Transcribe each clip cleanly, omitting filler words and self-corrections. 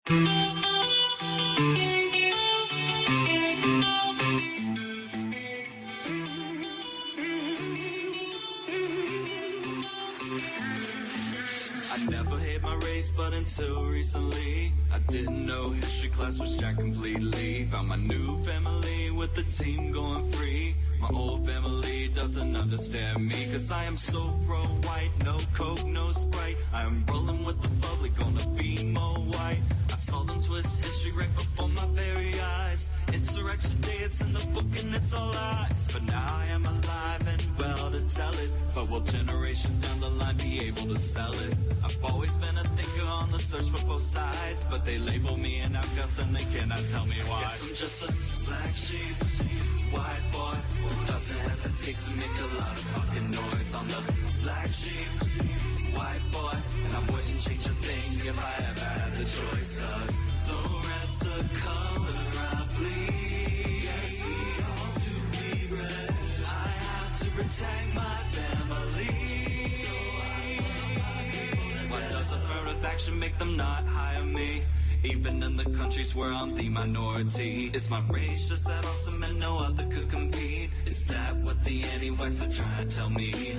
I never hate my race, but until recently I didn't know history class was jacked completely. Found my new family with the team going free. My old family doesn't understand me, cause I am so pro-white. No coke, no Sprite, I am rolling with the bubbly, gonna be more white. I saw them twist history right before my very eyes. Insurrection Day, it's in the book and it's all lies. But now I am alive and well to tell it. But will generations down the line be able to sell it? I've always been a thinker on the search for both sides, but they label me an outcast and they cannot tell me why. Guess I'm just a black sheep, white boy who doesn't hesitate to make a lot of fucking noise. I'm the black sheep, white boy, and I wouldn't change a thing if I ever had the choice. Cause the red's the color I bleed. Yes, we all do bleed red. I have to protect my family. Why does affirmative action make them not hire me? Even in the countries where I'm the minority. Is my race just that awesome and no other could compete? Is that what the anti-whites are trying to tell me?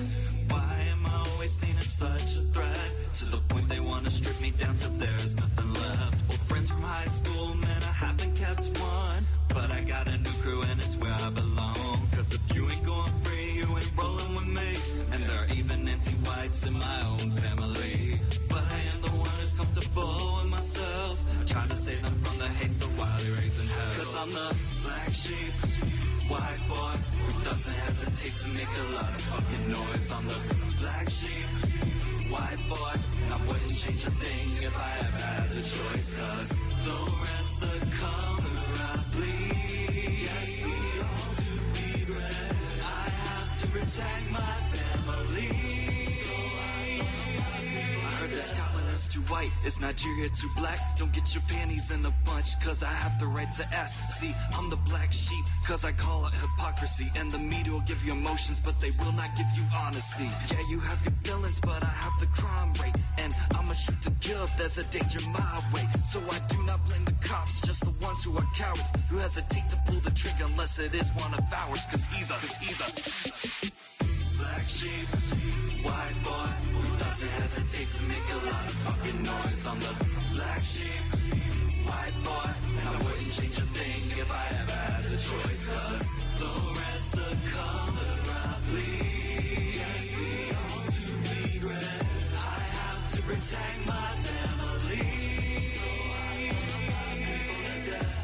Why am I always seen as such a threat? To the point they want to strip me down till there's nothing left. Old friends from high school, man, I haven't kept one. But I got a new crew and it's where I belong. Cause if you ain't going free, you ain't rolling with me. And there are even anti-whites in my own family. But I am the one who's comfortable with myself. I try to save them from the hate so wildly raising hell. Cause I'm the black sheep, white boy who doesn't hesitate to make a lot of fucking noise. I'm the black sheep, white boy, and I wouldn't change a thing if I ever had the choice. Cause the red's the color I bleed. Yes, we all do bleed red. I have to protect my family. That Scotland is too white, is Nigeria too black? Don't get your panties in a bunch, cause I have the right to ask. See, I'm the black sheep, cause I call it hypocrisy. And the media will give you emotions, but they will not give you honesty. Yeah, you have your feelings, but I have the crime rate. And I'ma shoot to kill if there's a danger my way. So I do not blame the cops, just the ones who are cowards, who hesitate to pull the trigger unless it is one of ours. Cause he's a black sheep, white boy who doesn't hesitate to make a lot of fucking noise. I'm the black sheep, white boy, and I wouldn't change a thing if I ever had the choice. Cause the red's the color I bleed. Yes, we all do bleed red. I have to protect my family. So I put my people to death.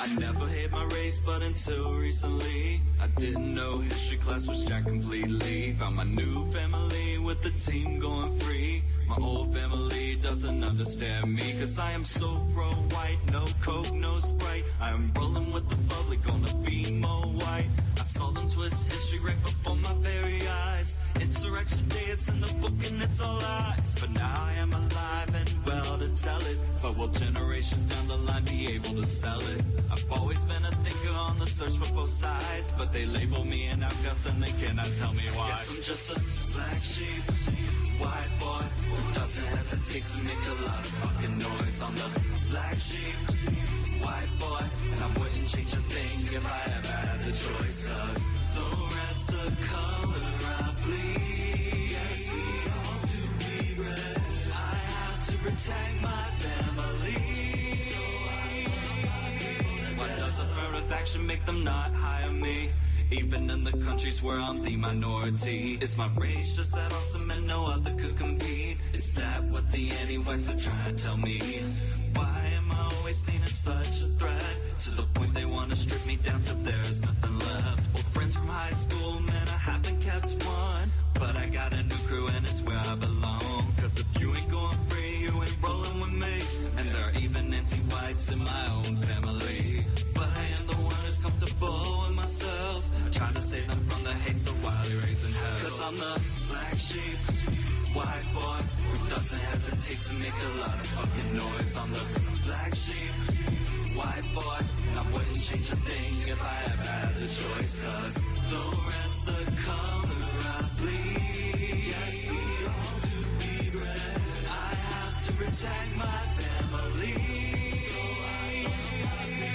I never hate my race, but until recently I didn't know history class was jacked completely. Found my new family with the team going free. My old family doesn't understand me, cause I am so pro-white. No coke, no Sprite, I am rolling with the bubbly, gonna be more white. I saw them twist history right before my very eyes. Insurrection Day, it's in the book and it's all lies. But now I am alive and well to tell it. But will generations down the line be able to sell it? I've always been a thinker on the search for both sides, but they label me an outcast and they cannot tell me why. Guess I'm just a black sheep, white boy who doesn't hesitate to make a lot of fucking noise. I'm the black sheep, white boy, and I wouldn't change a thing if I ever had the choice. Cause the red's the color I bleed. Yes, we all do bleed red. I have to protect my family. So I put my people to death. Why does affirmative action make them not hire me? Even in the countries where I'm the minority. Is my race just that awesome and no other could compete? Is that what the anti-whites are trying to tell me? Why am I always seen as such a threat? To the point they want to strip me down till there's nothing left. Old friends from high school, man, I haven't kept one. But I got a new crew and it's where I belong. Cause if you ain't going free, you ain't rolling with me. And there are even anti-whites in my own family. But I am the one who's comfortable with myself. I try to save them from the hate so wildly raising hell. Cause I'm the black sheep, white boy who doesn't hesitate to make a lot of fucking noise. I'm the black sheep, white boy, I wouldn't change a thing if I ever had the choice, cause the red's the color I bleed. Yes, we all do bleed red. I have to protect my family.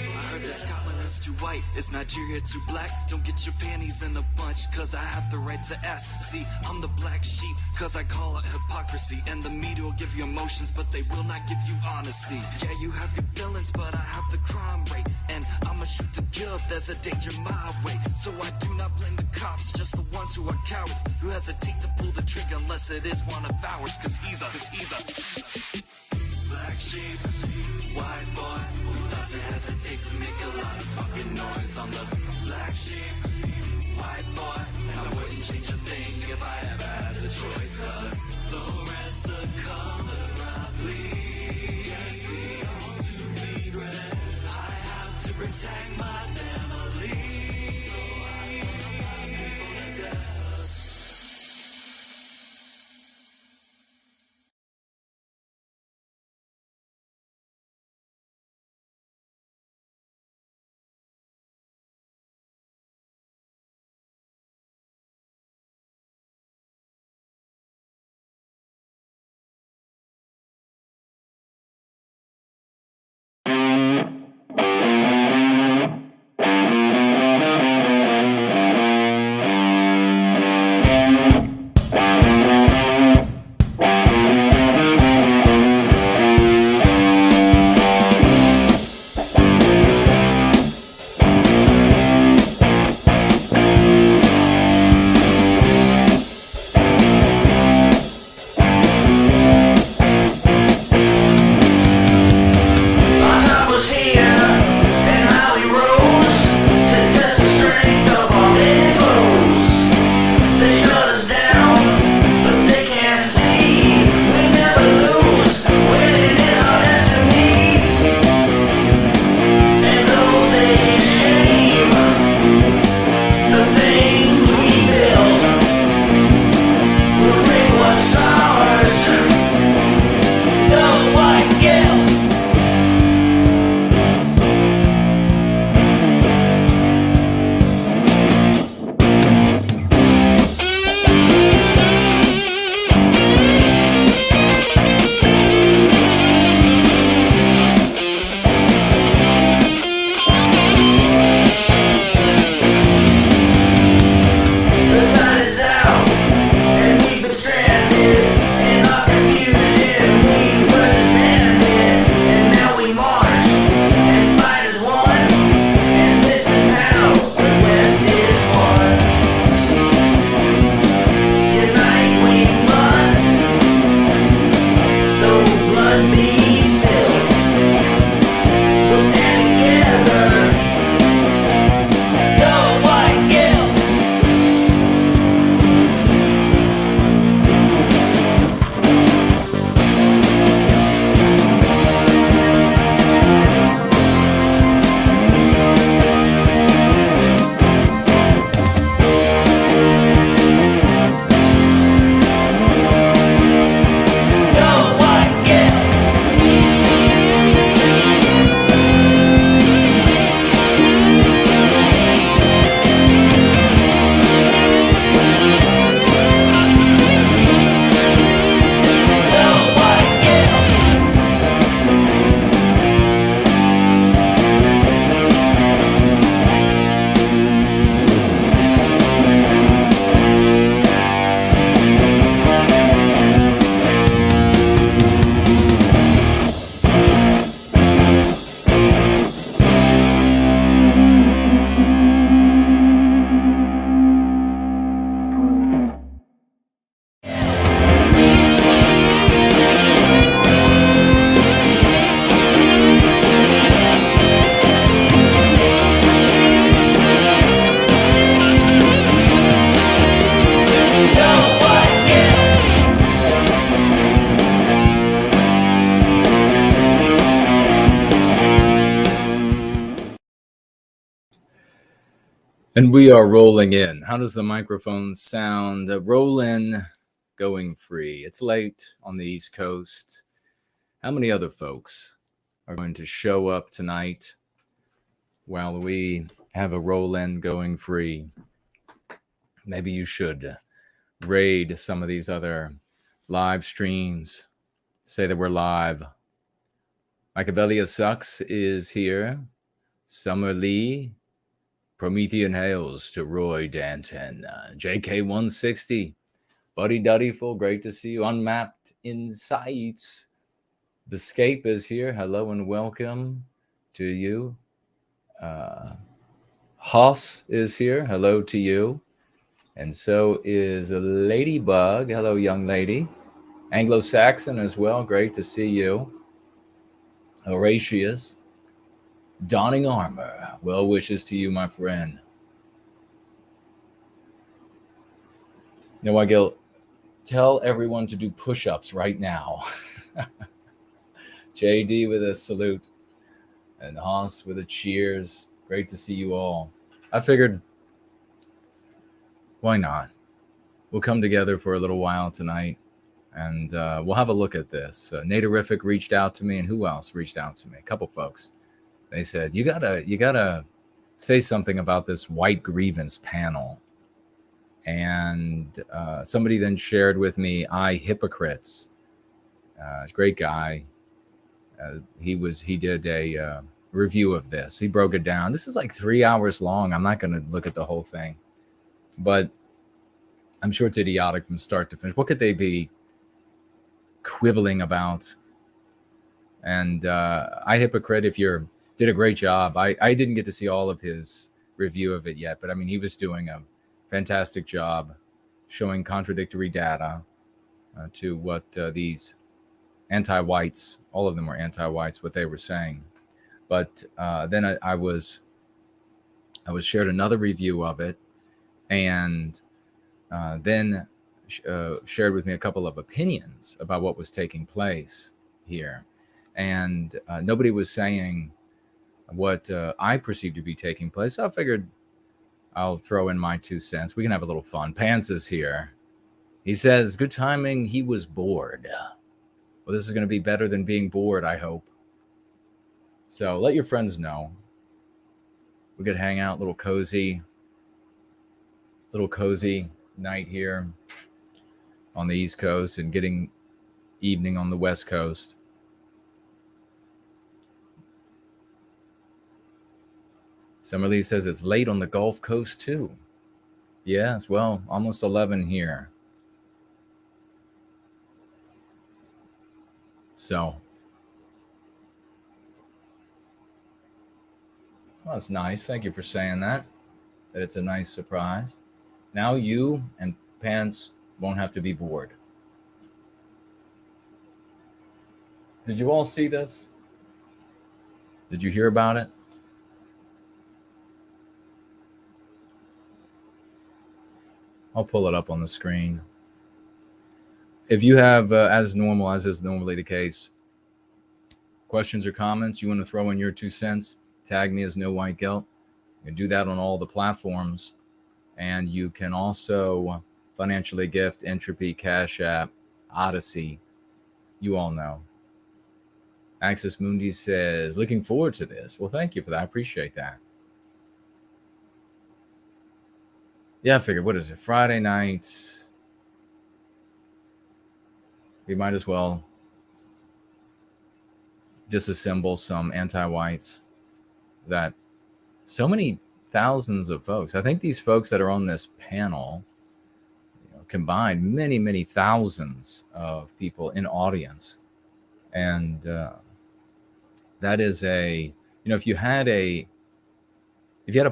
I heard that Scotland is too white, is Nigeria too black? Don't get your panties in a bunch, cause I have the right to ask. See, I'm the black sheep, cause I call it hypocrisy. And the media will give you emotions, but they will not give you honesty. Yeah, you have your feelings, but I have the crime rate. And I'ma shoot to kill if there's a danger my way. So I do not blame the cops, just the ones who are cowards, who hesitate to pull the trigger unless it is one of ours. Cause he's a black sheep, white boy who doesn't hesitate to make a lot of fucking noise. I'm the black sheep, white boy, and I wouldn't change a thing if I ever had the choice. Cause the red's the color I bleed. Yes, we all do bleed red. I have to protect my family, so I put my people to death. And we are rolling in. How does the microphone sound? Roll in going free. It's late on the East Coast. How many other folks are going to show up tonight while we have a roll-in going free? Maybe you should raid some of these other live streams. Say that we're live. Machiavellia Sucks is here. Summer Lee. Promethean Hails to Roy Danton. JK160. Buddy Duddyful, great to see you. Unmapped Insights. Escape is here. Hello and welcome to you. Hoss is here. Hello to you. And so is Ladybug. Hello, young lady. Anglo-Saxon as well. Great to see you. Horatius. Donning Armor. Well wishes to you, my friend. No, Gil, tell everyone to do push-ups right now. JD with a salute. And Haas with a cheers. Great to see you all. I figured, why not? We'll come together for a little while tonight, and we'll have a look at this. Naderific reached out to me, and who else reached out to me? A couple folks. They said, you gotta say something about this white grievance panel. And somebody then shared with me, Hypocrites. Great guy. He did a review of this. He broke it down. This is like 3 hours long. I'm not going to look at the whole thing, but I'm sure it's idiotic from start to finish. What could they be quibbling about? And Hypocrite, if you're did a great job. I didn't get to see all of his review of it yet, but I mean, he was doing a fantastic job showing contradictory data to what these anti-whites, all of them were anti-whites, what they were saying. But then I was shared another review of it, and then shared with me a couple of opinions about what was taking place here. And nobody was saying what I perceived to be taking place. So I figured I'll throw in my 2 cents. We can have a little fun. Pants is here. He says, good timing, he was bored. Well, this is going to be better than being bored, I hope. So let your friends know. We could hang out, little cozy night here on the East Coast and getting evening on the West Coast. Summerlee says it's late on the Gulf Coast too. Yes, well, almost 11 here. So, well, that's nice. Thank you for saying that it's a nice surprise. Now you and Pants won't have to be bored. Did you all see this? Did you hear about it? I'll pull it up on the screen. If you have, as normal, as is normally the case, questions or comments, you want to throw in your 2 cents, tag me as No White Guilt. You can do that on all the platforms. And you can also financially gift Entropy, Cash App, Odyssey. You all know. Axis Mundi says, looking forward to this. Well, thank you for that. I appreciate that. Yeah, I figured, what is it? Friday night. We might as well disassemble some anti-whites that so many thousands of folks. I think these folks that are on this panel, combined many, many thousands of people in audience. And that is if you had a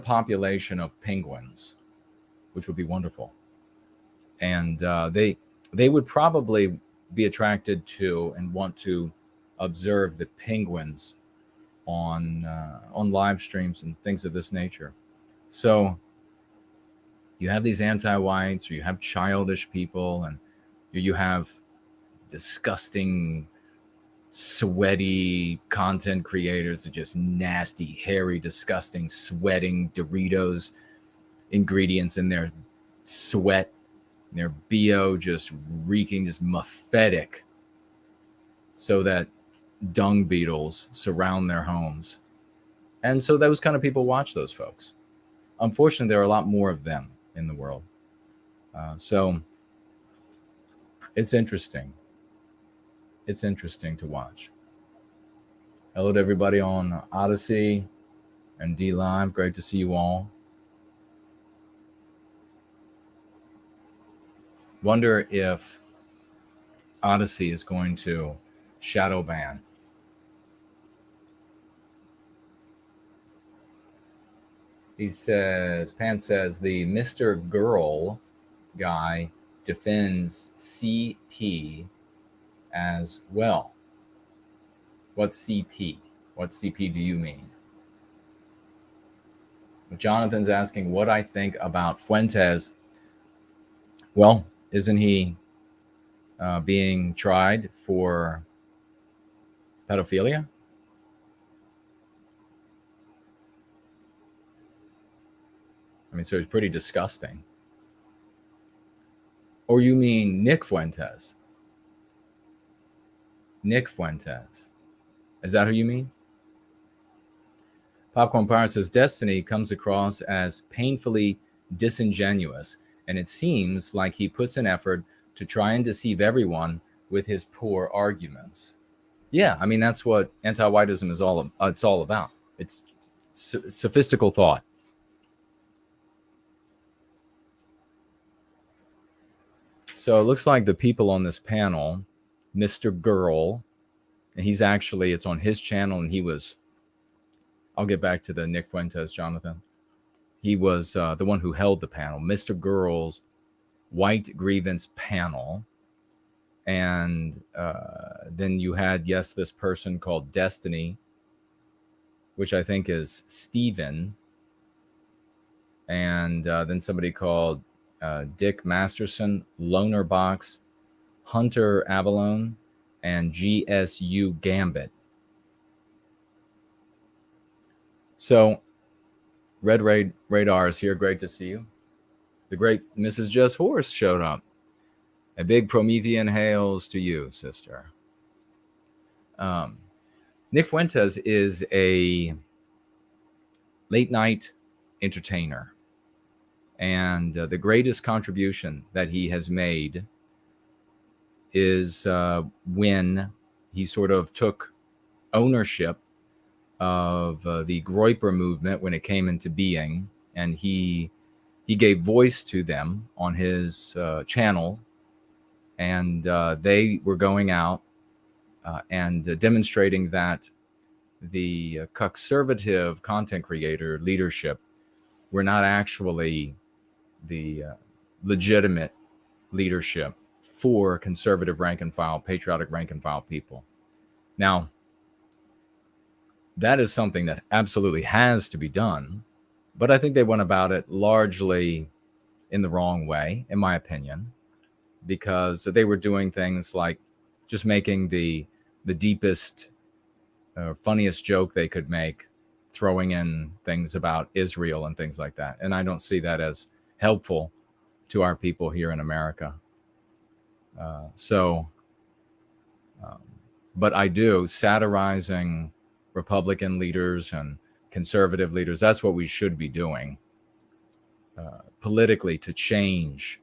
population of penguins, which would be wonderful. And they would probably be attracted to and want to observe the penguins on live streams and things of this nature. So you have these anti-whites, or you have childish people, and you have disgusting, sweaty content creators that just nasty, hairy, disgusting, sweating Doritos ingredients in their sweat Their BO just reeking, just mephitic, so that dung beetles surround their homes. And so those kind of people watch those folks. Unfortunately, there are a lot more of them in the world. So it's interesting. It's interesting to watch. Hello to everybody on Odyssey and D Live. Great to see you all. Wonder if Odyssey is going to shadow ban. He says, Pan says, the Mr. Girl guy defends CP as well. What's CP? What CP do you mean? Jonathan's asking what I think about Fuentes. Well, isn't he being tried for pedophilia? I mean, so it's pretty disgusting. Or you mean Nick Fuentes? Nick Fuentes. Is that who you mean? Popcorn Pirate says, Destiny comes across as painfully disingenuous, and it seems like he puts an effort to try and deceive everyone with his poor arguments. Yeah, I mean, that's what anti-whiteism is all about. It's sophistical thought. So it looks like the people on this panel, Mr. Girl, and he's actually, it's on his channel, and he was, I'll get back to the Nick Fuentes, Jonathan. He was the one who held the panel, Mr. Girl's White Grievance panel. And then you had, yes, this person called Destiny, which I think is Steven. And then somebody called Dick Masterson, LonerBox, Hunter Avallone, and GSUGambit. So, Red Radar is here. Great to see you. The great Mrs. Just Horse showed up. A big Promethean hails to you, sister. Nick Fuentes is a late night entertainer. And the greatest contribution that he has made is when he sort of took ownership of the Groyper movement when it came into being, and he gave voice to them on his channel, and they were going out and demonstrating that the conservative content creator leadership were not actually the legitimate leadership for conservative rank and file, patriotic rank and file people. Now, that is something that absolutely has to be done, but I think they went about it largely in the wrong way, in my opinion, because they were doing things like just making the deepest, funniest joke they could make, throwing in things about Israel and things like that. And I don't see that as helpful to our people here in America. But I do, satirizing Republican leaders and conservative leaders, that's what we should be doing politically to change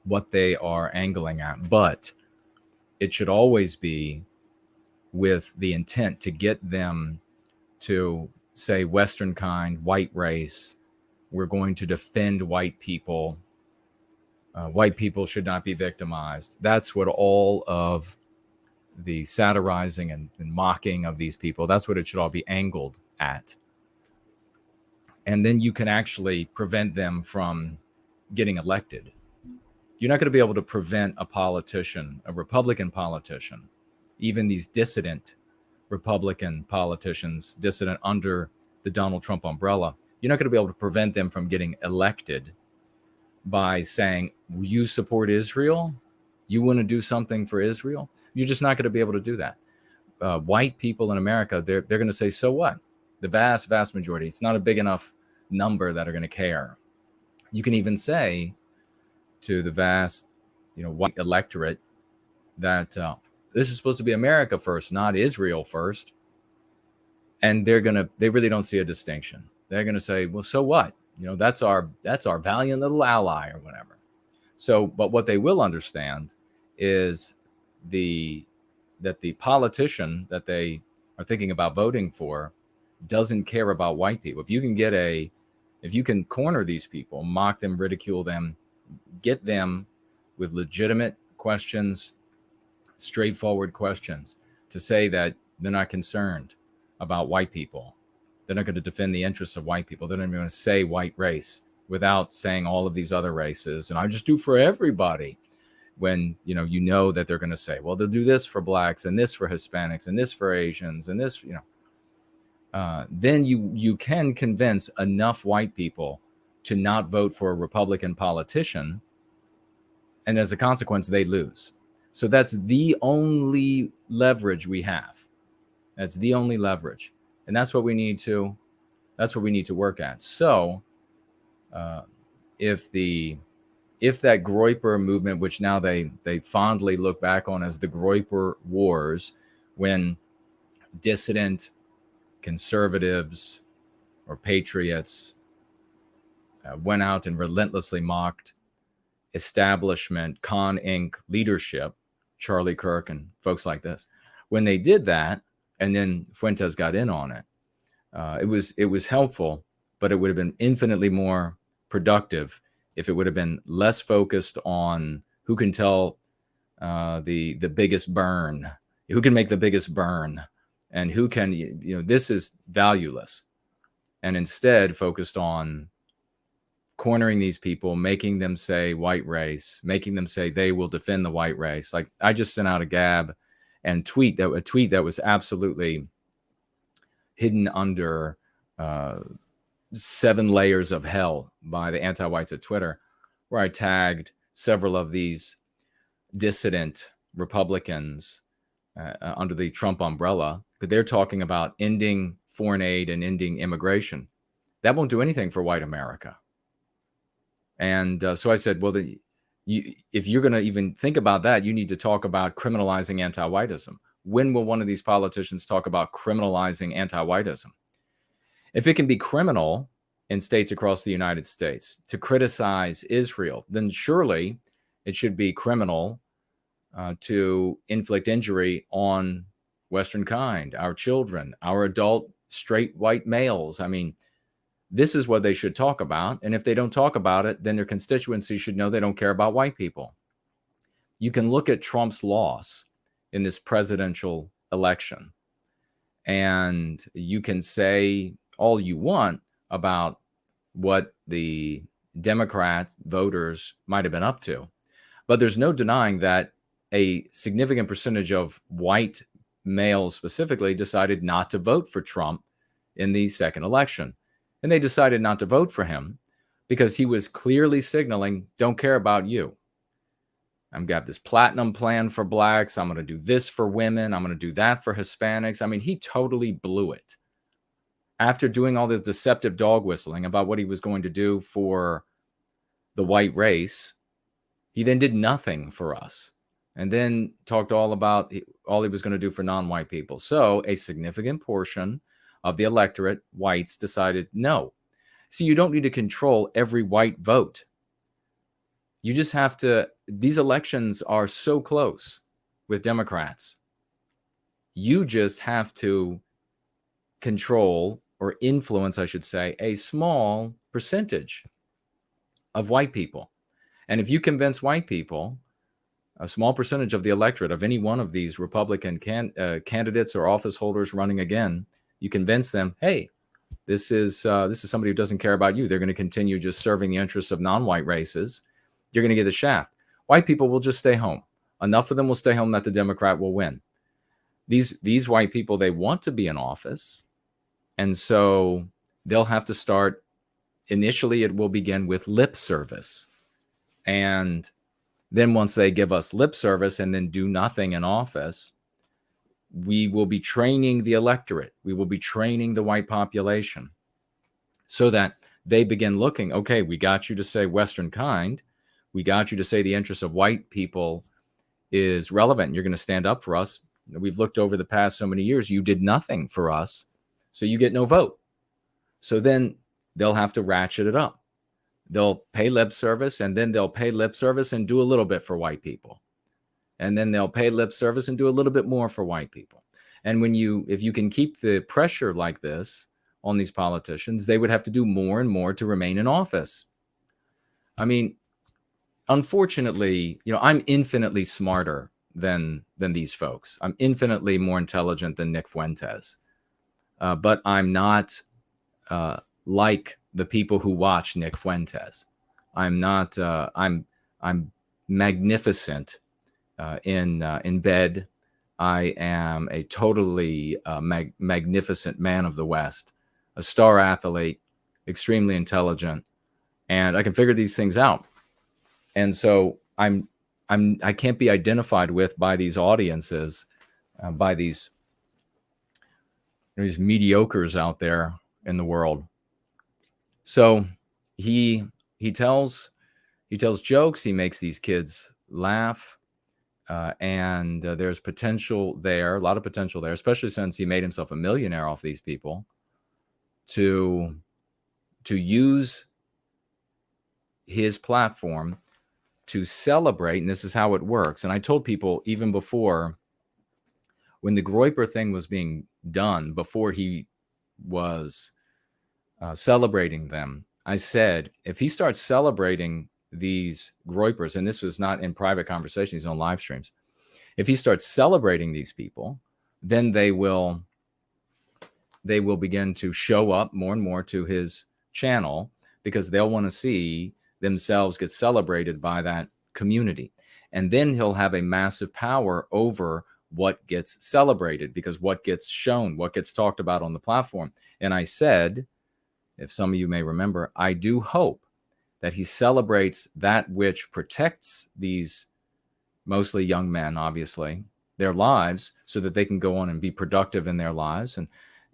what they are angling at. But it should always be with the intent to get them to say Western kind, white race, we're going to defend white people. White people should not be victimized. That's what all of the satirizing and mocking of these people, that's what it should all be angled at. And then you can actually prevent them from getting elected. You're not going to be able to prevent a politician, a Republican politician, even these dissident Republican politicians, dissident under the Donald Trump umbrella, you're not going to be able to prevent them from getting elected by saying, you support Israel? You want to do something for Israel? You're just not going to be able to do that. White people in America, they're going to say, so what? The vast majority, it's not a big enough number that are going to care. You can even say, to the vast, white electorate that this is supposed to be America first, not Israel first. And they really don't see a distinction. They're going to say, well, so what? That's our valiant little ally or whatever. So, but what they will understand is that the politician that they are thinking about voting for doesn't care about white people. If you can corner these people, mock them, ridicule them, get them with legitimate questions, straightforward questions, to say that they're not concerned about white people. They're not going to defend the interests of white people. They're not even going to say white race without saying all of these other races. And I just do for everybody. When, that they're going to say, well, they'll do this for blacks and this for Hispanics and this for Asians and this, then you can convince enough white people to not vote for a Republican politician. And as a consequence, they lose. So that's the only leverage we have. That's the only leverage. And that's what we need to work at. So if that Groyper movement, which now they fondly look back on as the Groyper Wars, when dissident conservatives or patriots went out and relentlessly mocked establishment, Con Inc. leadership, Charlie Kirk and folks like this. When they did that, and then Fuentes got in on it, it was helpful, but it would have been infinitely more productive if it would have been less focused on who can tell the biggest burn, who can make the biggest burn, and who can, this is valueless. And instead focused on cornering these people, making them say white race, making them say they will defend the white race. Like I just sent out a gab and tweet that was absolutely hidden under 7 layers of hell by the Antiwhites at Twitter, where I tagged several of these dissident Republicans under the Trump umbrella, that they're talking about ending foreign aid and ending immigration. That won't do anything for white America. And so I said, well, if you're going to even think about that, you need to talk about criminalizing anti-whiteism. When will one of these politicians talk about criminalizing anti-whiteism? If it can be criminal in states across the United States to criticize Israel, then surely it should be criminal to inflict injury on Western kind, our children, our adult straight white males. I mean, this is what they should talk about. And if they don't talk about it, then their constituency should know they don't care about white people. You can look at Trump's loss in this presidential election, and you can say all you want about what the Democrat voters might have been up to. But there's no denying that a significant percentage of white males specifically decided not to vote for Trump in the second election. And they decided not to vote for him because he was clearly signaling, don't care about you. I've got this platinum plan for blacks. I'm going to do this for women. I'm going to do that for Hispanics. I mean, he totally blew it. After doing all this deceptive dog whistling about what he was going to do for the white race, he then did nothing for us. And then talked all about all he was going to do for non-white people. So a significant portion of the electorate, whites, decided no. See, you don't need to control every white vote. You just have to, these elections are so close with Democrats. You just have to control or influence, I should say, a small percentage of white people. And if you convince white people, a small percentage of the electorate of any one of these Republican candidates or office holders running again, you convince them, hey, this is somebody who doesn't care about you. They're going to continue just serving the interests of non-white races. You're going to get the shaft. White people will just stay home. Enough of them will stay home that the Democrat will win. These white people, they want to be in office. And so they'll have to start, initially it will begin with lip service. And then once they give us lip service and then do nothing in office, we will be training the electorate. We will be training the white population so that they begin looking, okay, we got you to say Western kind. We got you to say the interests of white people is relevant. You're going to stand up for us. We've looked over the past so many years. You did nothing for us, so you get no vote. So then they'll have to ratchet it up. They'll pay lip service, and then they'll pay lip service and do a little bit for white people. And then they'll pay lip service and do a little bit more for white people. And if you can keep the pressure like this on these politicians, they would have to do more and more to remain in office. I mean, unfortunately, I'm infinitely smarter than these folks. I'm infinitely more intelligent than Nick Fuentes. But I'm not like the people who watch Nick Fuentes. I'm not. I'm magnificent in bed. I am a totally magnificent man of the West, a star athlete, extremely intelligent, and I can figure these things out. And so I can't be identified with by these audiences, by these mediocres out there in the world. So he tells jokes. He makes these kids laugh. And there's potential there, a lot of potential there, especially since he made himself a millionaire off these people, to use his platform to celebrate. And this is how it works. And I told people even before, when the Groyper thing was being done, before he was celebrating them, I said, if he starts celebrating these Groypers, and this was not in private conversations, on live streams, if he starts celebrating these people, then they will begin to show up more and more to his channel, because they'll want to see themselves get celebrated by that community. And then he'll have a massive power over what gets celebrated, because what gets shown, what gets talked about on the platform. And I said, if some of you may remember, I do hope that he celebrates that which protects these mostly young men, obviously, their lives, so that they can go on and be productive in their lives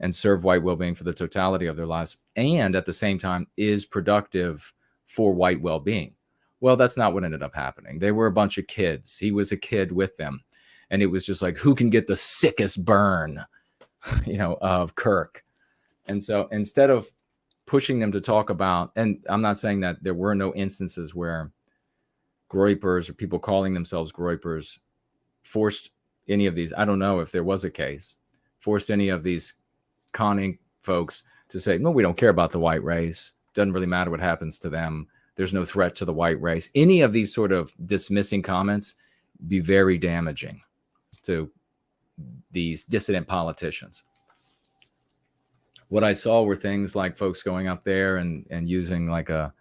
and serve white well-being for the totality of their lives, and at the same time is productive for white well-being. Well, that's not what ended up happening. They were a bunch of kids. He was a kid with them. And it was just like, who can get the sickest burn, of Kirk? And so instead of pushing them to talk about, and I'm not saying that there were no instances where Groypers or people calling themselves Groypers forced any of these, I don't know if there was a case, forced any of these conning folks to say, no, we don't care about the white race. Doesn't really matter what happens to them. There's no threat to the white race. Any of these sort of dismissing comments be very damaging to these dissident politicians. What I saw were things like folks going up there and using like a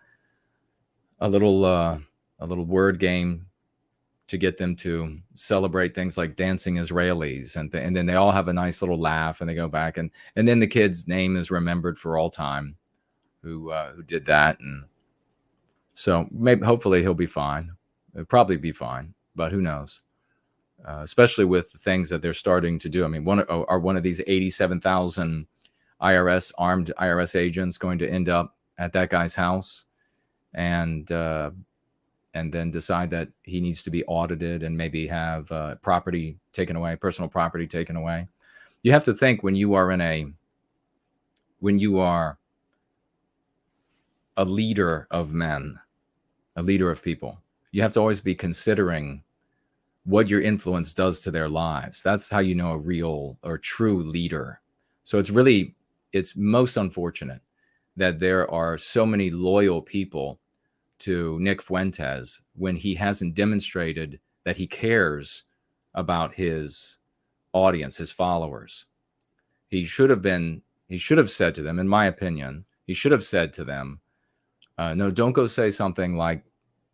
little word game to get them to celebrate things like dancing Israelis, and then they all have a nice little laugh and they go back, and then the kid's name is remembered for all time who did that. And so hopefully he'll be fine. It'll probably be fine, but who knows? Especially with the things that they're starting to do. I mean, one of these 87,000 armed IRS agents going to end up at that guy's house and then decide that he needs to be audited and maybe have property taken away, personal property taken away. You have to think, when you are a leader of men, a leader of people, you have to always be considering what your influence does to their lives. That's how you know a real or true leader. So it's most unfortunate that there are so many loyal people to Nick Fuentes when he hasn't demonstrated that he cares about his audience, his followers. He should have said to them, in my opinion, no, don't go say something like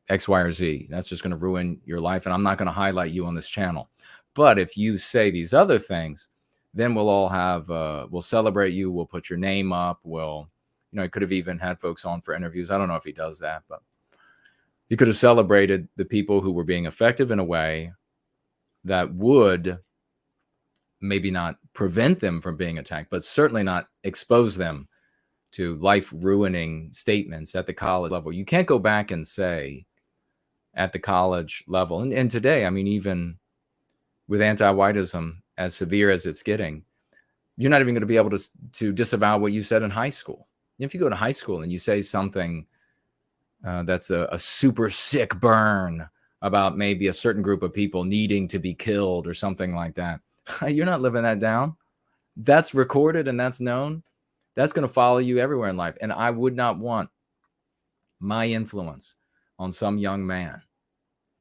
X, Y, or Z. That's just going to ruin your life, and I'm not going to highlight you on this channel. But if you say these other things, then we'll all have, we'll celebrate you. We'll put your name up. He could have even had folks on for interviews. I don't know if he does that, but he could have celebrated the people who were being effective in a way that would maybe not prevent them from being attacked, but certainly not expose them to life-ruining statements at the college level. You can't go back and say at the college level. And today, I mean, even with anti-whiteism as severe as it's getting, you're not even going to be able to disavow what you said in high school. If you go to high school and you say something that's a super sick burn about maybe a certain group of people needing to be killed or something like that, you're not living that down. That's recorded and that's known. That's going to follow you everywhere in life. And I would not want my influence on some young man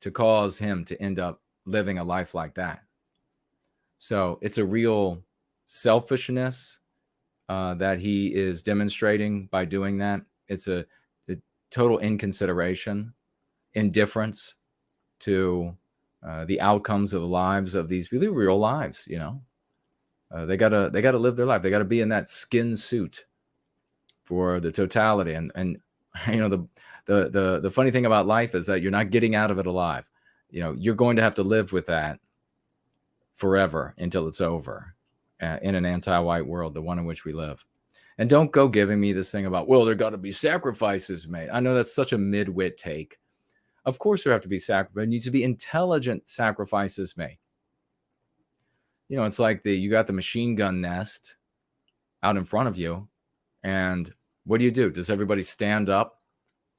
to cause him to end up living a life like that. So it's a real selfishness that he is demonstrating by doing that. It's a total inconsideration, indifference to the outcomes of the lives of these really real lives. You know, they gotta live their life. They gotta be in that skin suit for the totality. And you know, the funny thing about life is that you're not getting out of it alive. You know, you're going to have to live with that forever until it's over in an anti-white world, the one in which we live. And don't go giving me this thing about, well, there got to be sacrifices made. I know that's such a mid-wit take. Of course there have to be sacrifices. There needs to be intelligent sacrifices made. You know, it's like you got the machine gun nest out in front of you. And what do? Does everybody stand up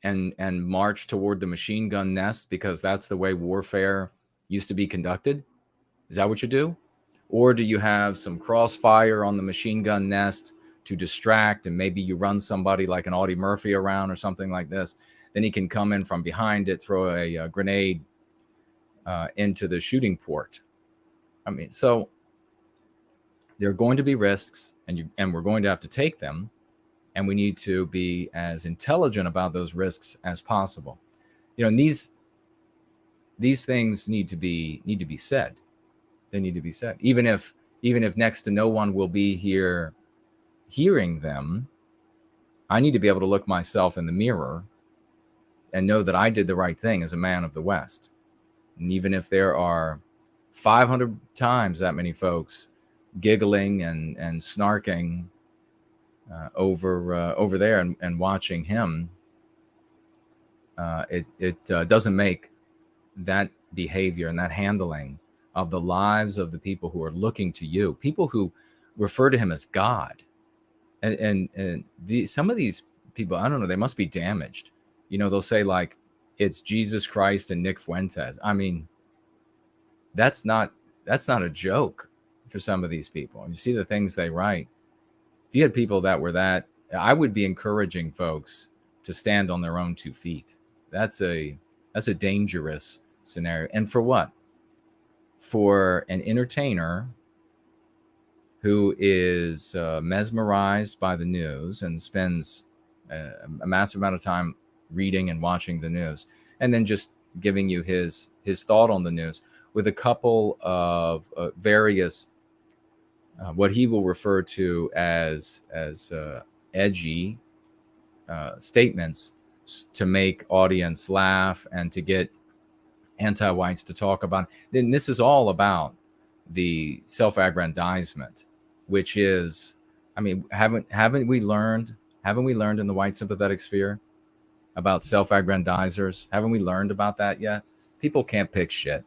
and march toward the machine gun nest because that's the way warfare used to be conducted? Is that what you do? Or do you have some crossfire on the machine gun nest to distract, and maybe you run somebody like an Audie Murphy around or something like this? Then he can come in from behind it, throw a grenade into the shooting port. I mean, so there are going to be risks, and we're going to have to take them, and we need to be as intelligent about those risks as possible. You know, and these things need to be said. They need to be said, even if next to no one will be here hearing them. I need to be able to look myself in the mirror and know that I did the right thing as a man of the West. And even if there are 500 times that many folks giggling and snarking over there and watching him, it doesn't make that behavior and that handling of the lives of the people who are looking to you, people who refer to him as God. And some of these people, I don't know, they must be damaged. You know, they'll say like, it's Jesus Christ and Nick Fuentes. I mean, that's not a joke for some of these people. You see the things they write. If you had people that were that, I would be encouraging folks to stand on their own 2 feet. That's a dangerous scenario. And for what? For an entertainer who is mesmerized by the news and spends a massive amount of time reading and watching the news, and then just giving you his thought on the news with a couple of various what he will refer to as edgy statements to make audience laugh and to get anti-whites to talk about. Then this is all about the self-aggrandizement, which is, I mean, haven't we learned in the white sympathetic sphere about self-aggrandizers? Haven't we learned about that yet? People can't pick shit.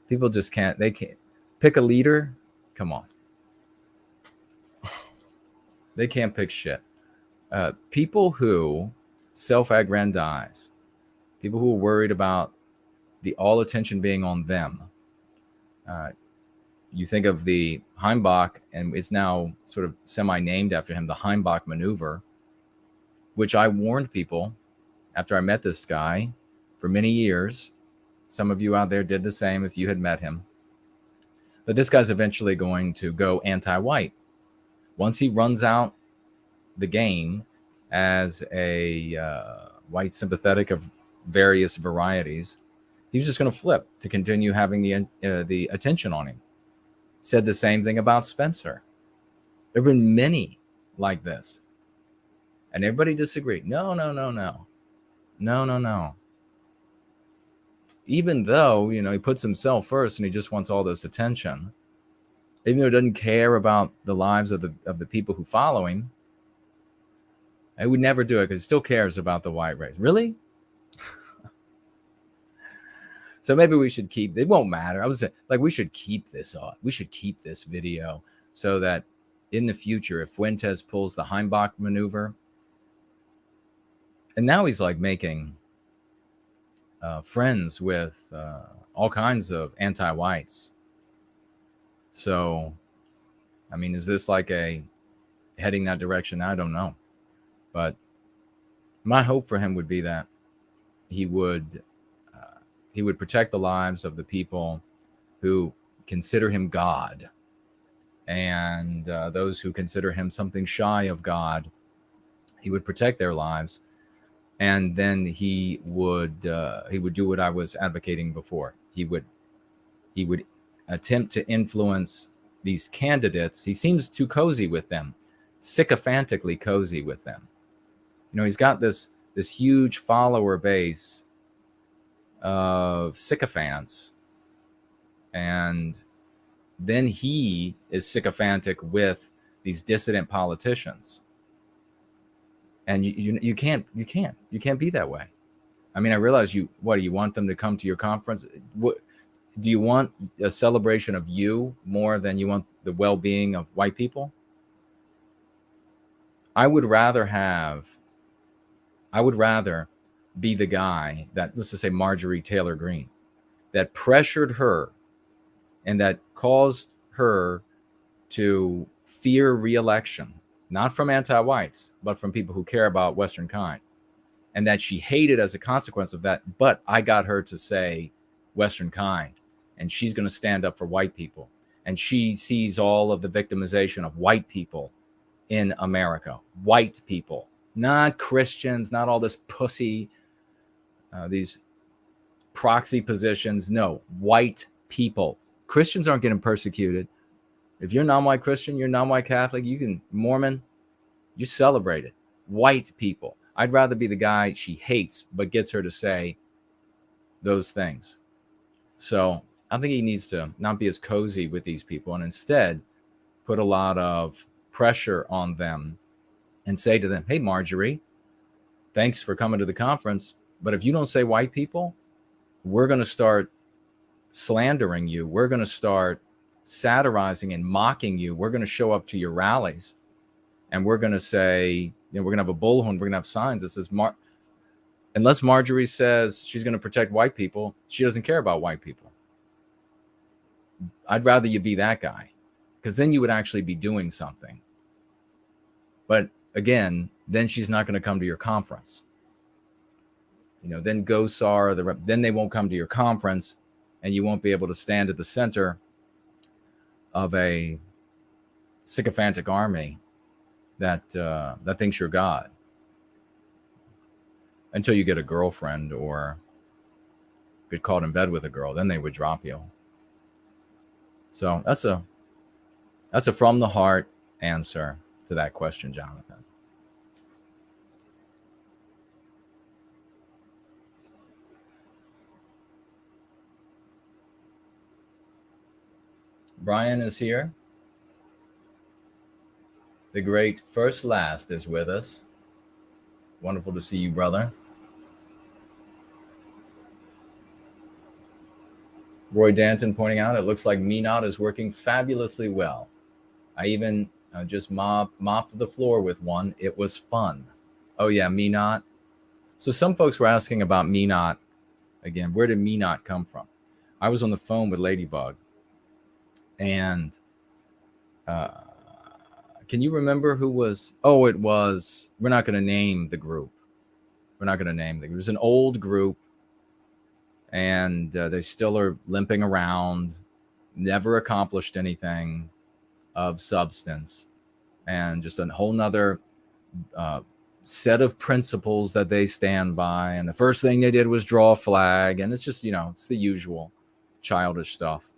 People just can't. They can't pick a leader. Come on. They can't pick shit. People who self-aggrandize, people who are worried about all attention being on them. You think of the Heimbach, and it's now sort of semi-named after him, the Heimbach maneuver, which I warned people after I met this guy for many years. Some of you out there did the same if you had met him. But this guy's eventually going to go anti-white. Once he runs out the game as a white sympathetic of various varieties, he was just going to flip to continue having the attention on him. Said the same thing about Spencer. There have been many like this. And everybody disagreed. No. Even though, you know, he puts himself first and he just wants all this attention, even though he doesn't care about the lives of the people who follow him, he would never do it because he still cares about the white race. Really? So maybe we should keep, it won't matter. I was like, we should keep this on. We should keep this video so that in the future, if Fuentes pulls the Heimbach maneuver, and now he's like making friends with all kinds of anti-whites. So, I mean, is this like a heading that direction? I don't know. But my hope for him would be that he would protect the lives of the people who consider him God, and those who consider him something shy of God. He would protect their lives, and then he would do what I was advocating before. He would attempt to influence these candidates. He seems too cozy with them, sycophantically cozy with them. You know, he's got this huge follower base of sycophants, and then he is sycophantic with these dissident politicians. And you can't be that way. I mean, I realize do you want them to come to your conference? What do you want, a celebration of you more than you want the well-being of white people? I would rather be the guy that, let's just say Marjorie Taylor Greene, that pressured her and that caused her to fear re-election, not from anti-whites, but from people who care about Western kind, and that she hated as a consequence of that. But I got her to say Western kind, and she's going to stand up for white people. And she sees all of the victimization of white people in America. White people, not Christians, not all this pussy, these proxy positions. No, white people. Christians aren't getting persecuted. If you're non-white Christian, you're non-white Catholic, you can Mormon, you celebrate it. White people. I'd rather be the guy she hates, but gets her to say those things. So I think he needs to not be as cozy with these people and instead put a lot of pressure on them and say to them, hey, Marjorie, thanks for coming to the conference. But if you don't say white people, we're going to start slandering you. We're going to start satirizing and mocking you. We're going to show up to your rallies and we're going to say, we're going to have a bullhorn. We're going to have signs that says, unless Marjorie says she's going to protect white people, she doesn't care about white people. I'd rather you be that guy, because then you would actually be doing something. But again, then she's not going to come to your conference. Then GOSAR, then they won't come to your conference, and you won't be able to stand at the center of a sycophantic army that thinks you're God, until you get a girlfriend or get caught in bed with a girl. Then they would drop you. So that's a from the heart answer to that question, Jonathan. Brian is here. The great First Last is with us. Wonderful to see you, brother. Roy Danton pointing out, it looks like Minot is working fabulously well. I even just mopped the floor with one. It was fun. Oh yeah, Minot. So some folks were asking about Minot. Again, where did Minot come from? I was on the phone with Ladybug. And can you remember who was? Oh, it was, we're not going to name the group. It was an old group. And they still are limping around, never accomplished anything of substance, and just a whole nother set of principles that they stand by. And the first thing they did was draw a flag, and it's just, it's the usual childish stuff.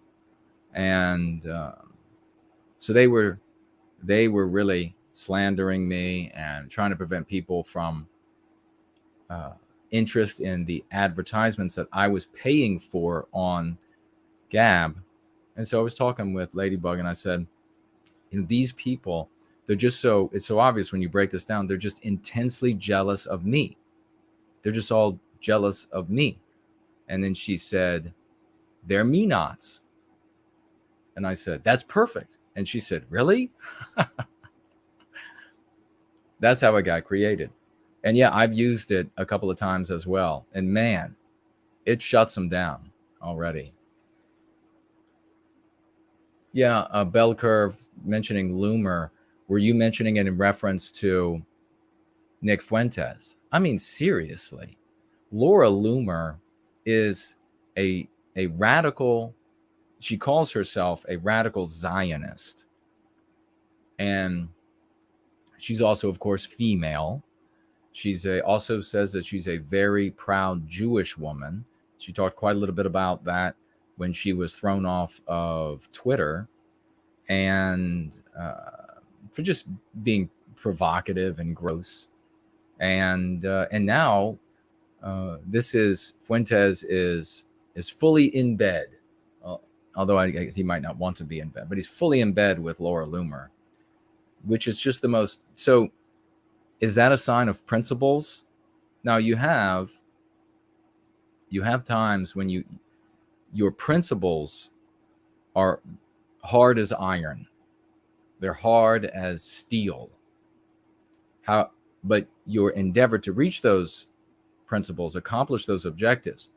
And so they were really slandering me and trying to prevent people from interest in the advertisements that I was paying for on Gab. And so I was talking with Ladybug, and I said, these people, it's so obvious when you break this down, they're just intensely jealous of me. They're just all jealous of me. And then she said, they're me nots. And I said, that's perfect. And she said, really? That's how it got created. And yeah, I've used it a couple of times as well. And man, it shuts them down already. Yeah, Bell Curve mentioning Loomer. Were you mentioning it in reference to Nick Fuentes? I mean, seriously, Laura Loomer is a radical. She calls herself a radical Zionist. And she's also, of course, female. She's also says that she's a very proud Jewish woman. She talked quite a little bit about that when she was thrown off of Twitter, and for just being provocative and gross. And now this is Fuentes is fully in bed, although I guess he might not want to be in bed, but he's fully in bed with Laura Loomer, which is just the most. So is that a sign of principles? Now you have times when your principles are hard as iron. They're hard as steel. But your endeavor to reach those principles, accomplish those objectives,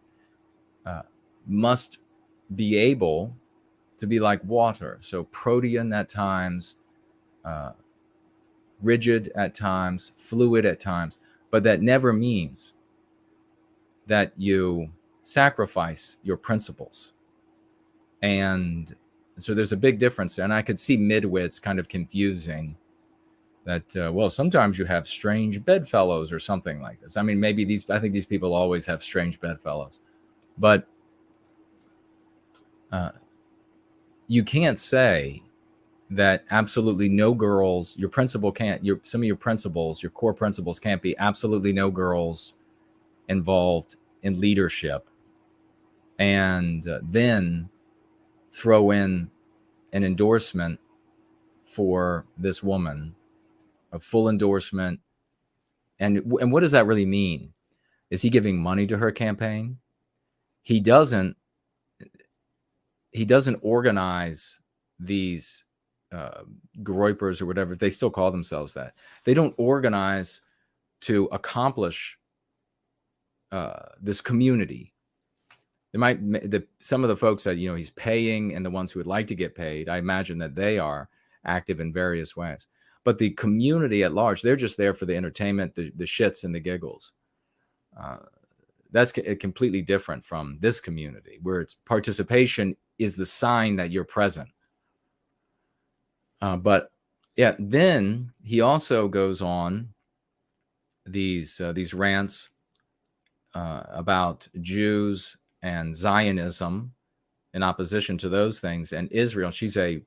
must be able to be like water. So protean at times, rigid at times, fluid at times, but that never means that you sacrifice your principles. And so there's a big difference there. And I could see midwits kind of confusing that, well, sometimes you have strange bedfellows or something like this. I mean, maybe I think these people always have strange bedfellows, but you can't say that absolutely no girls, your principle can't, some of your principles, your core principles can't be absolutely no girls involved in leadership, and then throw in an endorsement for this woman, a full endorsement. And what does that really mean? Is he giving money to her campaign? He doesn't organize these Groypers or whatever, they still call themselves that. They don't organize to accomplish this community. Some of the folks that he's paying, and the ones who would like to get paid, I imagine that they are active in various ways. But the community at large, they're just there for the entertainment, the shits and the giggles. That's completely different from this community, where its participation is the sign that you're present. But yeah, then he also goes on these rants about Jews and Zionism in opposition to those things, and Israel. She's a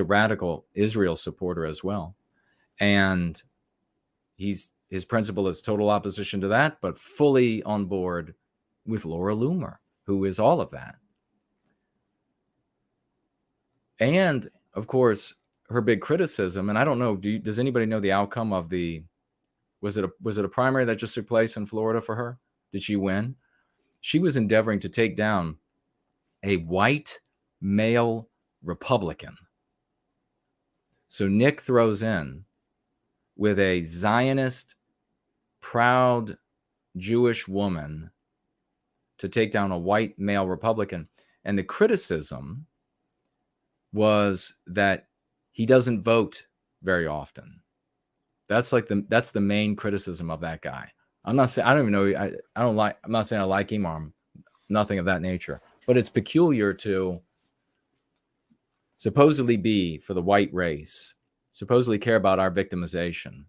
radical Israel supporter as well, and his principle is total opposition to that, but fully on board with Laura Loomer, who is all of that. And of course, her big criticism, and I don't know, does anybody know the outcome of was it a primary that just took place in Florida for her? Did she win? She was endeavoring to take down a white male Republican. So Nick throws in with a Zionist, proud Jewish woman to take down a white male Republican. And the criticism was that he doesn't vote very often. That's the main criticism of that guy. I'm not saying, I don't even know, I'm not saying I like him or nothing of that nature, but it's peculiar to supposedly be for the white race, supposedly care about our victimization,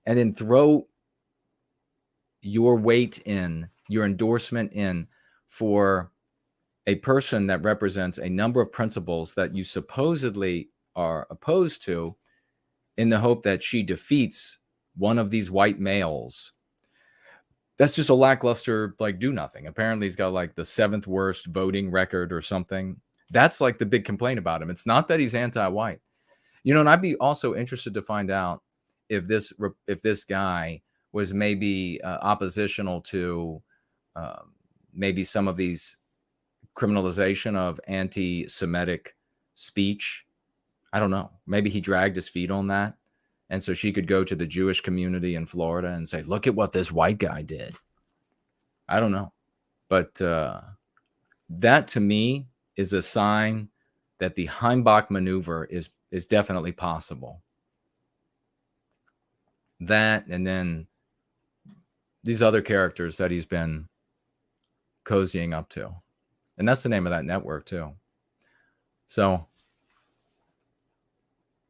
and then throw your weight in, your endorsement in for a person that represents a number of principles that you supposedly are opposed to, in the hope that she defeats one of these white males. That's just a lackluster, do nothing. Apparently he's got the 7th worst voting record or something. That's the big complaint about him. It's not that he's anti-white. And I'd be also interested to find out if this guy was maybe oppositional to maybe some of these criminalization of anti-Semitic speech. I don't know. Maybe he dragged his feet on that. And so she could go to the Jewish community in Florida and say, look at what this white guy did. I don't know. But that to me is a sign that the Heimbach maneuver is definitely possible. That, and then these other characters that he's been cozying up to. And that's the name of that network too. So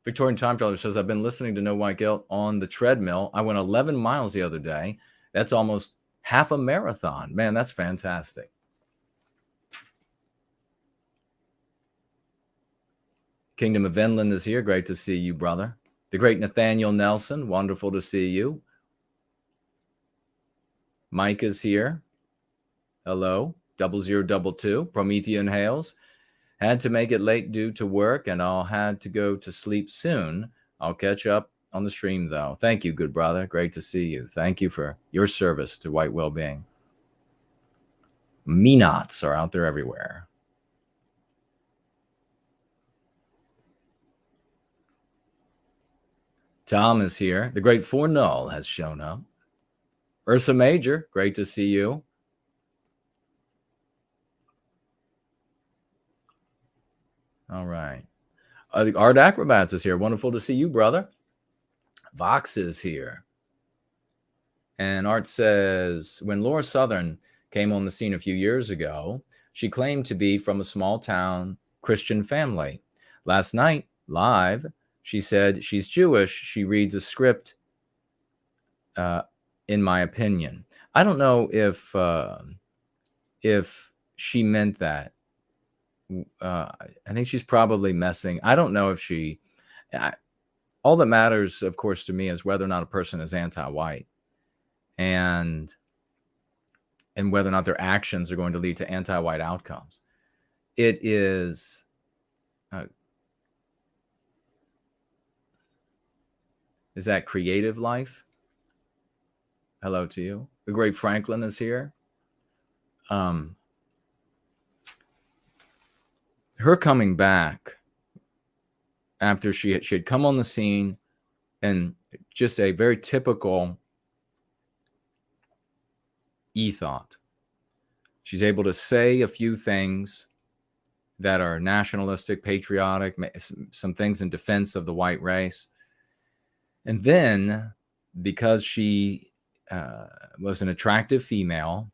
Victorian Time Traveler says, I've been listening to No White Guilt on the treadmill. I went 11 miles the other day. That's almost half a marathon. Man, that's fantastic. Kingdom of Vinland is here. Great to see you, brother. The great Nathaniel Nelson. Wonderful to see you. Mike is here. Hello. 0022. Promethean hails. Had to make it late due to work, and I'll had to go to sleep soon. I'll catch up on the stream, though. Thank you, good brother. Great to see you. Thank you for your service to white well-being. Me-nots are out there everywhere. Tom is here. The great Fornull has shown up. Ursa Major, great to see you. All right. The Art Acrobats is here. Wonderful to see you, brother. Vox is here. And Art says, when Laura Southern came on the scene a few years ago, she claimed to be from a small town Christian family. Last night, live, she said she's Jewish. She reads a script, in my opinion. I don't know if she meant that. I think she's probably messing. I don't know if she. All that matters, of course, to me is whether or not a person is anti-white, and whether or not their actions are going to lead to anti-white outcomes. It is. Is that creative life? Hello to you. The great Franklin is here. Her coming back after she had come on the scene, and just a very typical e-thought. She's able to say a few things that are nationalistic, patriotic, some things in defense of the white race. And then, because she was an attractive female,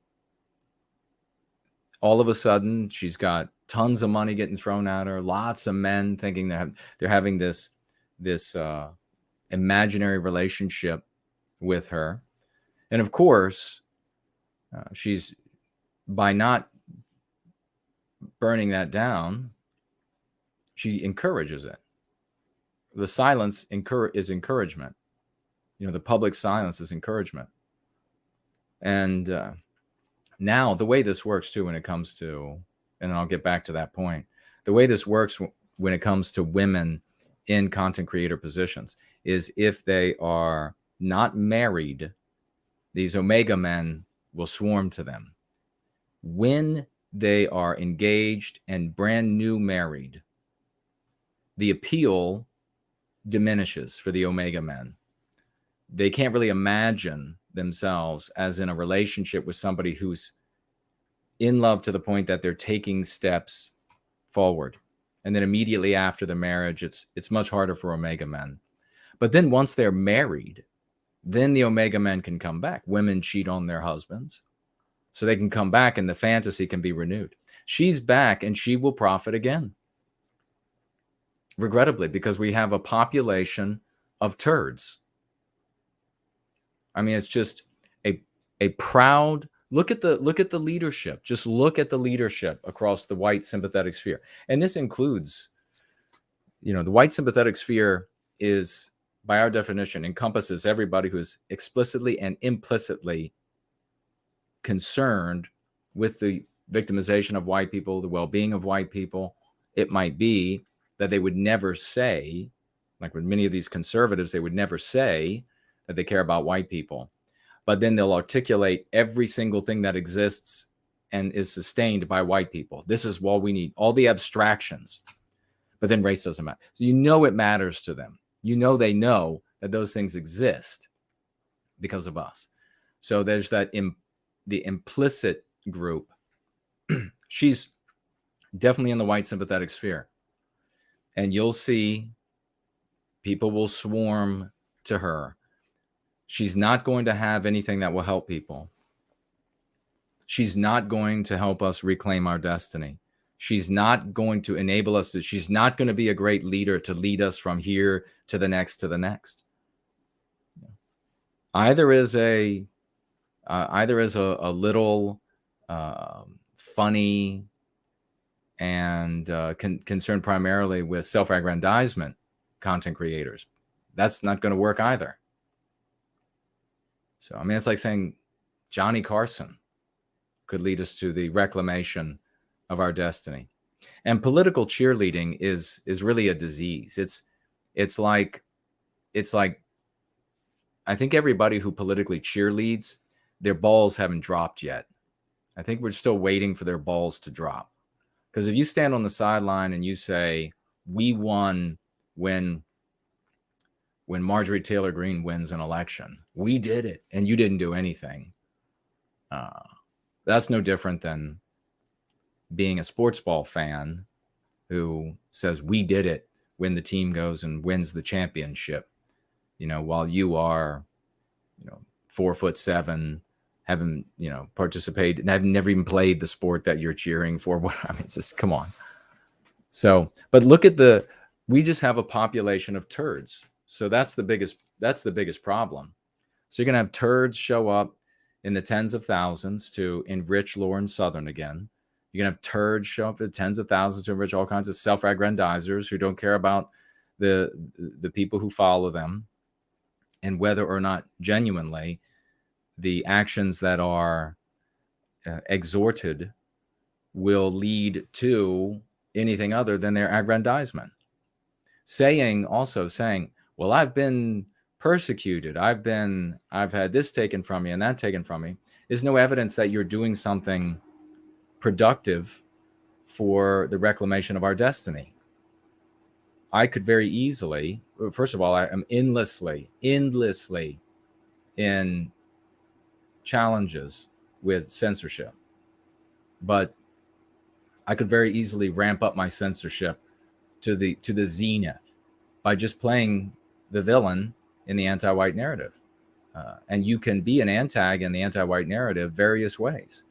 all of a sudden she's got tons of money getting thrown at her, lots of men thinking they're having this imaginary relationship with her. And of course, she's, by not burning that down, she encourages it. The silence is encouragement. The public silence is encouragement. And now the way this works too, when it comes to, and I'll get back to that point, the way this works when it comes to women in content creator positions is if they are not married, these Omega men will swarm to them. When they are engaged and brand new married, the appeal diminishes for the Omega men. They can't really imagine themselves as in a relationship with somebody who's in love to the point that they're taking steps forward. And then immediately after the marriage, it's much harder for Omega men. But then once they're married, then the Omega men can come back. Women cheat on their husbands, so they can come back and the fantasy can be renewed. She's back and she will profit again. Regrettably, because we have a population of turds. I mean, it's just a proud look at the leadership. Just look at the leadership across the white sympathetic sphere. And this includes, the white sympathetic sphere is, by our definition, encompasses everybody who is explicitly and implicitly concerned with the victimization of white people, the well-being of white people. It might be that they would never say, like with many of these conservatives, they would never say that they care about white people. But then they'll articulate every single thing that exists and is sustained by white people. This is what we need, all the abstractions. But then race doesn't matter. So it matters to them. They know that those things exist because of us. So there's that the implicit group. She's definitely in the white sympathetic sphere. And you'll see people will swarm to her. She's not going to have anything that will help people. She's not going to help us reclaim our destiny. She's not going to enable us to, she's not going to be a great leader to lead us from here to the next to the next. Either is a little funny and concerned primarily with self-aggrandizement content creators. That's not going to work either. So, I mean, it's like saying Johnny Carson could lead us to the reclamation of our destiny. And political cheerleading is really a disease. It's like I think everybody who politically cheerleads, their balls haven't dropped yet. I think we're still waiting for their balls to drop. Because if you stand on the sideline and you say, we won when Marjorie Taylor Greene wins an election, we did it, and you didn't do anything. That's no different than being a sports ball fan who says we did it when the team goes and wins the championship, while you are, 4'7", haven't, participated and have never even played the sport that you're cheering for. I mean, it's just, come on. So, but look at we just have a population of turds. So that's the biggest problem. So you're going to have turds show up in the tens of thousands to enrich Lauren Southern again. You're going to have turds show up in the tens of thousands to enrich all kinds of self-aggrandizers who don't care about the people who follow them and whether or not genuinely the actions that are exhorted will lead to anything other than their aggrandizement. Saying, well, I've been persecuted, I've had this taken from me and that taken from me, is no evidence that you're doing something productive for the reclamation of our destiny. I could very easily, first of all, I am endlessly in challenges with censorship, but I could very easily ramp up my censorship to the zenith by just playing the villain in the anti-white narrative. And you can be an antag in the anti-white narrative various ways.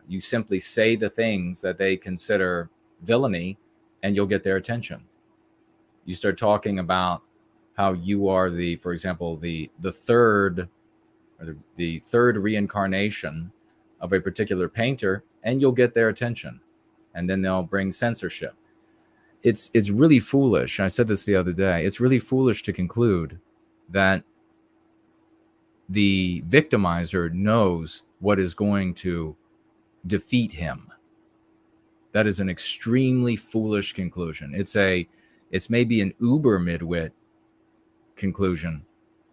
You simply say the things that they consider villainy and you'll get their attention. You start talking about how you are for example, the third reincarnation of a particular painter, and you'll get their attention. And then they'll bring censorship. It's really foolish. I said this the other day. It's really foolish to conclude that the victimizer knows what is going to defeat him. That is an extremely foolish conclusion. It's maybe an uber midwit conclusion,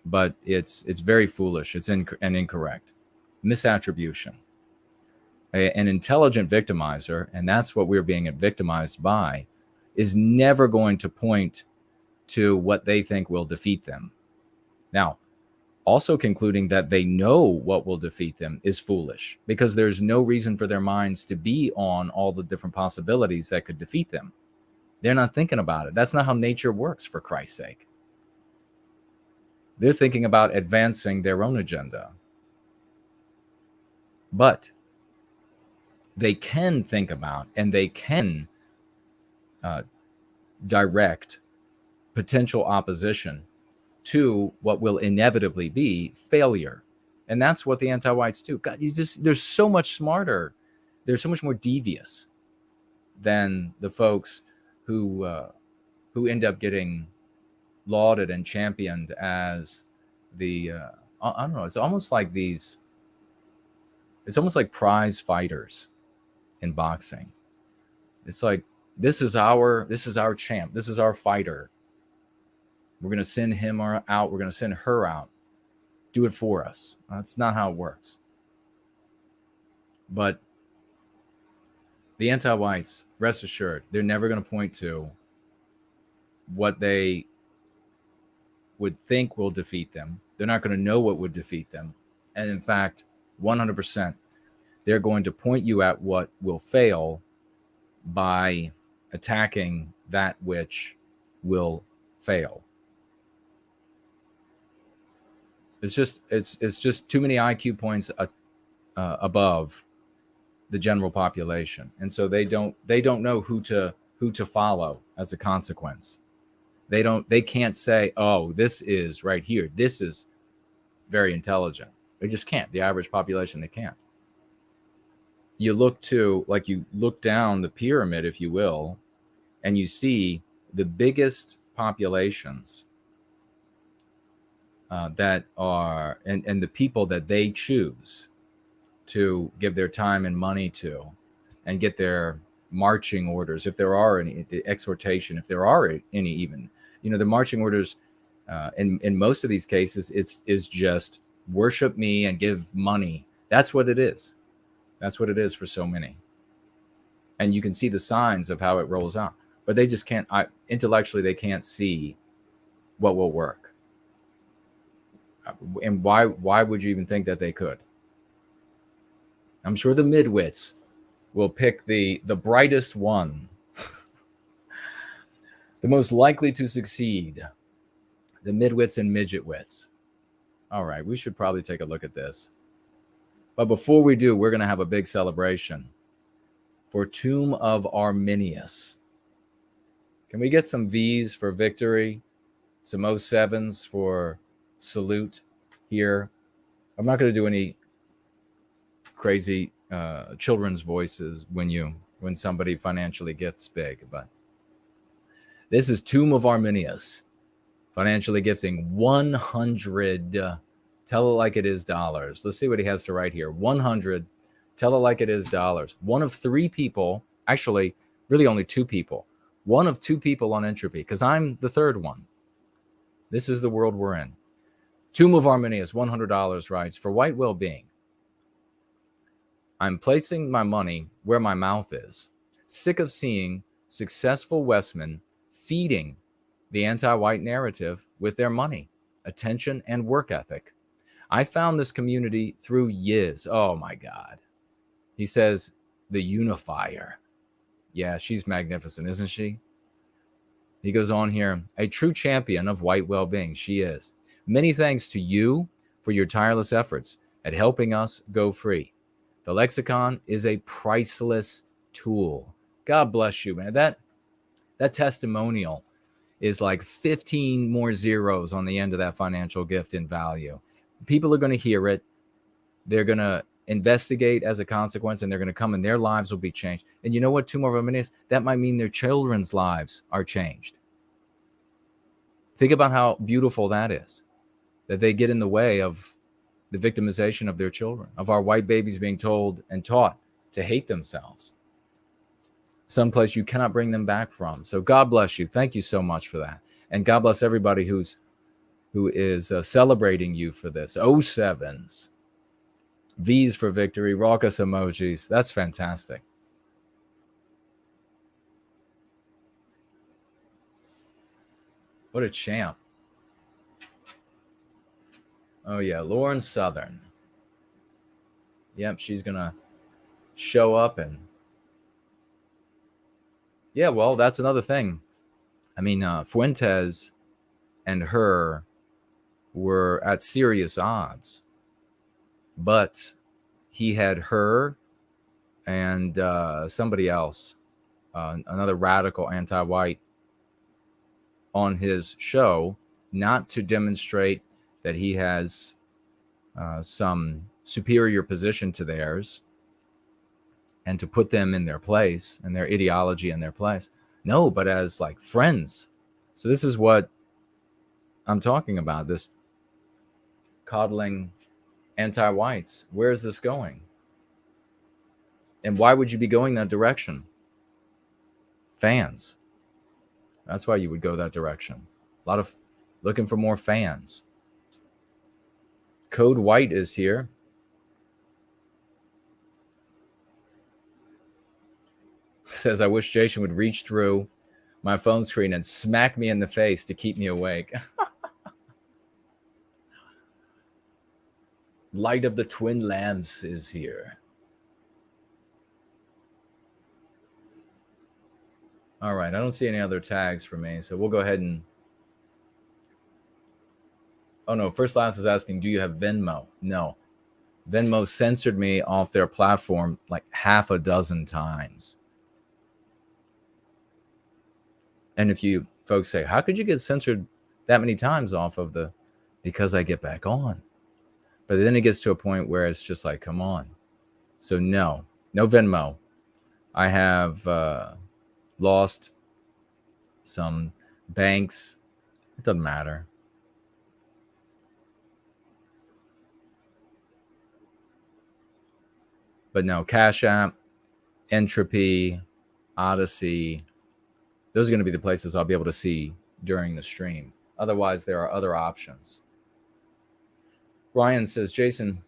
but it's very foolish. It's and incorrect. Misattribution. An intelligent victimizer, and that's what we're being victimized by, is never going to point to what they think will defeat them. Now, also concluding that they know what will defeat them is foolish, because there's no reason for their minds to be on all the different possibilities that could defeat them. They're not thinking about it. That's not how nature works, for Christ's sake. They're thinking about advancing their own agenda. But they can think about and they can direct potential opposition to what will inevitably be failure. And that's what the anti-whites do. God, they're so much smarter. They're so much more devious than the folks who end up getting lauded and championed as I don't know, it's almost like prize fighters in boxing. It's like, this is our champ. This is our fighter. We're going to send him out. We're going to send her out. Do it for us. That's not how it works. But The anti-whites, rest assured, they're never going to point to what they would think will defeat them. They're not going to know what would defeat them. And in fact, 100%, they're going to point you at what will fail by attacking that which will fail. It's just too many IQ points above the general population, and so they don't know who to follow as a consequence. They can't say, oh, this is right here, this is very intelligent. They just can't. The average population, they can't. You look down the pyramid, if you will, and you see the biggest populations that are, and the people that they choose to give their time and money to and get their marching orders, if there are any, the exhortation, if there are any, even, the marching orders in most of these cases, is just worship me and give money. That's what it is. That's what it is for so many. And you can see the signs of how it rolls out, but they just can't, intellectually, they can't see what will work. And why would you even think that they could? I'm sure the midwits will pick the brightest one, the most likely to succeed, the midwits and midgetwits. All right, we should probably take a look at this. But before we do, we're going to have a big celebration for Tomb of Arminius. Can we get some V's for victory? Some 07s for salute here. I'm not going to do any crazy children's voices when somebody financially gifts big, but this is Tomb of Arminius, financially gifting 100. Tell it like it is dollars. Let's see what he has to write here. 100. Tell it like it is dollars. One of 3 people, actually, really only 2 people. One of 2 people on Entropy, because I'm the 3rd one. This is the world we're in. Tomb of Arminius, $100 writes, for white well-being, I'm placing my money where my mouth is. Sick of seeing successful Westmen feeding the anti-white narrative with their money, attention, and work ethic. I found this community through Yiz. Oh my God. He says, the unifier. Yeah, she's magnificent, isn't she? He goes on here, a true champion of white well-being. She is. Many thanks to you for your tireless efforts at helping us go free. The lexicon is a priceless tool. God bless you, man. That testimonial is like 15 more zeros on the end of that financial gift in value. People are going to hear it. They're going to investigate as a consequence, and they're going to come and their lives will be changed. And you know what? 2 more minutes, that might mean their children's lives are changed. Think about how beautiful that is, that they get in the way of the victimization of their children, of our white babies being told and taught to hate themselves. Someplace you cannot bring them back from. So God bless you. Thank you so much for that. And God bless everybody who is celebrating you for this. 07s, V's for victory, raucous emojis. That's fantastic. What a champ. Oh, yeah, Lauren Southern. Yep, she's going to show up and... Yeah, well, that's another thing. I mean, Fuentes and her were at serious odds. But he had her and somebody else, another radical anti-white, on his show, not to demonstrate that he has some superior position to theirs and to put them in their place and their ideology in their place. No, but as like friends. So this is what I'm talking about, this coddling anti-whites. Where is this going? And why would you be going that direction? Fans. That's why you would go that direction. A lot of looking for more fans. Code White is here. says, I wish Jason would reach through my phone screen and smack me in the face to keep me awake. Light of the Twin Lamps is here. All right, I don't see any other tags for me, so we'll go ahead and... Oh no, First Last is asking, do you have Venmo? No. Venmo censored me off their platform like half a dozen times. And if you folks say, how could you get censored that many times off of the... Because I get back on. But then it gets to a point where it's just like, come on. So no Venmo. I have lost some banks. It doesn't matter. But no, Cash App, Entropy, Odyssey, those are going to be the places I'll be able to see during the stream. Otherwise, there are other options. Ryan says, Jason,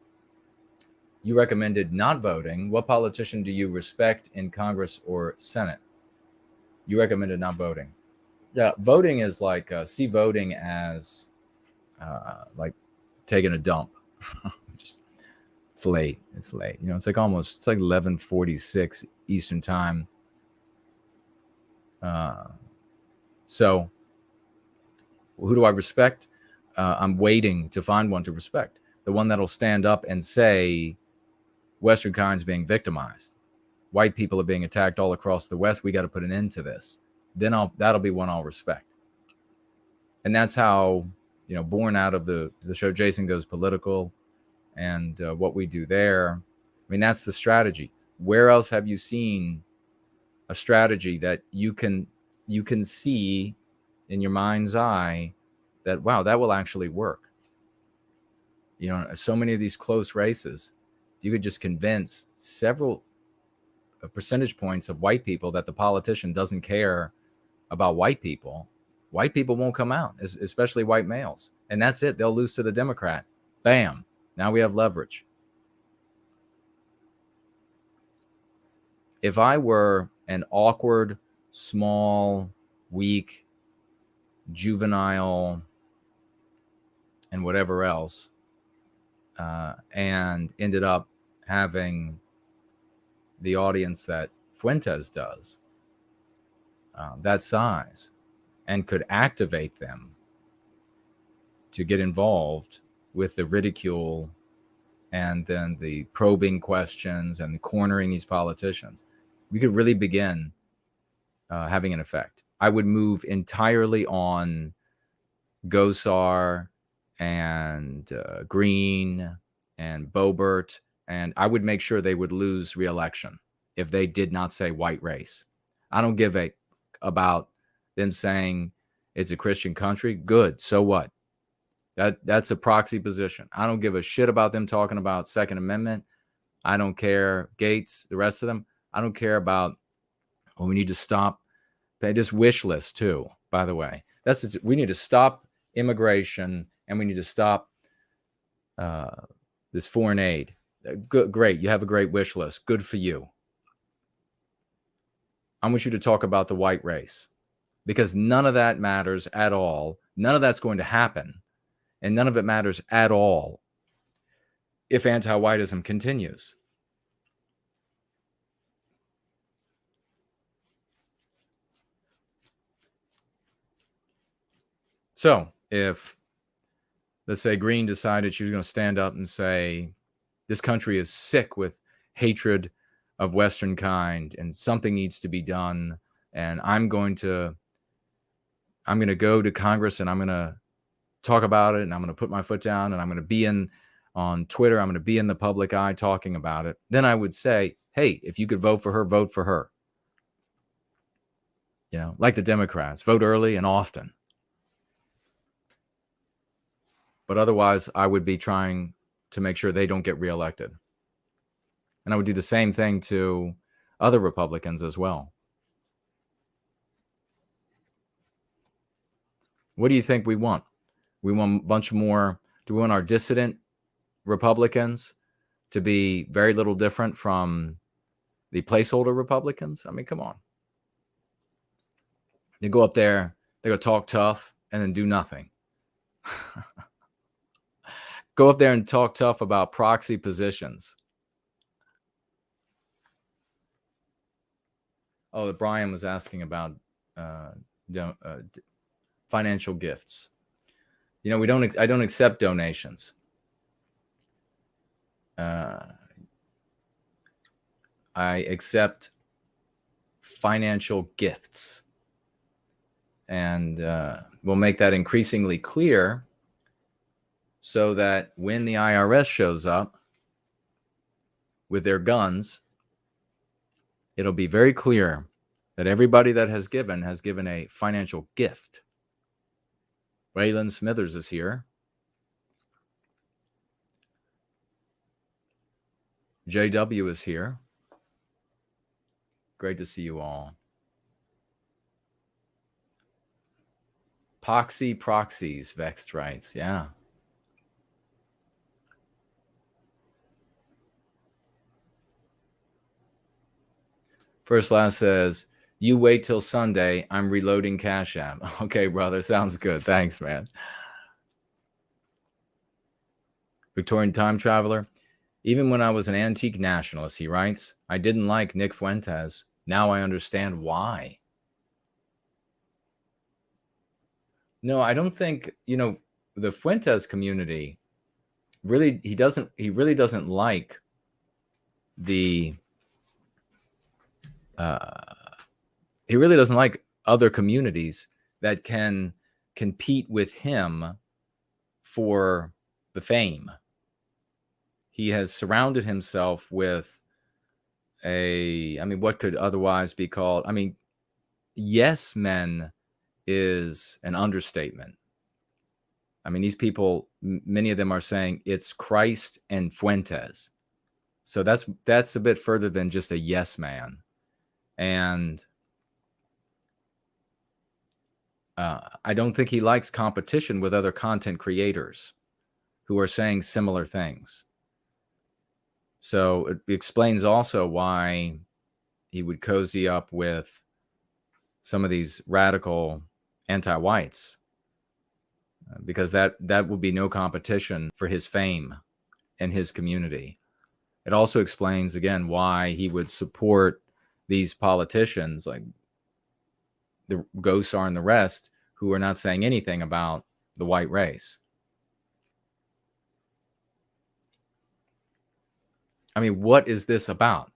you recommended not voting. What politician do you respect in Congress or Senate? You recommended not voting. Yeah, voting is like, see voting as like taking a dump. It's late. It's late. You know, it's like 11:46 Eastern time. So who do I respect? I'm waiting to find one to respect. The one that'll stand up and say, Western kind's being victimized. White people are being attacked all across the West. We got to put an end to this. Then that'll be one I'll respect. And that's how, you know, born out of the show Jason Goes Political and what we do there. I mean, that's the strategy. Where else have you seen a strategy that you can see in your mind's eye that, wow, that will actually work? You know, so many of these close races, you could just convince several percentage points of white people that the politician doesn't care about white people. White people won't come out, especially white males. And that's it. They'll lose to the Democrat. Bam. Now we have leverage. If I were an awkward, small, weak, juvenile, and whatever else, and ended up having the audience that Fuentes does, that size, and could activate them to get involved with the ridicule and then the probing questions and cornering these politicians, we could really begin having an effect. I would move entirely on Gosar and Green and Boebert, and I would make sure they would lose re-election if they did not say white race. I don't give a about them saying it's a Christian country. Good. So what? That's a proxy position. I don't give a shit about them talking about Second Amendment. I don't care. Gates, the rest of them. I don't care about, well, we need to stop. This wish list too, by the way. We need to stop immigration and we need to stop this foreign aid. Good, great. You have a great wish list. Good for you. I want you to talk about the white race because none of that matters at all. None of that's going to happen. And none of it matters at all if anti-whiteism continues. So if, let's say, Green decided she was going to stand up and say, this country is sick with hatred of Western kind and something needs to be done, and I'm going to go to Congress and I'm going to talk about it and I'm going to put my foot down and I'm going to be on Twitter. I'm going to be in the public eye talking about it. Then I would say, hey, if you could vote for her, vote for her. You know, like the Democrats, vote early and often. But otherwise, I would be trying to make sure they don't get reelected. And I would do the same thing to other Republicans as well. What do you think we want? We want a bunch more. Do we want our dissident Republicans to be very little different from The placeholder Republicans? I mean, come on. They go up there, they go talk tough, and then do nothing. Go up there and talk tough about proxy positions. Oh, Brian was asking about financial gifts. You know, I don't accept donations. I accept financial gifts. And we'll make that increasingly clear so that when the IRS shows up with their guns, it'll be very clear that everybody that has given a financial gift. Waylon Smithers is here. JW is here. Great to see you all. Proxies, Vexed writes. Yeah. First Last says, you wait till Sunday. I'm reloading Cash App. Okay, brother. Sounds good. Thanks, man. Victorian Time Traveler. Even when I was an antique nationalist, he writes, I didn't like Nick Fuentes. Now I understand why. No, I don't think, the Fuentes community really, he really doesn't like he really doesn't like other communities that can compete with him for the fame. He has surrounded himself with what could otherwise be called, yes men is an understatement. These people, many of them are saying it's Christ and Fuentes. So that's a bit further than just a yes man. And I don't think he likes competition with other content creators who are saying similar things. So it explains also why he would cozy up with some of these radical anti-whites, because that would be no competition for his fame and his community. It also explains, again, why he would support these politicians like the Gosar and the rest who are not saying anything about the white race. What is this about?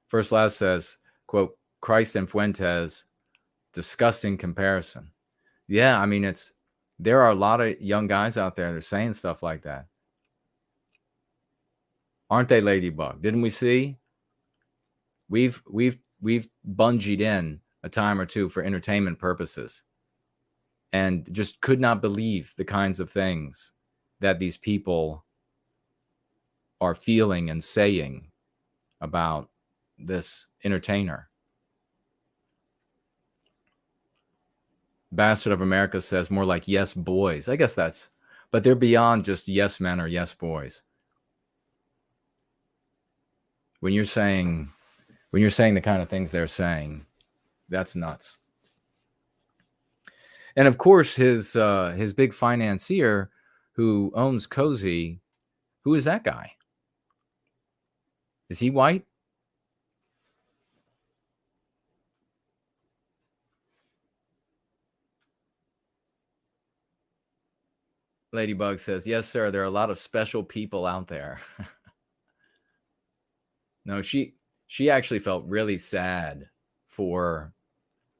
First Last says, quote, Christ and Fuentes, disgusting comparison. Yeah, there are a lot of young guys out there that are saying stuff like that. Aren't they, Ladybug? Didn't we see? We've bungeed in a time or two for entertainment purposes and just could not believe the kinds of things that these people are feeling and saying about this entertainer. Bastard of America says more like yes boys. I guess but they're beyond just yes men or yes boys. When you're saying the kind of things they're saying, that's nuts. And of course, his big financier who owns Cozy, who is that guy? Is he white? Ladybug says, yes, sir. There are a lot of special people out there. No, she actually felt really sad for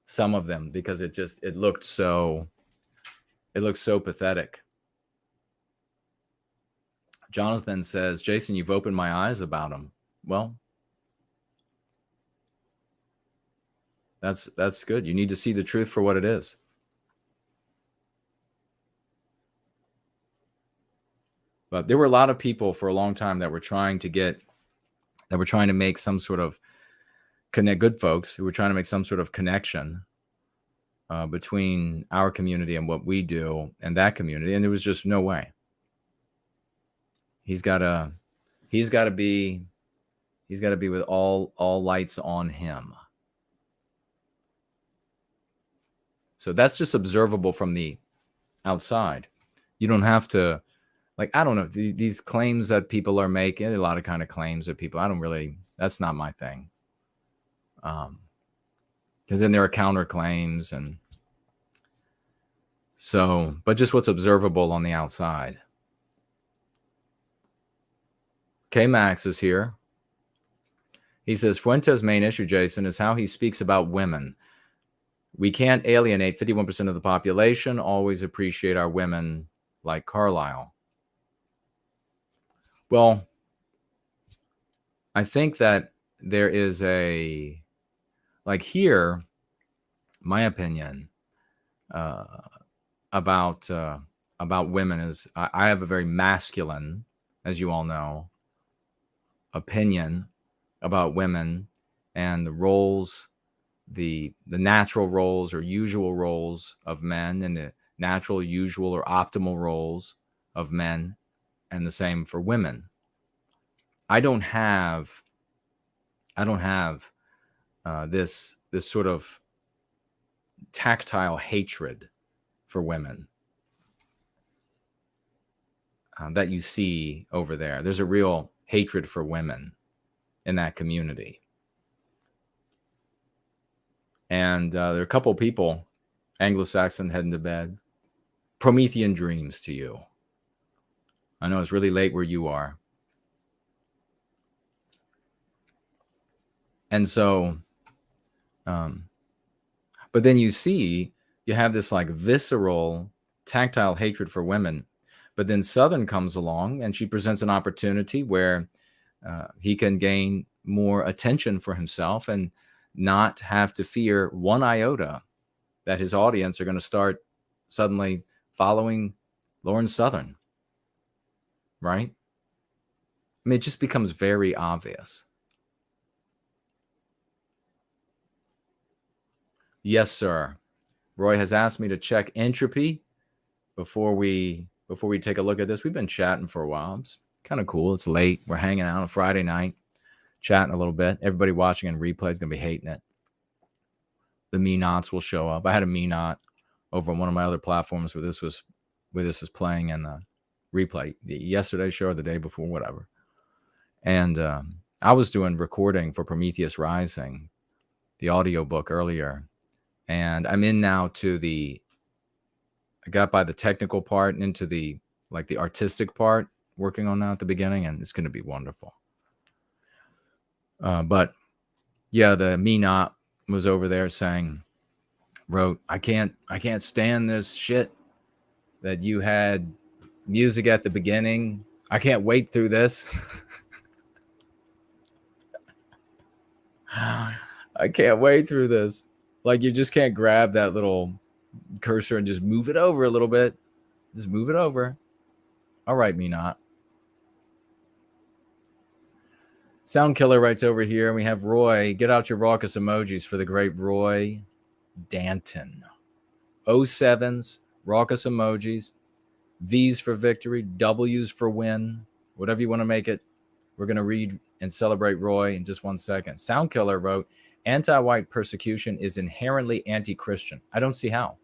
some of them because it looked so pathetic. Jonathan says, Jason, you've opened my eyes about him. Well, that's good. You need to see the truth for what it is. But there were a lot of people for a long time that were trying to make some sort of good folks who were trying to make some sort of connection between our community and what we do and that community. And there was just no way. He's got to be He's got to be with all lights on him. So that's just observable from the outside. You don't have to, like, I don't know, these claims that people are making, a lot of kind of claims that people, that's not my thing. Because then there are counterclaims, and so, but just what's observable on the outside. K-Max is here. He says, Fuentes' main issue, Jason, is how he speaks about women. We can't alienate 51% of the population, always appreciate our women like Carlyle. Well, I think that there is a, like here, my opinion about women is I have a very masculine, as you all know, opinion about women and the roles, the natural roles or usual roles of men, and the natural, usual, or optimal roles of men, and the same for women. I don't have this sort of tactile hatred for women that you see over there. There's a real hatred for women in that community. And there are a couple people, Anglo-Saxon heading to bed. Promethean dreams to you. I know it's really late where you are. And so, but then you have this like visceral, tactile hatred for women. But then Southern comes along and she presents an opportunity where he can gain more attention for himself and not have to fear one iota that his audience are going to start suddenly following Lawrence Southern. Right? I mean, it just becomes very obvious. Yes, sir. Roy has asked me to check entropy before we take a look at this. We've been chatting for a while. It's kind of cool. It's late. We're hanging out on a Friday night, chatting a little bit. Everybody watching in replay is going to be hating it. The me nots will show up. I had a me not over on one of my other platforms where this is playing in the replay, yesterday's show or the day before, whatever. And I was doing recording for Prometheus Rising, the audiobook earlier. And I'm in now to I got by the technical part and into the artistic part, working on that at the beginning, and it's going to be wonderful. But yeah, the me not was over there wrote, I can't stand this shit that you had music at the beginning. I can't wait through this. I can't wait through this. Like, you just can't grab that little cursor and just move it over a little bit. Just move it over. All right, me not. Sound Killer writes over here, and we have Roy. Get out your raucous emojis for the great Roy Danton. 07s, raucous emojis, V's for victory, W's for win, whatever you want to make it. We're going to read and celebrate Roy in just 1 second. Sound Killer wrote, anti-white persecution is inherently anti-Christian. I don't see how.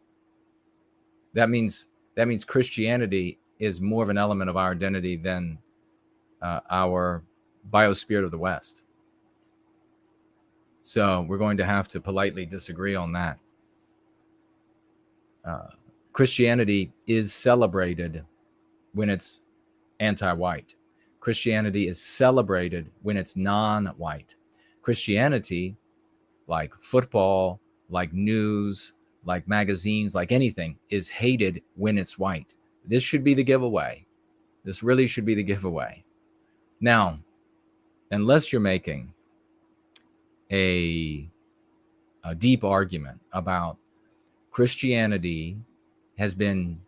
That means Christianity is more of an element of our identity than our biospirit of the West. So we're going to have to politely disagree on that. Christianity is celebrated when it's anti-white. Christianity is celebrated when it's non-white. Christianity, like football, like news, like magazines, like anything, is hated when it's white. This should be the giveaway. This really should be the giveaway. Now, unless you're making a deep argument about Christianity has been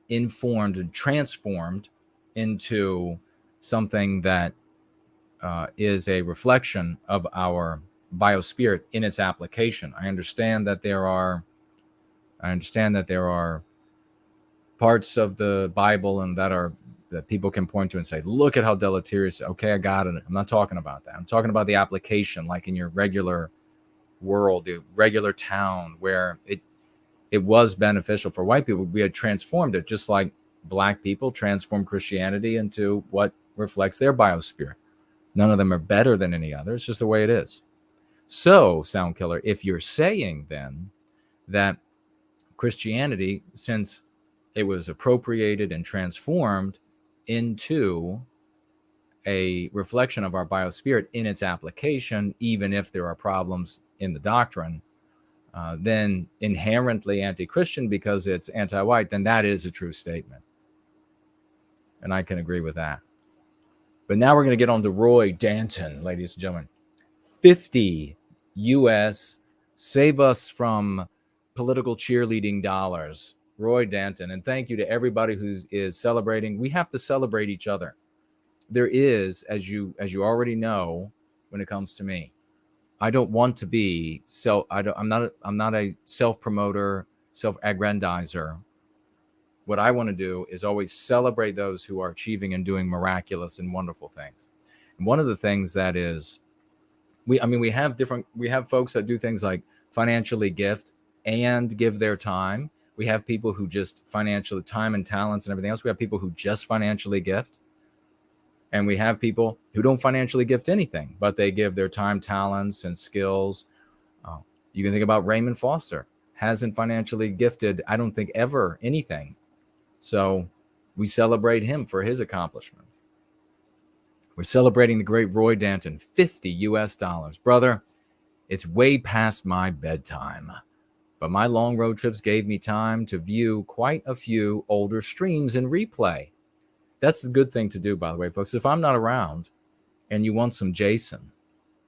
informed and transformed into something that is a reflection of our biospirit in its application. I understand that there are parts of the Bible and that are that people can point to and say, look at how deleterious. Okay, I got it. I'm not talking about that. I'm talking about the application, like in your regular world, the regular town, where it was beneficial for white people. We had transformed it, just like black people transformed Christianity into what reflects their biosphere. None of them are better than any other. It's just the way it is. So, Sound Killer, if you're saying then that Christianity, since it was appropriated and transformed into a reflection of our biospirit in its application, even if there are problems in the doctrine, then inherently anti-Christian because it's anti-white, then that is a true statement. And I can agree with that. But now we're going to get on to Roy Danton, ladies and gentlemen. 50 US, save us from political cheerleading dollars. Roy Danton. And thank you to everybody who is celebrating. We have to celebrate each other. There is, as you already know, when it comes to me, I don't want to be I'm not a self-promoter, self-aggrandizer. What I want to do is always celebrate those who are achieving and doing miraculous and wonderful things. And one of the things that is, we have folks that do things like financially gift and give their time. We have people who just financially, time and talents and everything else. We have people who just financially gift. And we have people who don't financially gift anything, but they give their time, talents, and skills. You can think about Raymond Foster. Hasn't financially gifted, I don't think, ever anything. So we celebrate him for his accomplishments. We're celebrating the great Roy Danton, 50 US dollars. Brother, it's way past my bedtime, but my long road trips gave me time to view quite a few older streams in replay. That's a good thing to do, by the way, folks. If I'm not around and you want some Jason,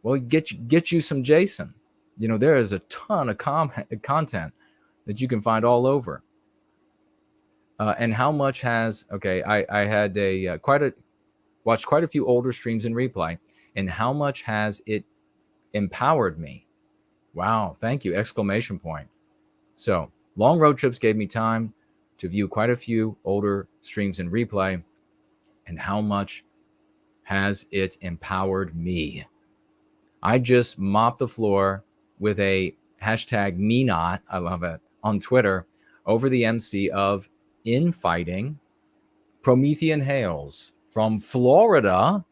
well, get you some Jason. You know, there is a ton of content that you can find all over. And how much has, I had watched quite a few older streams in replay, and how much has it empowered me? Wow, thank you, exclamation point. So long road trips gave me time to view quite a few older streams in replay, and how much has it empowered me? I just mopped the floor with a hashtag me not, I love it, on Twitter over the MC of Infighting Promethean Hails from Florida,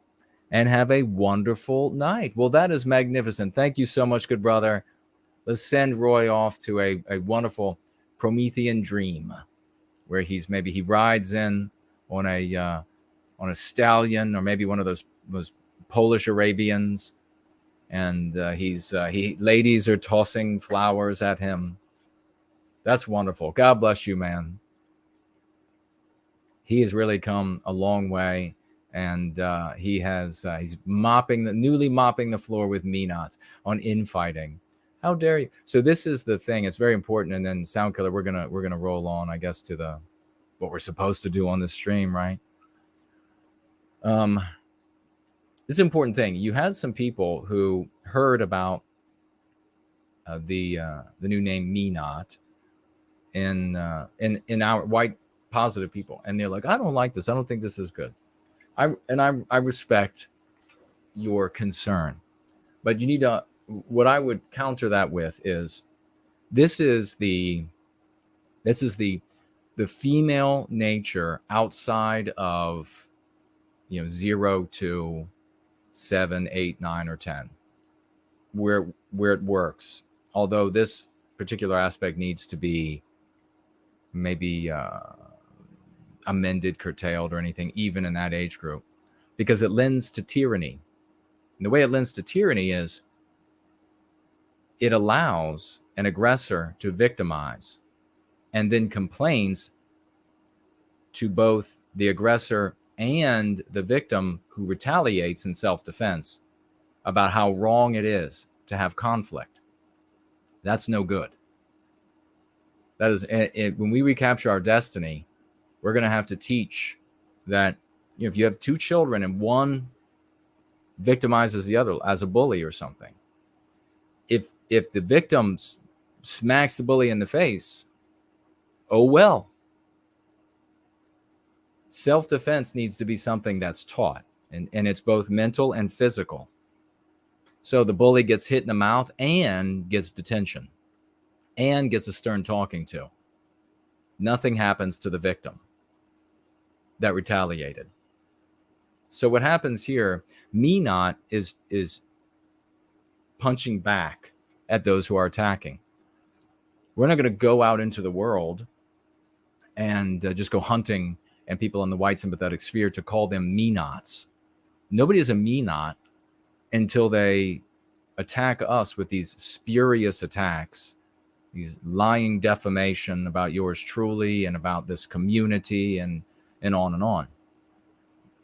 and have a wonderful night. Well, that is magnificent. Thank you so much, good brother. Let's send Roy off to a wonderful Promethean dream where maybe he rides in on a stallion, or maybe one of those Polish Arabians, and ladies are tossing flowers at him. That's wonderful. God bless you, man. He has really come a long way, and he's newly mopping the floor with me nots on infighting. How dare you? So this is the thing. It's very important. And then Sound Killer, we're gonna roll on, I guess, to what we're supposed to do on this stream, right? This is an important thing. You had some people who heard about the new name Me Not in our white positive people, and they're like, I don't like this. I don't think this is good. I respect your concern, but you need to. What I would counter that with is this is the female nature outside of 0 to 7, 8, 9, or 10, where it works. Although this particular aspect needs to be maybe amended, curtailed, or anything, even in that age group, because it lends to tyranny. And the way it lends to tyranny is it allows an aggressor to victimize and then complains to both the aggressor and the victim who retaliates in self-defense about how wrong it is to have conflict. That's no good. That is, when we recapture our destiny, we're going to have to teach that if you have two children and one victimizes the other as a bully or something, if the victim smacks the bully in the face, oh well. Self-defense needs to be something that's taught, and it's both mental and physical. So the bully gets hit in the mouth and gets detention and gets a stern talking to. Nothing happens to the victim that retaliated. So what happens here, me not is punching back at those who are attacking. We're not going to go out into the world and just go hunting and people in the white sympathetic sphere to call them me-nots. Nobody is a me-not until they attack us with these spurious attacks, these lying defamation about yours truly and about this community and on and on.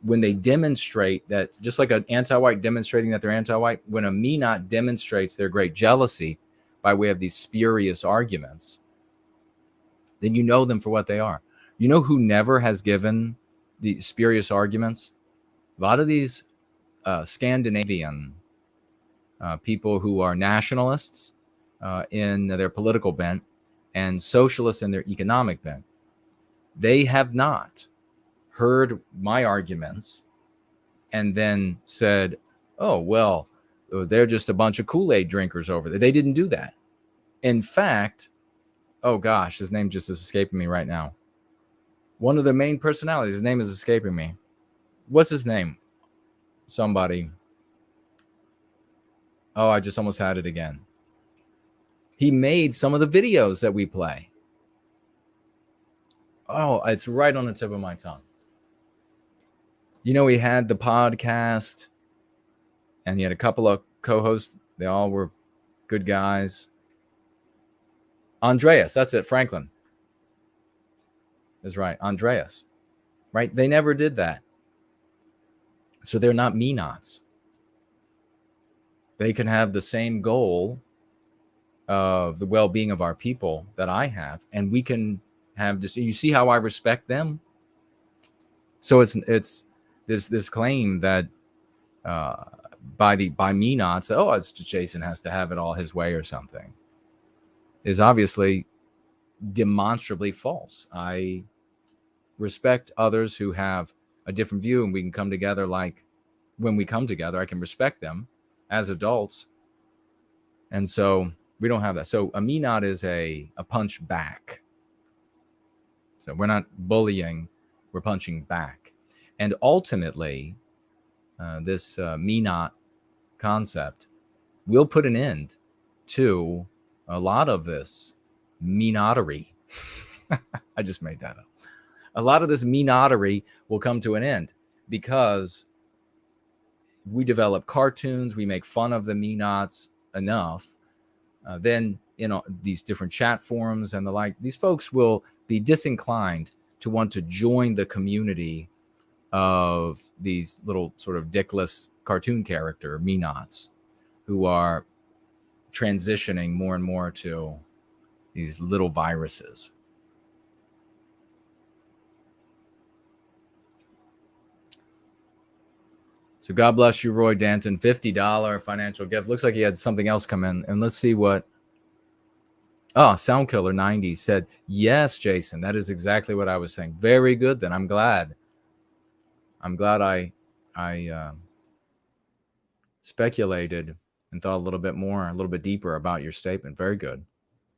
When they demonstrate that, just like an anti-white demonstrating that they're anti-white, when a me-not demonstrates their great jealousy by way of these spurious arguments, then you know them for what they are. You know who never has given the spurious arguments? A lot of these Scandinavian people who are nationalists in their political bent and socialists in their economic bent. They have not heard my arguments and then said, oh, well, they're just a bunch of Kool-Aid drinkers over there. They didn't do that. In fact, oh gosh, his name just is escaping me right now. One of the main personalities, his name is escaping me. What's his name? Somebody. Oh, I just almost had it again. He made some of the videos that we play. Oh, it's right on the tip of my tongue. You know, he had the podcast and he had a couple of co-hosts. They all were good guys. Andreas, that's it. Franklin is right. Andreas, right? They never did that. So they're not me-nots. They can have the same goal of the well-being of our people that I have, and we can have this. You see how I respect them? So it's this claim that by me-nots, oh, it's just Jason has to have it all his way or something, is obviously demonstrably false. I respect others who have a different view, and we can come together. Like when we come together, I can respect them as adults. And so we don't have that. So a me-not is a punch back. So we're not bullying, we're punching back. And ultimately, this me-not concept will put an end to a lot of this me-nottery. I just made that up. A lot of this me-nottery will come to an end because we develop cartoons, we make fun of the me-nots enough, then, you know, these different chat forums and the like, these folks will be disinclined to want to join the community of these little sort of dickless cartoon character me-nots who are transitioning more and more to these little viruses. So God bless you, Roy Danton. $50 financial gift. Looks like he had something else come in. And let's see what. Oh, Soundkiller 90 said, yes, Jason, that is exactly what I was saying. Very good. Then I'm glad. I speculated and thought a little bit more, a little bit deeper about your statement. Very good.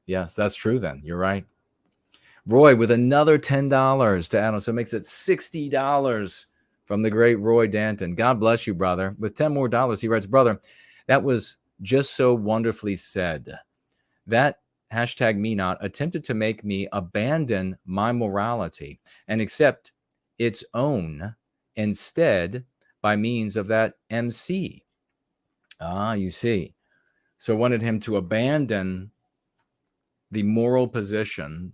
Yes, that's true then. You're right. Roy with another $10 to add on. So it makes it $60 from the great Roy Danton. God bless you, brother. With 10 more dollars, he writes, brother, that was just so wonderfully said. That hashtag me not attempted to make me abandon my morality and accept its own instead by means of that MC. Ah, you see. So wanted him to abandon the moral position,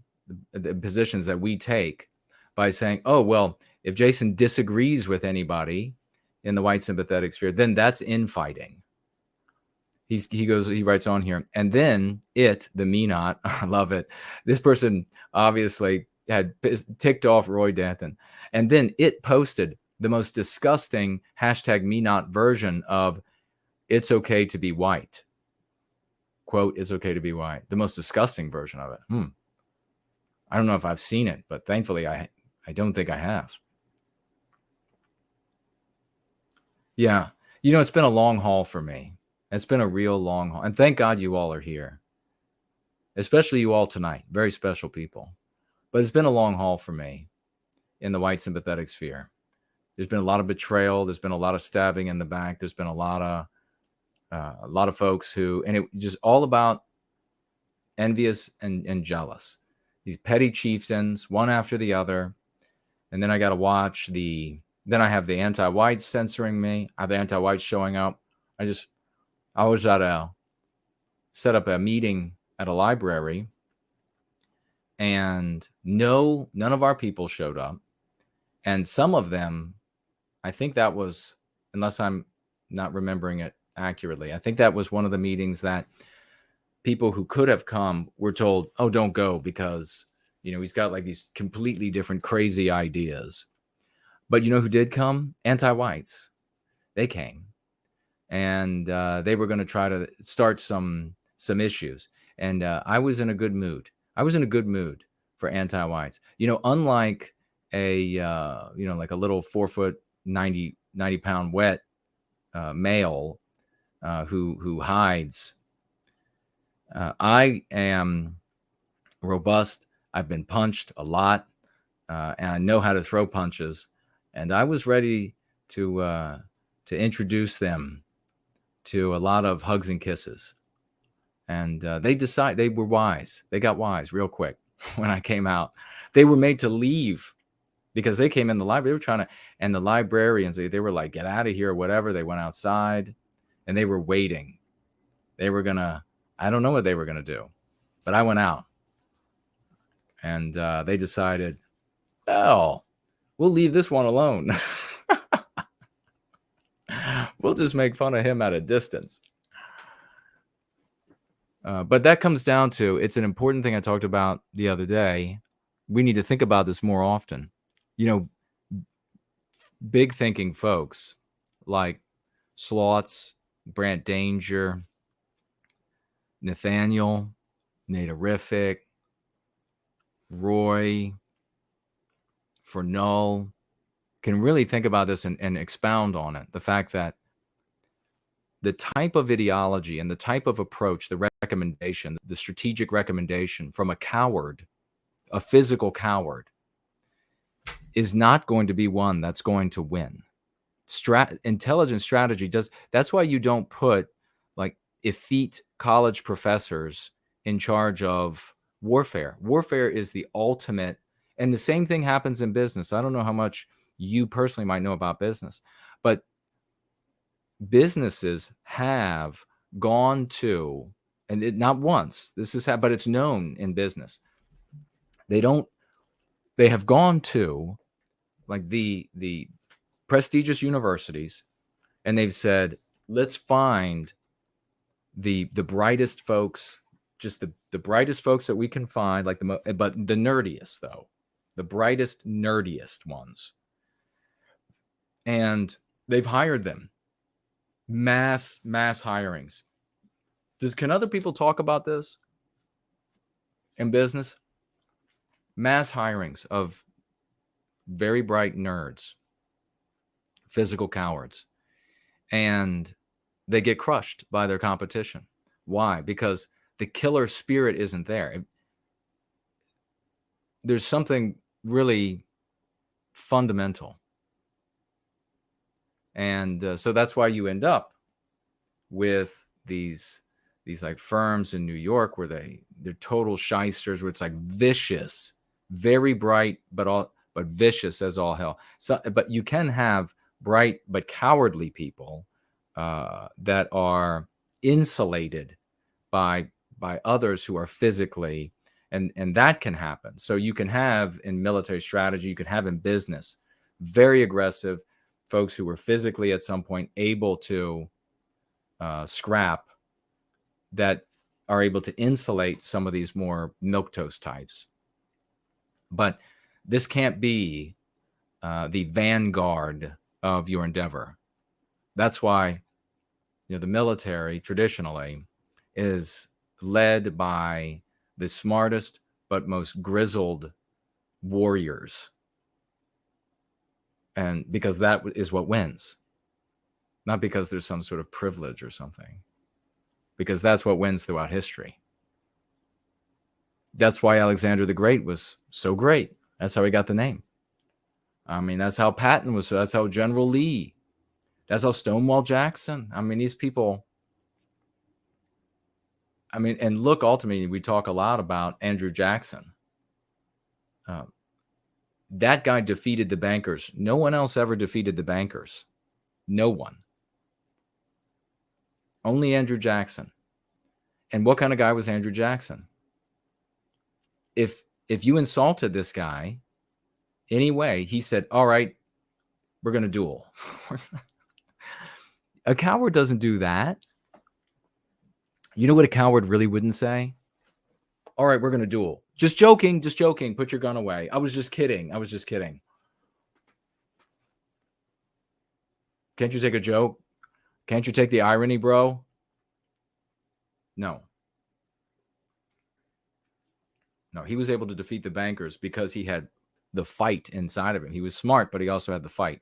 the positions that we take by saying, oh, well, if Jason disagrees with anybody in the white sympathetic sphere, then that's infighting. He writes on here, and then the me not, I love it. This person obviously had ticked off Roy Danton, and then it posted the most disgusting hashtag me not version of it's okay to be white. Quote, it's okay to be white. The most disgusting version of it. I don't know if I've seen it, but thankfully I don't think I have. Yeah. It's been a long haul for me. It's been a real long haul. And thank God you all are here, especially you all tonight. Very special people. But it's been a long haul for me in the white sympathetic sphere. There's been a lot of betrayal. There's been a lot of stabbing in the back. There's been a lot of folks who, and it just all about envious and jealous. These petty chieftains, one after the other. And then I got to watch then I have the anti-whites censoring me. I have the anti-whites showing up. I was set up a meeting at a library, and none of our people showed up. And some of them, I think that was, unless I'm not remembering it accurately, I think that was one of the meetings that people who could have come were told, oh, don't go because, he's got like these completely different crazy ideas. But who did come? Anti-whites. They came. And they were going to try to start some issues. And I was in a good mood. I was in a good mood for anti-whites. Unlike a, like a little 4 foot, 90 pound wet male who hides. I am robust. I've been punched a lot, and I know how to throw punches. And I was ready to introduce them to a lot of hugs and kisses. And they were wise. They got wise real quick when I came out. They were made to leave because they came in the library. They were trying to, and the librarians, they were like, get out of here or whatever. They went outside and they were waiting. They were I don't know what they were going to do, but I went out. And they decided, well, we'll leave this one alone. We'll just make fun of him at a distance. But that comes down to, it's an important thing I talked about the other day. We need to think about this more often. Big thinking folks like Slots, Brant Danger, Nathaniel, Natarific, Roy, Fernall, can really think about this and expound on it. The fact that the type of ideology and the type of approach, the recommendation, the strategic recommendation from a coward, a physical coward, is not going to be one that's going to win. Intelligent strategy that's why you don't put like effete college professors in charge of warfare. Warfare is the ultimate, and the same thing happens in business. I don't know how much you personally might know about business, but businesses have gone to, and not once, but it's known in business. They have gone to like the prestigious universities, and they've said, let's find the brightest folks, just the brightest folks that we can find, like but the nerdiest though, the brightest, nerdiest ones. And they've hired them. Mass hirings. Can other people talk about this in business? Mass hirings of very bright nerds, physical cowards, and they get crushed by their competition. Why? Because the killer spirit isn't there. There's something really fundamental. And so that's why you end up with these like firms in New York where they're total shysters, where it's like vicious, very bright, but vicious as all hell. So, but you can have bright but cowardly people that are insulated by others who are physically, and that can happen. So you can have in military strategy, you can have in business, very aggressive folks who were physically at some point able to scrap, that are able to insulate some of these more milquetoast types. But this can't be the vanguard of your endeavor. That's why the military traditionally is led by the smartest but most grizzled warriors. And because that is what wins. not because there's some sort of privilege or something, because that's what wins throughout history. That's why Alexander the Great was so great. That's how he got the name. I mean, that's how Patton was. That's how General Lee. That's how Stonewall Jackson. I mean, these people. I mean, and look, ultimately, we talk a lot about Andrew Jackson. That guy defeated the bankers. No one else ever defeated the bankers. No one. Only Andrew Jackson. And what kind of guy was Andrew Jackson? If you insulted this guy anyway, he said, all right, we're going to duel. A coward doesn't do that. You know what a coward really wouldn't say? All right, we're going to duel. Just joking, just joking. Put your gun away. I was just kidding. I was just kidding. Can't you take a joke? Can't you take the irony, bro? No. No, he was able to defeat the bankers because he had the fight inside of him. He was smart, but he also had the fight.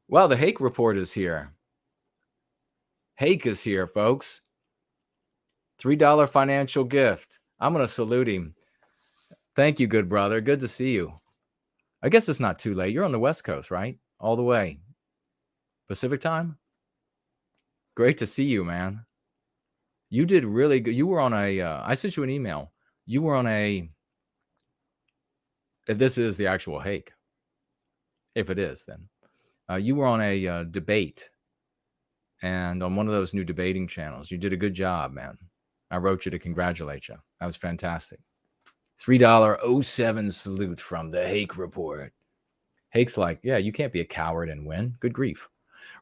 Well, the Hake report is here. Hake is here, folks. $3 financial gift. I'm going to salute him. Thank you, good brother. Good to see you. I guess it's not too late. You're on the West Coast, right? All the way. Pacific time? Great to see you, man. You did really good. You were on a, I sent you an email. You were on a, if this is the actual Hake, if it is, then you were on a debate and on one of those new debating channels. You did a good job, man. I wrote you to congratulate you. That was fantastic. $3.07 salute from the Hake report. Hake's like, yeah, you can't be a coward and win. Good grief.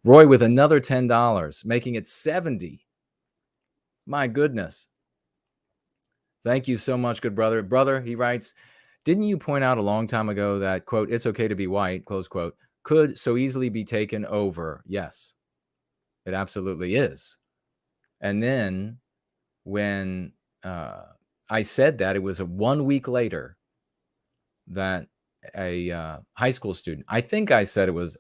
Roy with another $10, making it 70. My goodness. Thank you so much, good brother. Brother, he writes, didn't you point out a long time ago that, quote, it's okay to be white, close quote, could so easily be taken over? Yes, it absolutely is. And then when I said that, it was 1 week later that a high school student, I think I said it was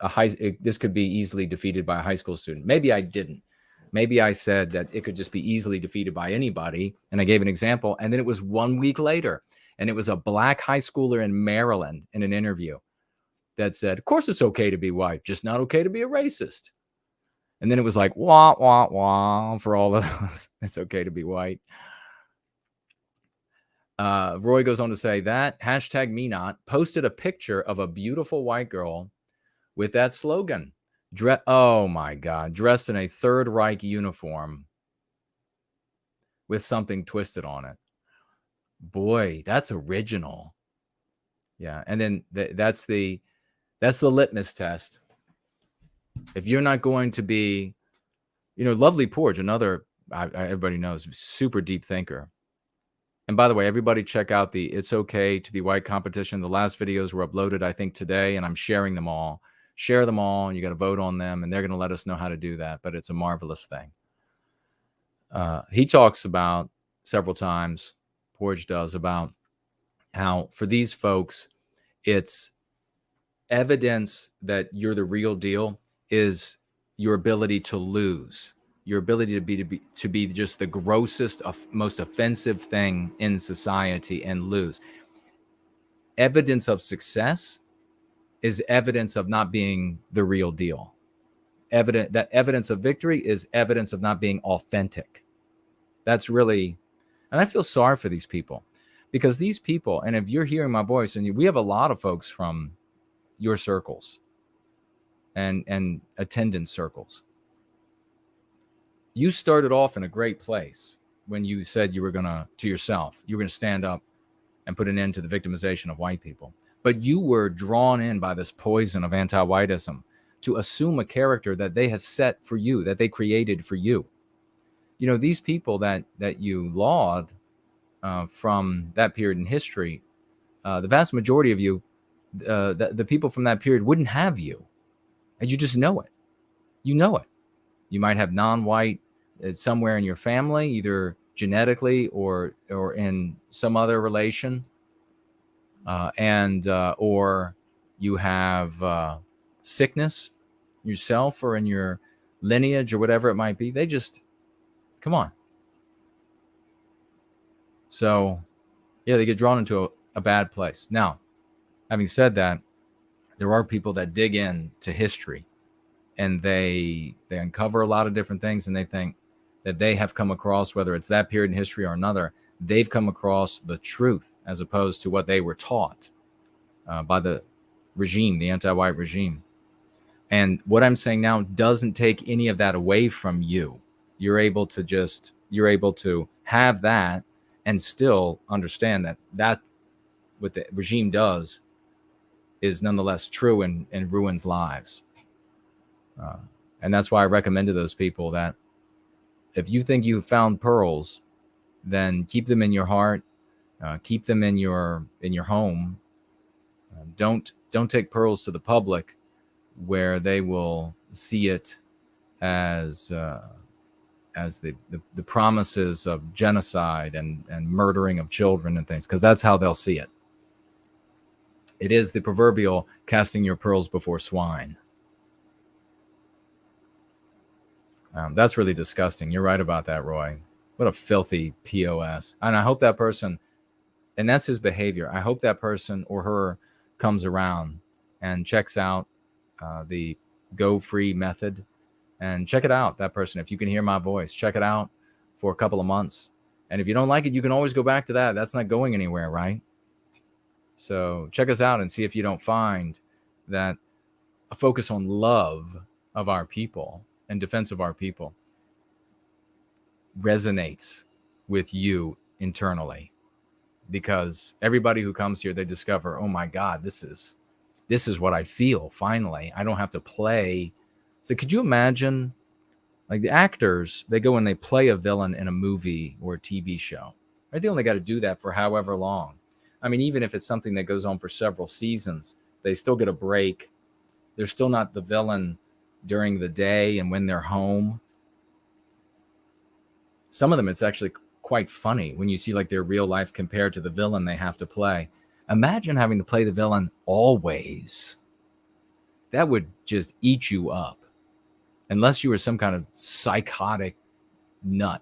this could be easily defeated by a high school student. Maybe I didn't. Maybe I said that it could just be easily defeated by anybody. And I gave an example. And then it was 1 week later. And it was a black high schooler in Maryland in an interview that said, of course it's okay to be white, just not okay to be a racist. And then it was like, wah, wah, wah, for all of us. It's okay to be white. Roy goes on to say that hashtag me not posted a picture of a beautiful white girl with that slogan. Oh my God, dressed in a Third Reich uniform with something twisted on it. Boy, that's original. Yeah, and then that's the litmus test. If you're not going to be, Lovely Porge, another everybody knows super deep thinker. And by the way, everybody check out the It's Okay to Be White competition. The last videos were uploaded, I think, today, and I'm sharing them all. Share them all, and you got to vote on them, and they're going to let us know how to do that, but it's a marvelous thing. He talks about several times, Porge does, about how for these folks, it's evidence that you're the real deal is your ability to lose, your ability to be just the grossest, most offensive thing in society and lose. Evidence of success is evidence of not being the real deal. Evidence of victory is evidence of not being authentic. That's really, and I feel sorry for these people, because these people, and if you're hearing my voice, and we have a lot of folks from your circles and attendance circles. You started off in a great place when you said you were to yourself, you were going to stand up and put an end to the victimization of white people. But you were drawn in by this poison of anti-whiteism to assume a character that they have set for you, that they created for you. These people that you laud from that period in history, the vast majority of you, the people from that period wouldn't have you. And you just know it. You know it. You might have non-white somewhere in your family, either genetically or in some other relation. Or you have sickness yourself or in your lineage or whatever it might be. They just, come on. So, yeah, they get drawn into a bad place. Now, having said that, there are people that dig into history and they uncover a lot of different things, and they think that they have come across, whether it's that period in history or another, they've come across the truth as opposed to what they were taught by the regime, the anti-white regime. And what I'm saying now doesn't take any of that away from you. You're able to have that and still understand that what the regime does is nonetheless true and ruins lives. And that's why I recommend to those people that if you think you've found pearls, then keep them in your heart, keep them in your home. Don't take pearls to the public where they will see it as the promises of genocide and murdering of children and things, because that's how they'll see it. It is the proverbial casting your pearls before swine. That's really disgusting. You're right about that, Roy. What a filthy POS. And I hope that person, and that's his behavior, I hope that person or her comes around and checks out the Go Free method. And check it out, that person. If you can hear my voice, check it out for a couple of months. And if you don't like it, you can always go back to that. That's not going anywhere, right? So check us out and see if you don't find that a focus on love of our people and defense of our people resonates with you internally. Because everybody who comes here, they discover, oh my God, this is what I feel. Finally, I don't have to play. So could you imagine, like the actors, they go and they play a villain in a movie or a TV show, right? They only got to do that for however long. I mean, even if it's something that goes on for several seasons, they still get a break. They're still not the villain during the day and when they're home. Some of them, it's actually quite funny when you see like their real life compared to the villain they have to play. Imagine having to play the villain always. That would just eat you up. Unless you were some kind of psychotic nut.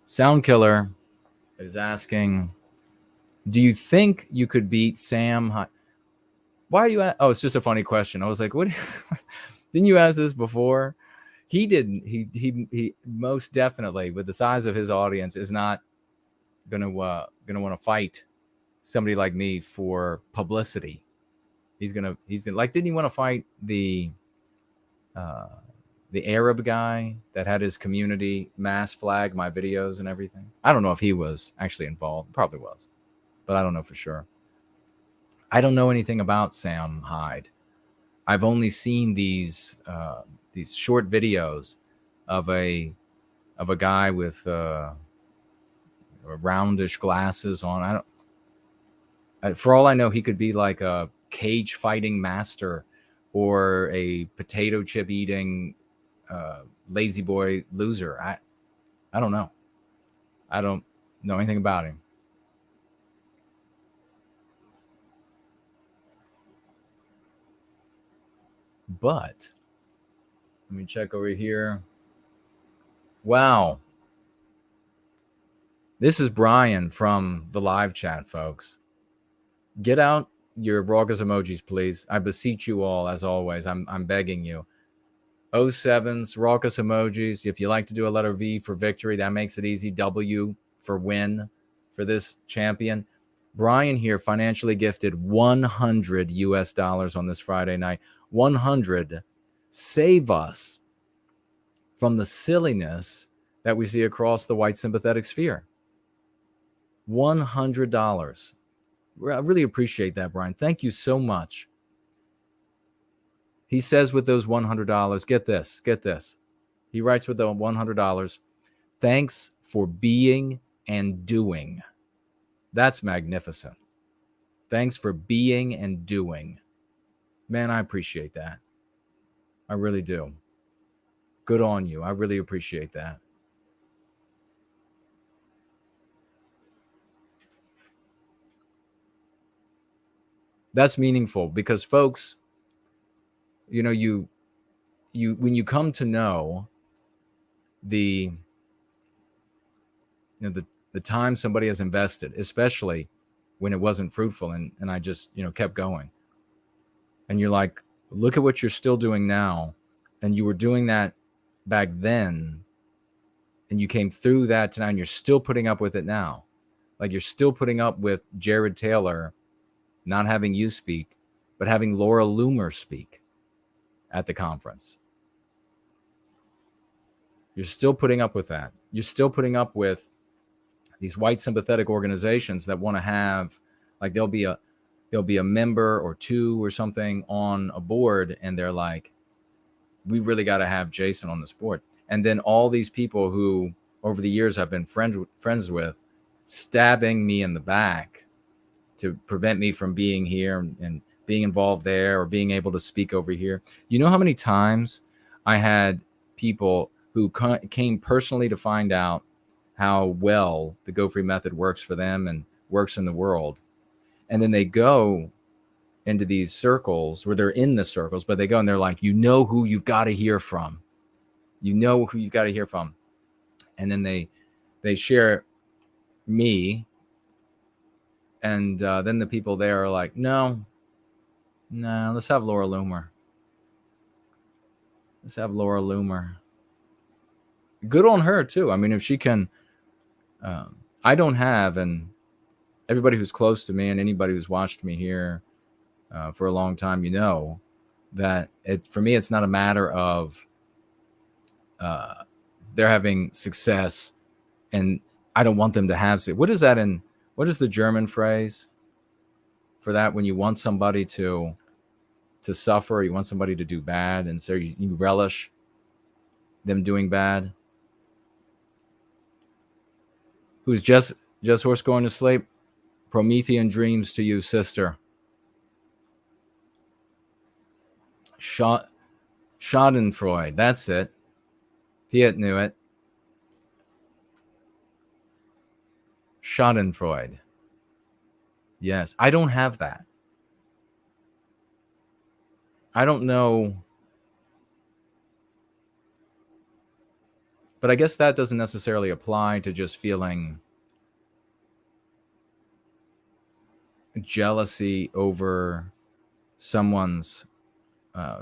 Soundkiller is asking, do you think you could beat Sam? Why are you at? Oh, it's just a funny question. I was like, what? Didn't you ask this before? He didn't. He most definitely, with the size of his audience, is not gonna want to fight somebody like me for publicity. He's gonna like, didn't he want to fight the Arab guy that had his community mass flag my videos and everything? I don't know if he was actually involved. Probably was, but I don't know for sure. I don't know anything about Sam Hyde. I've only seen these short videos of a guy with roundish glasses on. For all I know, he could be like a cage fighting master or a potato chip eating lazy boy loser. I don't know. I don't know anything about him. But let me check over here. Wow. This is Brian from the live chat, folks. Get out your raucous emojis, please. I beseech you all, as always. I'm begging you. 07s, raucous emojis. If you like to do a letter V for victory, that makes it easy. W for win for this champion. Brian here financially gifted $100 US on this Friday night. 100. Save us from the silliness that we see across the white sympathetic sphere. $100. I really appreciate that, Brian. Thank you so much. He says with those $100, get this. He writes with the $100, thanks for being and doing. That's magnificent. Thanks for being and doing. Man, I appreciate that. I really do. Good on you. I really appreciate that. That's meaningful because folks, you know, you when you come to know the the time somebody has invested, especially when it wasn't fruitful, and I just kept going, and you're like, look at what you're still doing now, and you were doing that back then, and you came through that to now, and you're still putting up with it now. Like, you're still putting up with Jared Taylor not having you speak, but having Laura Loomer speak at the conference. You're still putting up with that. You're still putting up with these white sympathetic organizations that want to have, like, there'll be a member or two or something on a board, and they're like, we really got to have Jason on this board. And then all these people who over the years I've been friends with, stabbing me in the back to prevent me from being here and being involved there or being able to speak over here. You know how many times I had people who came personally to find out how well the Go Free method works for them and works in the world. And then they go into these circles where they're in the circles, but they go and they're like, you know who you've got to hear from. You know who you've got to hear from. And then they share me. And then the people there are like, no, let's have Laura Loomer. Let's have Laura Loomer. Good on her, too. I mean, if she can, I don't have, and everybody who's close to me and anybody who's watched me here for a long time, you know that for me, it's not a matter of they're having success and I don't want them to have success. What is that in? What is the German phrase for that when you want somebody to suffer, you want somebody to do bad, and so you relish them doing bad? Who's just horse going to sleep? Promethean dreams to you, sister. Schadenfreude, that's it. Piet knew it. Schadenfreude. Yes, I don't have that. I don't know. But I guess that doesn't necessarily apply to just feeling jealousy over someone's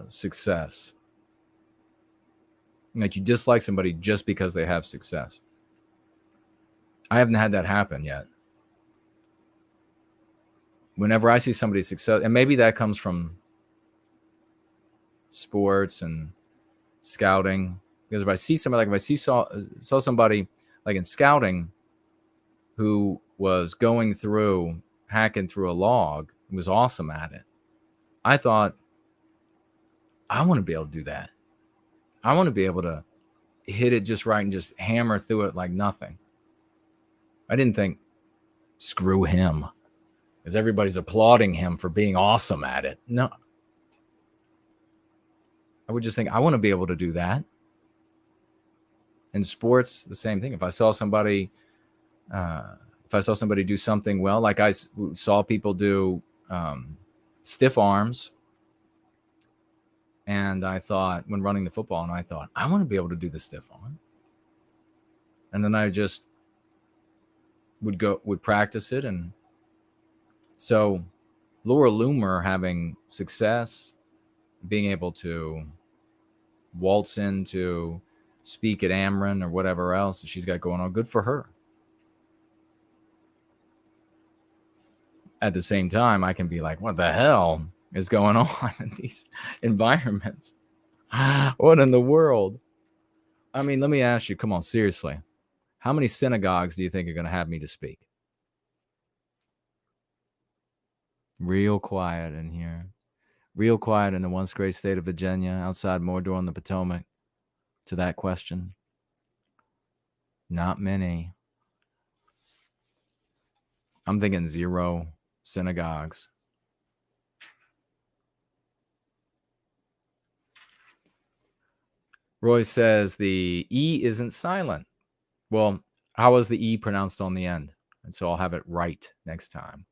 success. Like, you dislike somebody just because they have success. I haven't had that happen yet. Whenever I see somebody's success, and maybe that comes from sports and scouting, because if I see somebody, like if I saw somebody like in scouting who was going through, hacking through a log, was awesome at it, I thought, I want to be able to do that. I want to be able to hit it just right and just hammer through it like nothing. I didn't think, screw him, because everybody's applauding him for being awesome at it. No. I would just think, I want to be able to do that. In sports, the same thing. If I saw somebody do something well, like I saw people do stiff arms, and I thought, when running the football, and I thought, I want to be able to do the stiff arm. And then I just would practice it. And so Laura Loomer having success, being able to waltz in to speak at Ameren or whatever else that she's got going on, good for her. At the same time, I can be like, what the hell is going on in these environments? What in the world? I mean, let me ask you, come on, seriously. How many synagogues do you think are going to have me to speak? Real quiet in here. Real quiet in the once great state of Virginia, outside Mordor on the Potomac, to that question. Not many. I'm thinking 0 synagogues. Roy says the E isn't silent. Well, how is the E pronounced on the end? And so I'll have it right next time.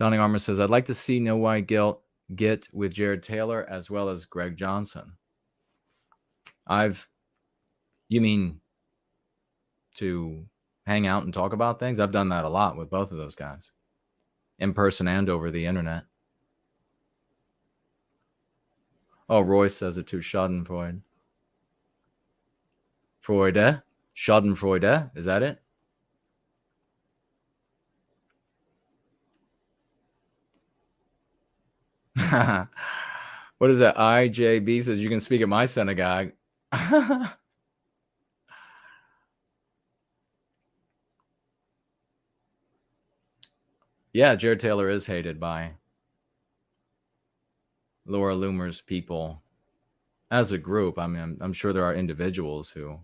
Donning Armour says, I'd like to see No White Guilt get with Jared Taylor as well as Greg Johnson. You mean to hang out and talk about things? I've done that a lot with both of those guys, in person and over the internet. Oh, Roy says it too. Schadenfreude. Freude? Schadenfreude? Is that it? What is that? IJB says you can speak at my synagogue. Yeah, Jared Taylor is hated by Laura Loomer's people as a group. I mean, I'm sure there are individuals who.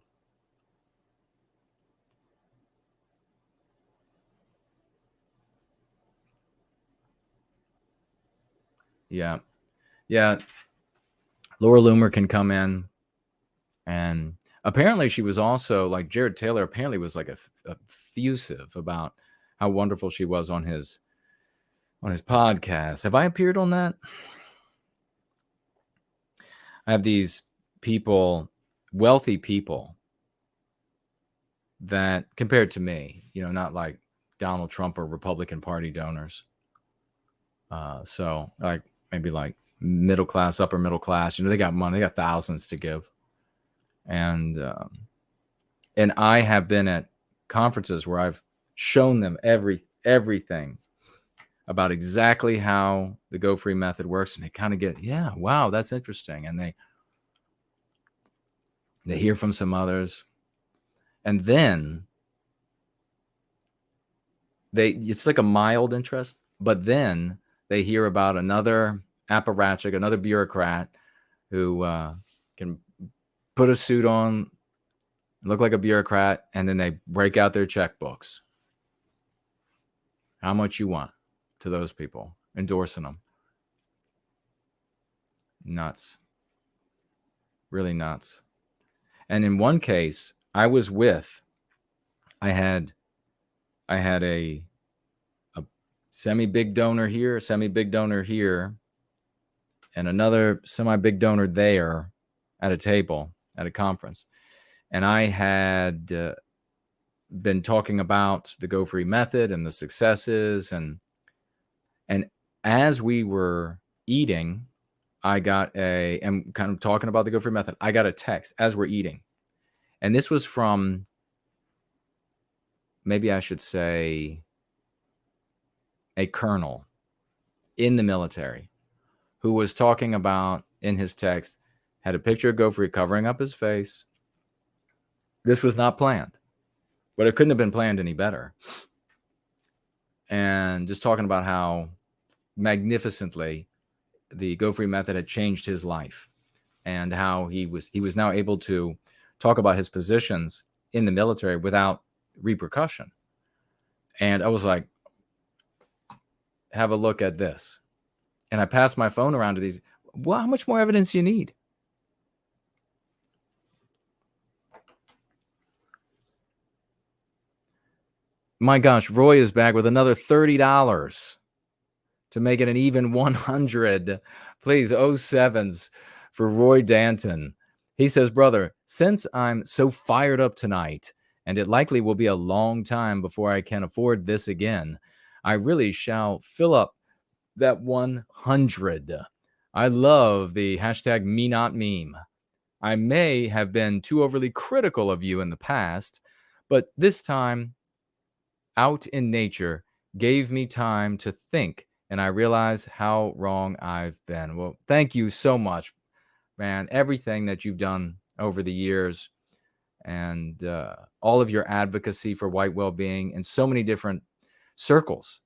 Yeah. Yeah. Laura Loomer can come in, and apparently she was also like Jared Taylor apparently was like effusive about how wonderful she was on his podcast. Have I appeared on that? I have these people, wealthy people that compared to me, not like Donald Trump or Republican Party donors. So like maybe like middle class, upper middle class, they got money, they got thousands to give. And I have been at conferences where I've shown them everything about exactly how the Go Free method works. And they kind of get, yeah, wow, that's interesting. And they hear from some others. And then it's like a mild interest, but then they hear about another apparatchik, another bureaucrat who can put a suit on, look like a bureaucrat, and then they break out their checkbooks. How much you want to those people, endorsing them. Nuts. Really nuts. And in one case, I had a semi-big donor here, and another semi-big donor there at a table at a conference. And I had been talking about the Go Free method and the successes. And as we were eating, and kind of talking about the Go Free method, I got a text as we're eating. And this was from, maybe I should say, a colonel in the military who was talking about, in his text, had a picture of Go Free covering up his face. This was not planned, but it couldn't have been planned any better. And just talking about how magnificently the Go Free method had changed his life, and how he was now able to talk about his positions in the military without repercussion. And I was like, have a look at this. And I passed my phone around to these. Well, how much more evidence do you need? My gosh, Roy is back with another $30 to make it an even 100. Please, 07s for Roy Danton. He says, brother, since I'm so fired up tonight, and it likely will be a long time before I can afford this again, I really shall fill up that 100. I love the hashtag #MeNotMeme. I may have been too overly critical of you in the past, but this time out in nature gave me time to think, and I realize how wrong I've been. Well, thank you so much, man. Everything that you've done over the years, and all of your advocacy for white well-being in so many different circles.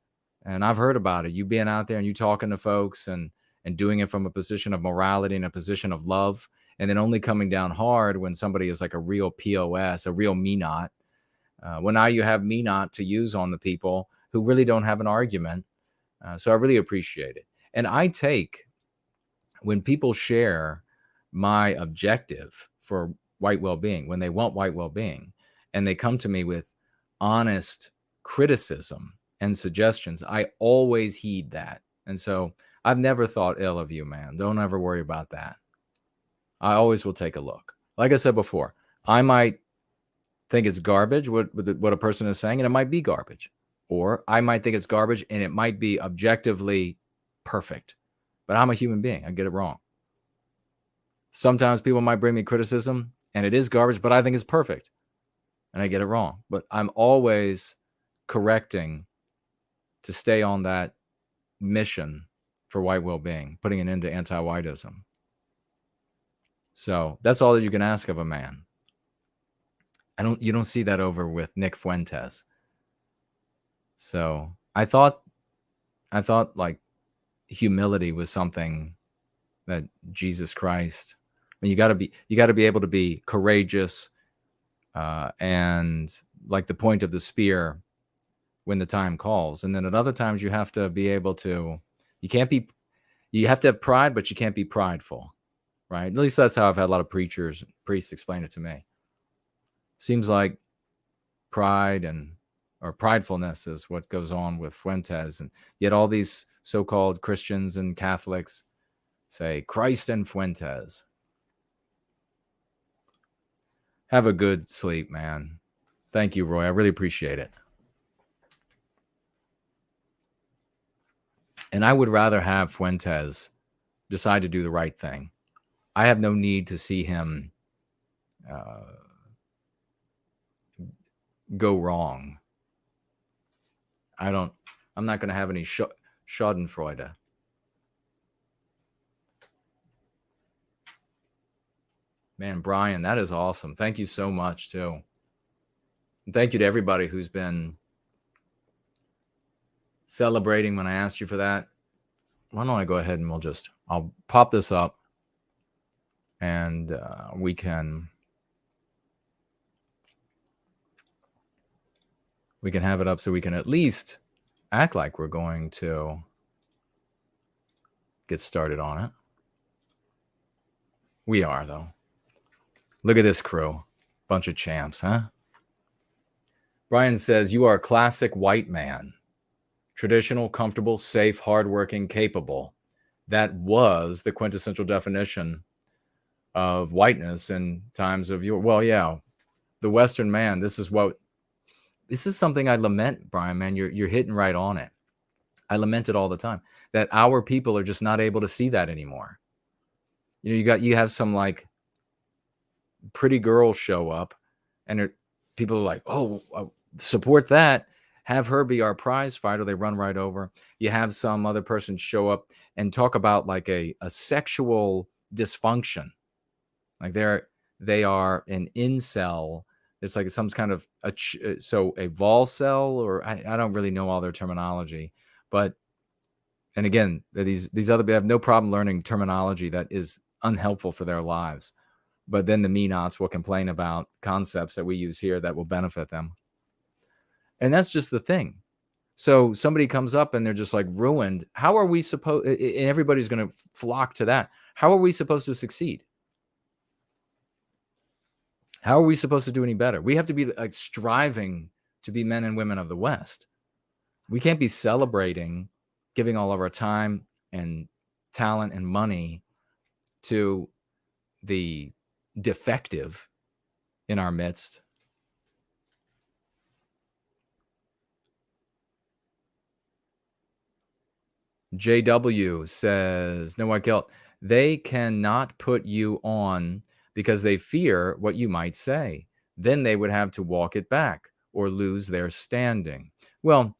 And I've heard about it. You being out there and you talking to folks and doing it from a position of morality and a position of love, and then only coming down hard when somebody is like a real POS, a real me not. Well, now you have me not to use on the people who really don't have an argument. So I really appreciate it. And I take, when people share my objective for white well-being, when they want white well-being, and they come to me with honest criticism and suggestions, I always heed that. And so I've never thought ill of you, man. Don't ever worry about that. I always will take a look. Like I said before, I might think it's garbage what a person is saying, and it might be garbage. Or I might think it's garbage and it might be objectively perfect. But I'm a human being. I get it wrong. Sometimes people might bring me criticism and it is garbage, but I think it's perfect. And I get it wrong. But I'm always correcting to stay on that mission for white well-being, putting an end to anti-whiteism. So that's all that you can ask of a man. You don't see that over with Nick Fuentes. So I thought like humility was something that Jesus Christ, I mean, you got to be able to be courageous, and like the point of the spear when the time calls. And then at other times you have to be able to, you have to have pride, but you can't be prideful, right? At least that's how I've had a lot of priests explain it to me. Seems like pride or pridefulness is what goes on with Fuentes. And yet all these so-called Christians and Catholics say Christ and Fuentes. Have a good sleep, man. Thank you, Roy. I really appreciate it. And I would rather have Fuentes decide to do the right thing. I have no need to see him go wrong. I'm not going to have any schadenfreude. Man, Brian, that is awesome. Thank you so much, too. And thank you to everybody who's been celebrating when I asked you for that. Why don't I go ahead and I'll pop this up and we can have it up so we can at least act like we're going to get started on it. We are, though. Look at this crew. Bunch of champs, huh? Brian says, you are a classic white man. Traditional, comfortable, safe, hardworking, capable. That was the quintessential definition of whiteness in times of well, yeah, the Western man. This is something I lament, Brian, man. You're hitting right on it. I lament it all the time that our people are just not able to see that anymore. You know, you have some like pretty girls show up and people are like, oh, support that. Have her be our prize fighter. They run right over. You have some other person show up and talk about like a sexual dysfunction. Like they are an incel. It's like some kind of a volcel, or I don't really know all their terminology, but, and again, these other, they have no problem learning terminology that is unhelpful for their lives. But then the me-nots will complain about concepts that we use here that will benefit them. And that's just the thing. So somebody comes up and they're just like ruined. How are we supposed, everybody's going to flock to that. How are we supposed to succeed? How are we supposed to do any better? We have to be like striving to be men and women of the West. We can't be celebrating, giving all of our time and talent and money to the defective in our midst. JW says, no white guilt. They cannot put you on because they fear what you might say. Then they would have to walk it back or lose their standing. Well,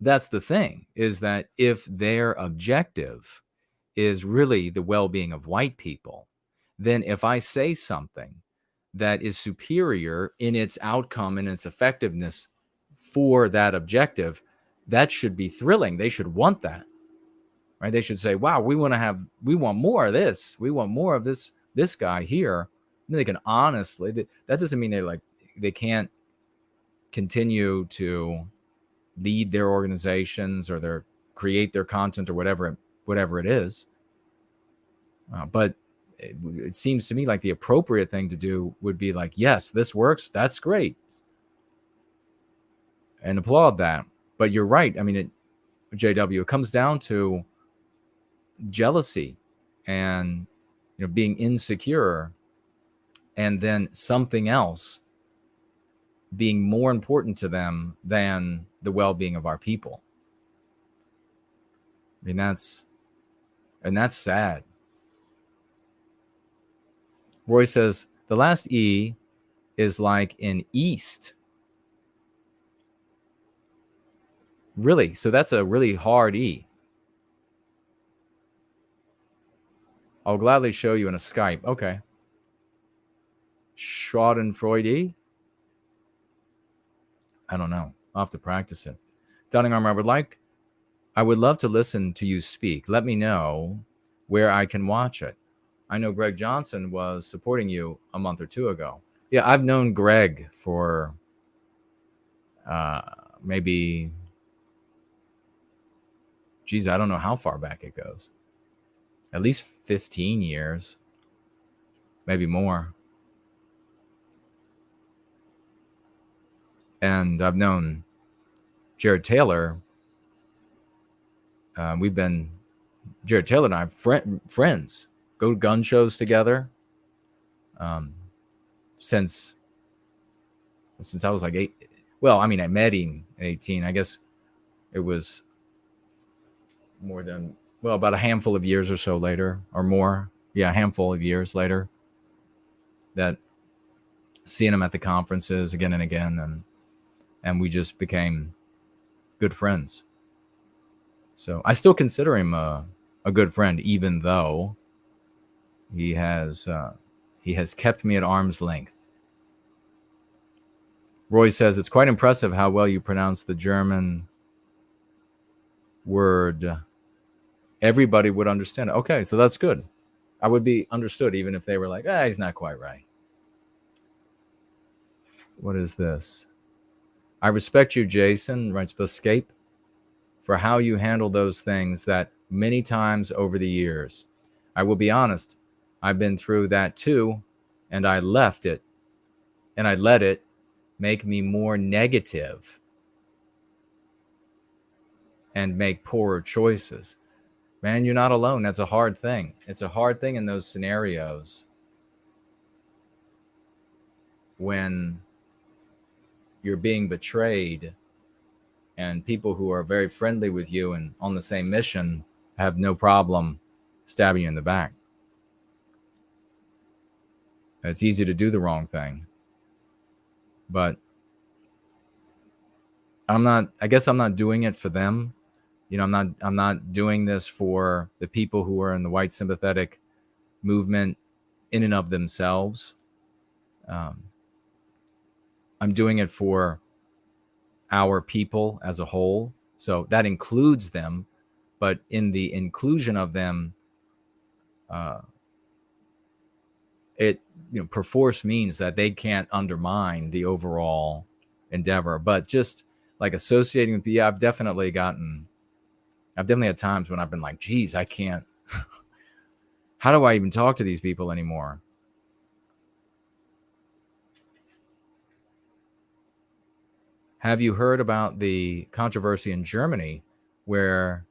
that's the thing, is that if their objective is really the well-being of white people, then if I say something that is superior in its outcome and its effectiveness for that objective, that should be thrilling. They should want that, right? They should say, wow, we want more of this. We want more of this guy here. And they can honestly, that doesn't mean they can't continue to lead their organizations or create their content or whatever it is. But it seems to me like the appropriate thing to do would be like, yes, this works. That's great. and applaud that. But you're right. I mean, JW, it comes down to jealousy and being insecure, and then something else being more important to them than the well-being of our people. I mean, that's sad. Roy says the last E is like in East. Really? So that's a really hard E. I'll gladly show you in a Skype. Okay. Schadenfreude? I don't know. I'll have to practice it. Dunning Armor, I would love to listen to you speak. Let me know where I can watch it. I know Greg Johnson was supporting you a month or two ago. Yeah, I've known Greg for maybe, geez, I don't know how far back it goes. At least 15 years, maybe more. And I've known Jared Taylor. Jared Taylor and I are friends. Go to gun shows together. Since I was like 8. Well, I mean, I met him at 18. I guess it was more than, about a handful of years or so later, or more. Yeah, a handful of years later, that seeing him at the conferences again and again, and we just became good friends. So I still consider him a good friend, even though he has kept me at arm's length. Roy says, it's quite impressive how well you pronounce the German word. Everybody would understand it. Okay, so that's good. I would be understood even if they were like, he's not quite right. What is this? I respect you, Jason, writes Escape, for how you handle those things that many times over the years. I will be honest, I've been through that too, and I left it, and I let it make me more negative and make poorer choices. Man, you're not alone. That's a hard thing. It's a hard thing in those scenarios when you're being betrayed and people who are very friendly with you and on the same mission have no problem stabbing you in the back. It's easy to do the wrong thing. But I guess I'm not doing it for them. I'm not doing this for the people who are in the white sympathetic movement in and of themselves. I'm doing it for our people as a whole. So that includes them, but in the inclusion of them, it perforce means that they can't undermine the overall endeavor. But just like associating with people, I've definitely had times when I've been like, geez, I can't. How do I even talk to these people anymore? Have you heard about the controversy in Germany where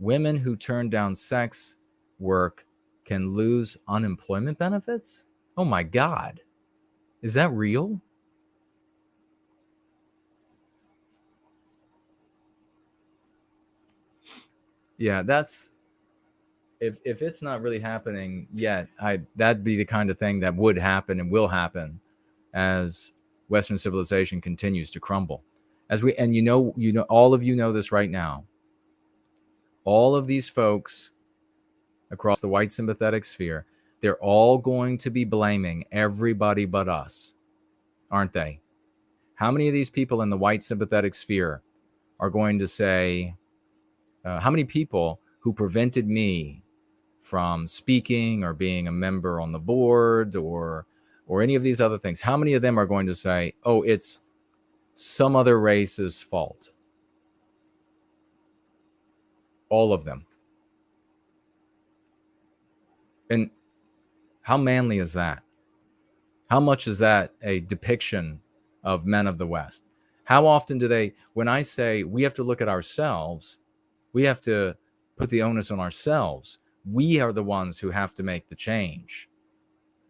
women who turn down sex work can lose unemployment benefits? Oh my God. Is that real? Yeah, that's if it's not really happening yet, that'd be the kind of thing that would happen and will happen as Western civilization continues to crumble. All of you know this right now. All of these folks across the white sympathetic sphere, they're all going to be blaming everybody but us, aren't they? How many of these people in the white sympathetic sphere are going to say, how many people who prevented me from speaking or being a member on the board or any of these other things, how many of them are going to say, oh, it's some other race's fault? All of them. And how manly is that? How much is that a depiction of men of the West? How often do they, when I say we have to look at ourselves, we have to put the onus on ourselves. We are the ones who have to make the change.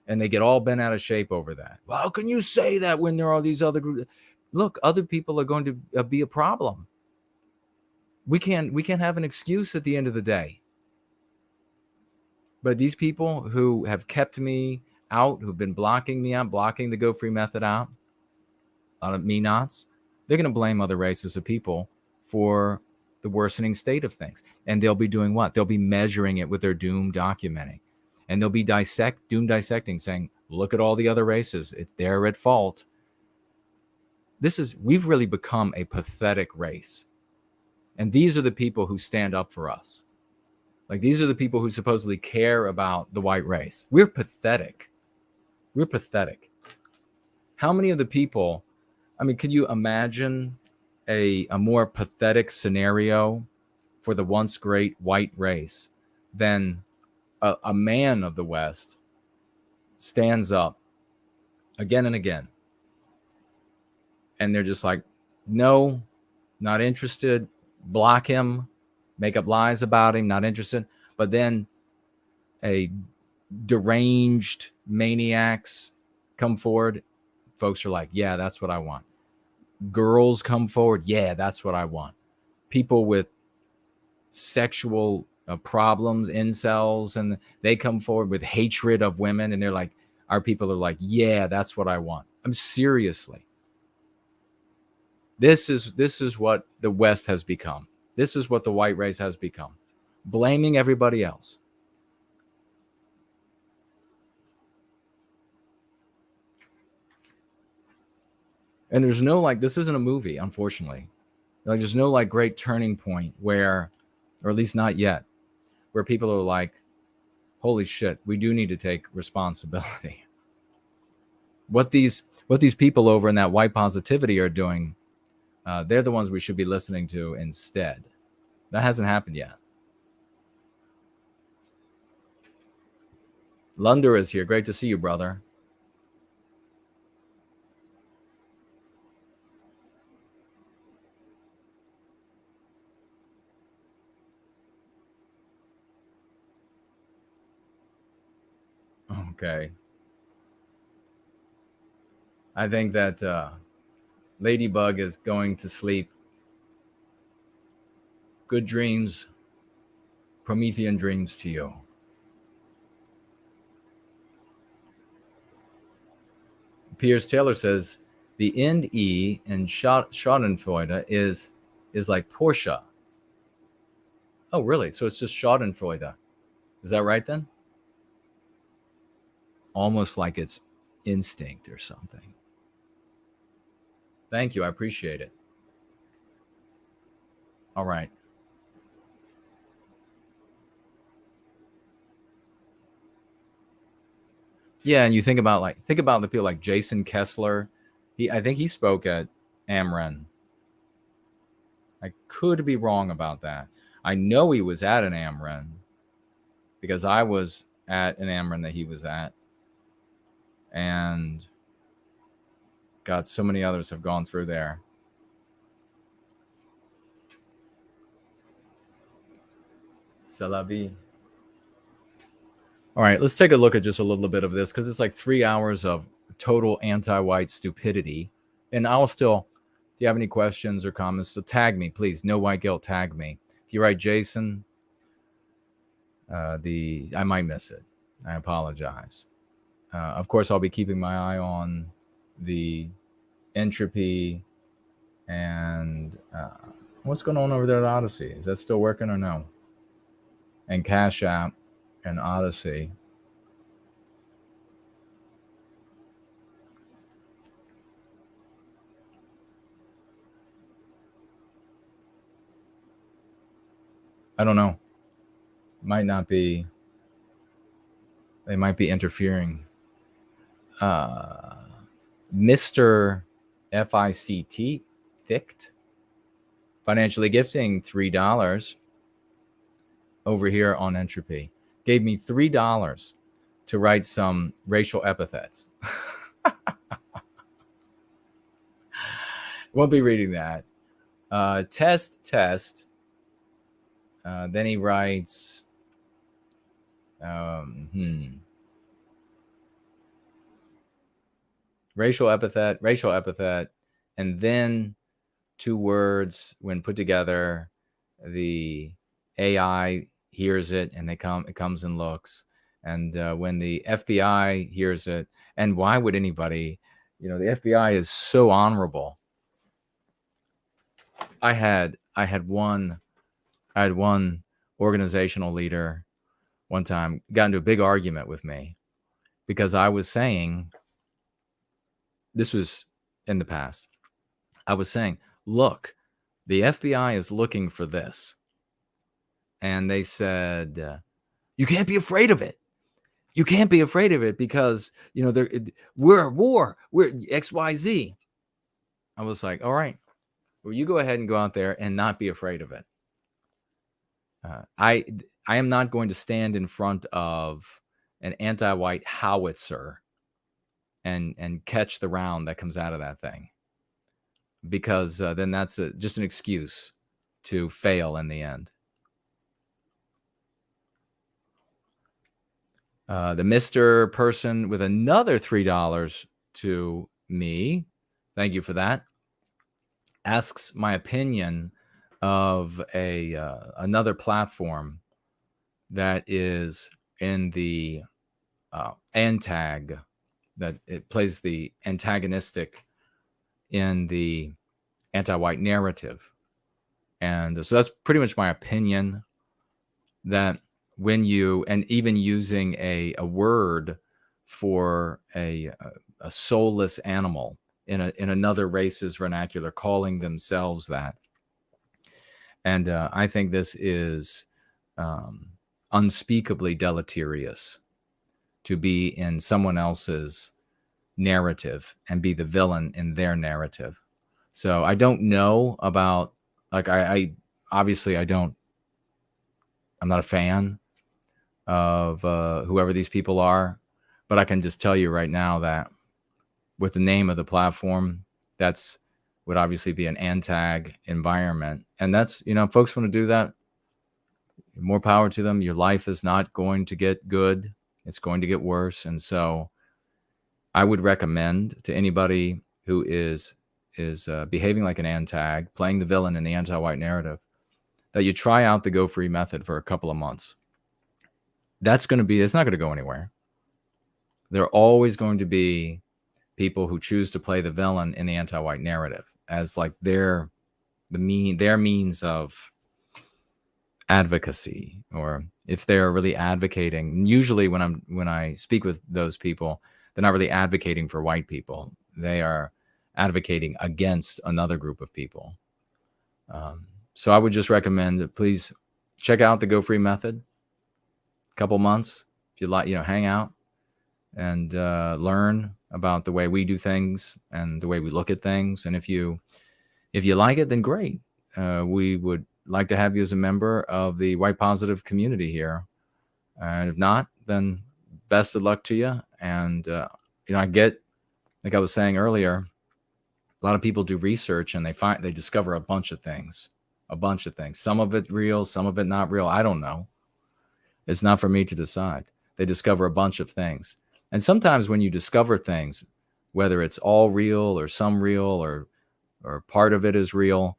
And they get all bent out of shape over that. Well, how can you say that when there are these other groups? Look, other people are going to be a problem. We can't have an excuse at the end of the day. But these people who have kept me out, who've been blocking me out, blocking the Go Free method out, a lot of me nots, they're going to blame other races of people for the worsening state of things. And they'll be doing what? They'll be measuring it with their doom documenting. And they'll be doom dissecting, saying, look at all the other races. They're at fault. We've really become a pathetic race. And these are the people who stand up for us. Like, these are the people who supposedly care about the white race. We're pathetic. We're pathetic. How many of the people, I mean, could you imagine a more pathetic scenario for the once great white race than a man of the West stands up again and again, and they're just like, no, not interested, block him, make up lies about him, not interested. But then a deranged maniacs come forward. Folks are like, yeah, that's what I want. Girls come forward. Yeah, that's what I want. People with sexual problems, incels, and they come forward with hatred of women, and they're like, our people are like, yeah, that's what I want. I'm seriously. This is what the West has become. This is what the white race has become. Blaming everybody else. And there's no, like, this isn't a movie, unfortunately. Like, there's no, like, great turning point where, or at least not yet, where people are like, holy shit, we do need to take responsibility. What these people over in that white positivity are doing, they're the ones we should be listening to instead. That hasn't happened yet. Lunder is here. Great to see you, brother. Okay. I think that Ladybug is going to sleep. Good dreams, Promethean dreams to you. Piers Taylor says the end E in Schadenfreude is like Porsche. Oh, really? So it's just Schadenfreude. Is that right then? Almost like it's instinct or something. Thank you. I appreciate it. All right. Yeah, and you think about the people like Jason Kessler. I think he spoke at Amren. I could be wrong about that. I know he was at an Amren because I was at an Amren that he was at. And God, so many others have gone through there. C'est la vie. All right, let's take a look at just a little bit of this because it's like 3 hours of total anti-white stupidity. And I'll still, if you have any questions or comments, so tag me, please. No white guilt, tag me. If you write Jason, I might miss it. I apologize. Of course, I'll be keeping my eye on the entropy and what's going on over there at Odyssey. Is that still working or no? And Cash App and Odyssey. I don't know. Might not be. They might be interfering. Mr. FICT, Fict, financially gifting $3 over here on Entropy. Gave me $3 to write some racial epithets. Won't be reading that. Test. Then he writes, racial epithet, and then two words when put together, the AI hears it and it comes and looks. And when the FBI hears it, and why would anybody, the FBI is so honorable. I had one organizational leader one time got into a big argument with me because I was saying, this was in the past, I was saying, look, the FBI is looking for this. And they said, you can't be afraid of it. You can't be afraid of it because, we're at war. We're XYZ. I was like, all right, well, you go ahead and go out there and not be afraid of it. I am not going to stand in front of an anti-white howitzer and catch the round that comes out of that thing, because then that's just an excuse to fail in the end. The Mr. person with another $3 to me, thank you for that, asks my opinion of another platform that is in the antag, that it plays the antagonistic in the anti-white narrative. And so that's pretty much my opinion, that when you, and even using a word for a soulless animal in another race's vernacular, calling themselves that. And I think this is unspeakably deleterious, to be in someone else's narrative and be the villain in their narrative. So I don't know about, like, I obviously I'm not a fan of whoever these people are, but I can just tell you right now that with the name of the platform, that's would obviously be an antag environment. And that's, folks want to do that, more power to them. Your life is not going to get good. It's going to get worse. And so I would recommend to anybody who is behaving like an antag, playing the villain in the anti-white narrative, that you try out the Go Free method for a couple of months. It's not going to go anywhere. There are always going to be people who choose to play the villain in the anti-white narrative as like their means of advocacy, or if they're really advocating. Usually when I speak with those people, they're not really advocating for white people. They are advocating against another group of people. So I would just recommend that please check out the Go Free method. A couple months, if you like, hang out and learn about the way we do things and the way we look at things. And if you like it, then great. We would like to have you as a member of the white positive community here. And if not, then best of luck to you. And I get, like I was saying earlier, a lot of people do research and they discover a bunch of things. Some of it real, some of it not real. I don't know. It's not for me to decide. They discover a bunch of things. And sometimes when you discover things, whether it's all real or some real or part of it is real,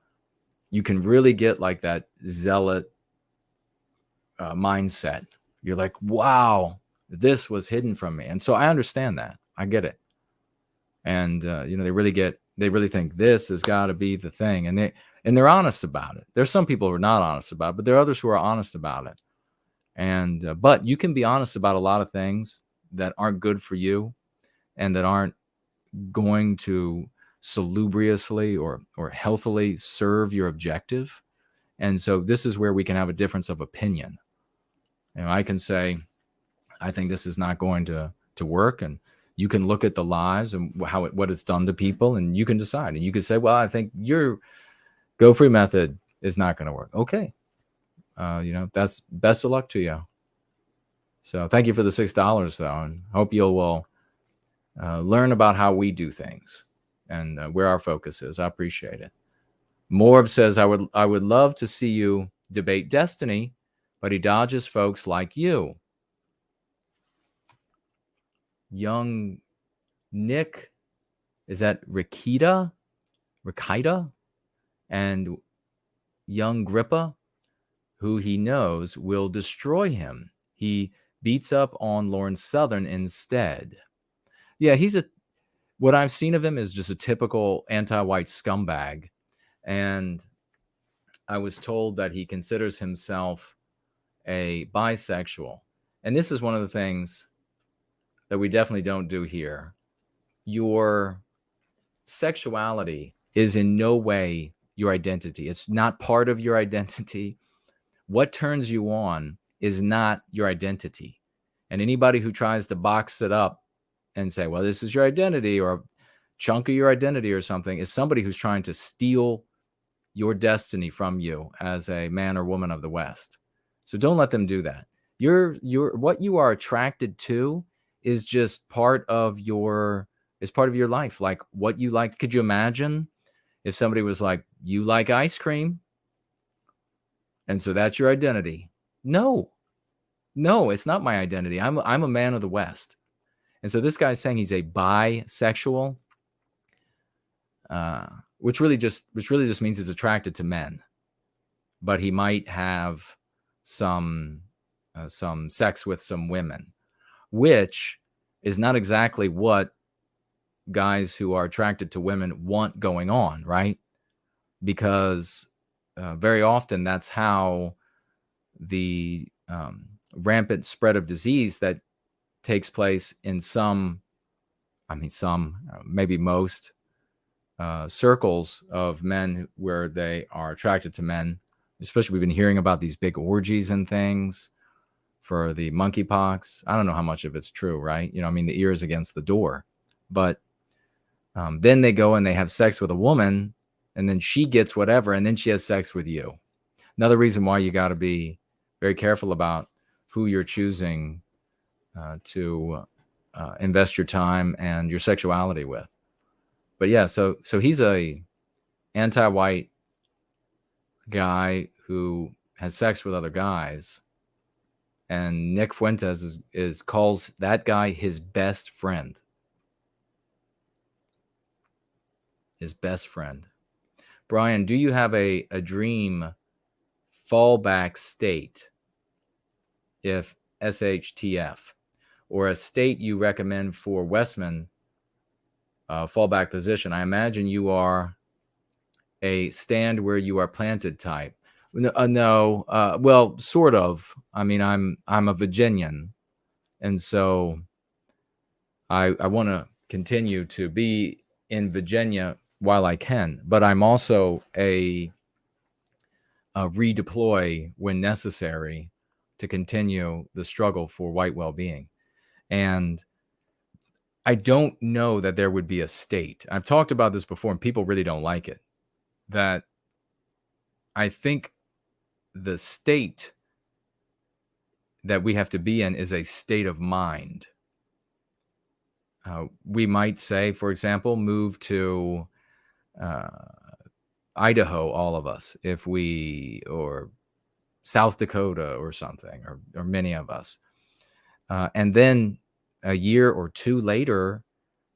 you can really get like that zealot mindset. You're like, wow, this was hidden from me. And so I understand that. I get it. And, they really think this has got to be the thing. And they're honest about it. There's some people who are not honest about it, but there are others who are honest about it. And, but you can be honest about a lot of things that aren't good for you and that aren't going to salubriously or healthily serve your objective. And so this is where we can have a difference of opinion. I can say, I think this is not going to work. And you can look at the lives and what it's done to people, and you can decide. And you can say, well, I think your Go Free method is not going to work. Okay. That's best of luck to you. So thank you for the $6 though. And hope you will learn about how we do things. and where our focus is. I appreciate it. Morb says, I would love to see you debate destiny, but he dodges folks like you. Young Nick, is that Rikita? And young Grippa, who he knows will destroy him. He beats up on Lawrence Southern instead. Yeah, what I've seen of him is just a typical anti-white scumbag. And I was told that he considers himself a bisexual. And this is one of the things that we definitely don't do here. Your sexuality is in no way your identity. It's not part of your identity. What turns you on is not your identity. And anybody who tries to box it up and say, well, this is your identity or a chunk of your identity or something, is somebody who's trying to steal your destiny from you as a man or woman of the West. So don't let them do that. What you are attracted to is just part of your life. Like what you like. Could you imagine if somebody was like, you like ice cream, and so that's your identity? No, it's not my identity. I'm a man of the West. And so this guy's saying he's a bisexual, which really just means he's attracted to men, but he might have some sex with some women, which is not exactly what guys who are attracted to women want going on, right? Because very often that's how the rampant spread of disease that takes place in maybe most circles of men where they are attracted to men. Especially, we've been hearing about these big orgies and things for the monkeypox. I don't know how much of it's true, right? The ear is against the door. But then they go and they have sex with a woman, and then she gets whatever, and then she has sex with you. Another reason why you got to be very careful about who you're choosing to invest your time and your sexuality with. But yeah, so he's a anti-white guy who has sex with other guys, and Nick Fuentes calls that guy his best friend. His best friend. Brian, do you have a dream fallback state, if SHTF, or a state you recommend for Westman fallback position? I imagine you are a stand where you are planted type. No, well, sort of. I'm a Virginian, and so I want to continue to be in Virginia while I can, but I'm also a redeploy when necessary to continue the struggle for white well-being. And I don't know that there would be a state. I've talked about this before, and people really don't like it. That I think the state that we have to be in is a state of mind. We might say, for example, move to Idaho, all of us, or South Dakota or something, or many of us. And then a year or two later,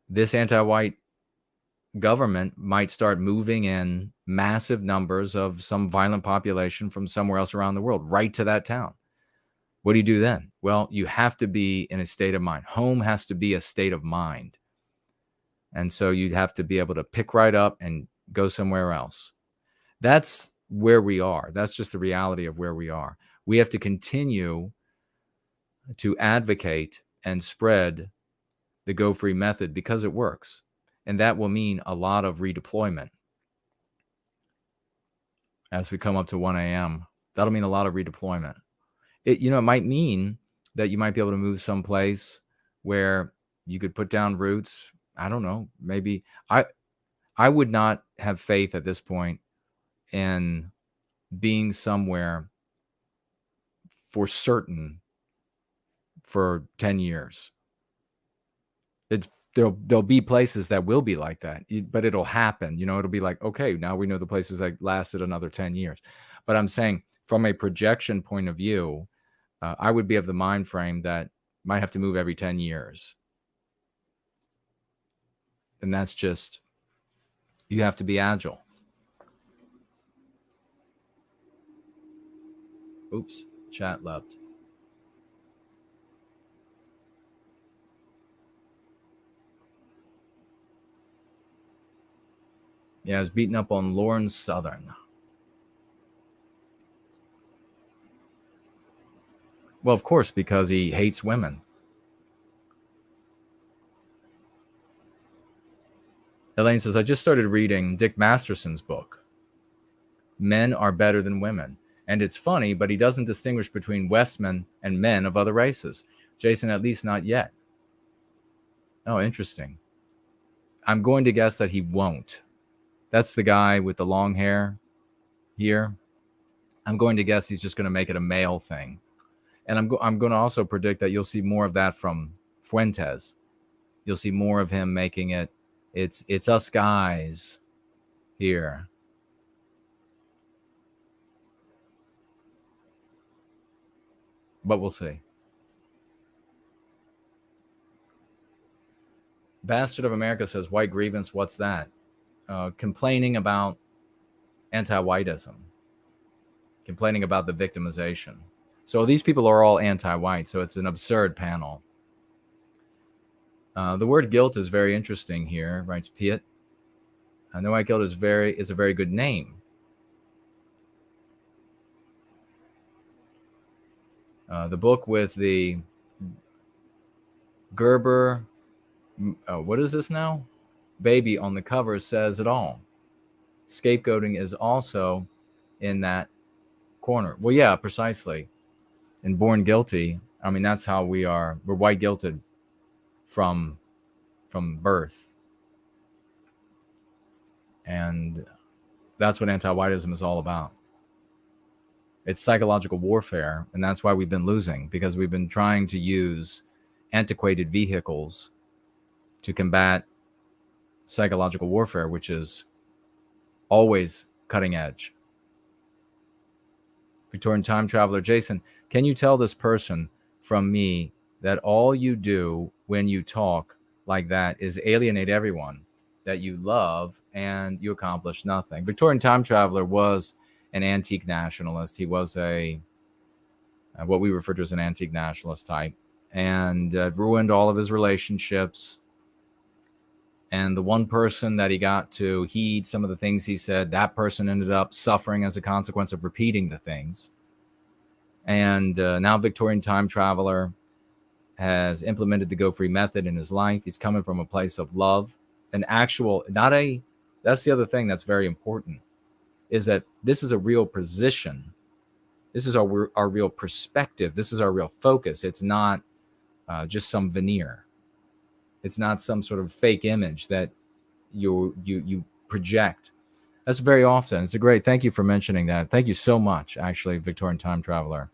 this anti-white government might start moving in massive numbers of some violent population from somewhere else around the world right to that town. What do you do then? Well, you have to be in a state of mind. Home has to be a state of mind. And so you'd have to be able to pick right up and go somewhere else. That's where we are. That's just the reality of where we are. We have to continue to advocate and spread the Go Free method because it works. And that will mean a lot of redeployment. As we come up to 1 a.m., that'll mean a lot of redeployment. It might mean that you might be able to move someplace where you could put down roots. I don't know. Maybe I would not have faith at this point in being somewhere for certain for 10 years. there'll be places that will be like that, but it'll happen. It'll be like, okay, now we know the places that lasted another 10 years. But I'm saying from a projection point of view, I would be of the mind frame that might have to move every 10 years. And that's just, you have to be agile. Oops, chat left. Yeah, I was beating up on Lauren Southern. Well, of course, because he hates women. Elaine says, I just started reading Dick Masterson's book, Men Are Better Than Women. And it's funny, but he doesn't distinguish between Westmen and men of other races. Jason, at least not yet. Oh, interesting. I'm going to guess that he won't. That's the guy with the long hair here. I'm going to guess he's just going to make it a male thing. And I'm going to also predict that you'll see more of that from Fuentes. You'll see more of him making it, it's us guys here. But we'll see. Bastard of America says, white grievance, what's that? Complaining about anti-whiteism. Complaining about the victimization. So these people are all anti-white, so it's an absurd panel. The word guilt is very interesting here, writes Piet. No White Guilt is a very good name. The book with the Gerber, what is this now? Baby on the cover says it all. Scapegoating is also in that corner. Well, yeah, precisely. And Born Guilty, I mean, that's how we are. We're white guilted from birth. And that's what anti-whiteism is all about. It's psychological warfare, and that's why we've been losing, because we've been trying to use antiquated vehicles to combat psychological warfare, which is always cutting edge. Victorian Time Traveler, Jason, can you tell this person from me that all you do when you talk like that is alienate everyone that you love and you accomplish nothing? Victorian Time Traveler was an antique nationalist. He was what we refer to as an antique nationalist type, and ruined all of his relationships. And the one person that he got to heed some of the things he said, that person ended up suffering as a consequence of repeating the things. And now Victorian Time Traveler has implemented the Go Free method in his life. He's coming from a place of love, that's the other thing that's very important, is that this is a real position. This is our real perspective. This is our real focus. It's not just some veneer. It's not some sort of fake image that you project. That's very often. It's a great, thank you for mentioning that. Thank you so much, actually, Victorian Time Traveler.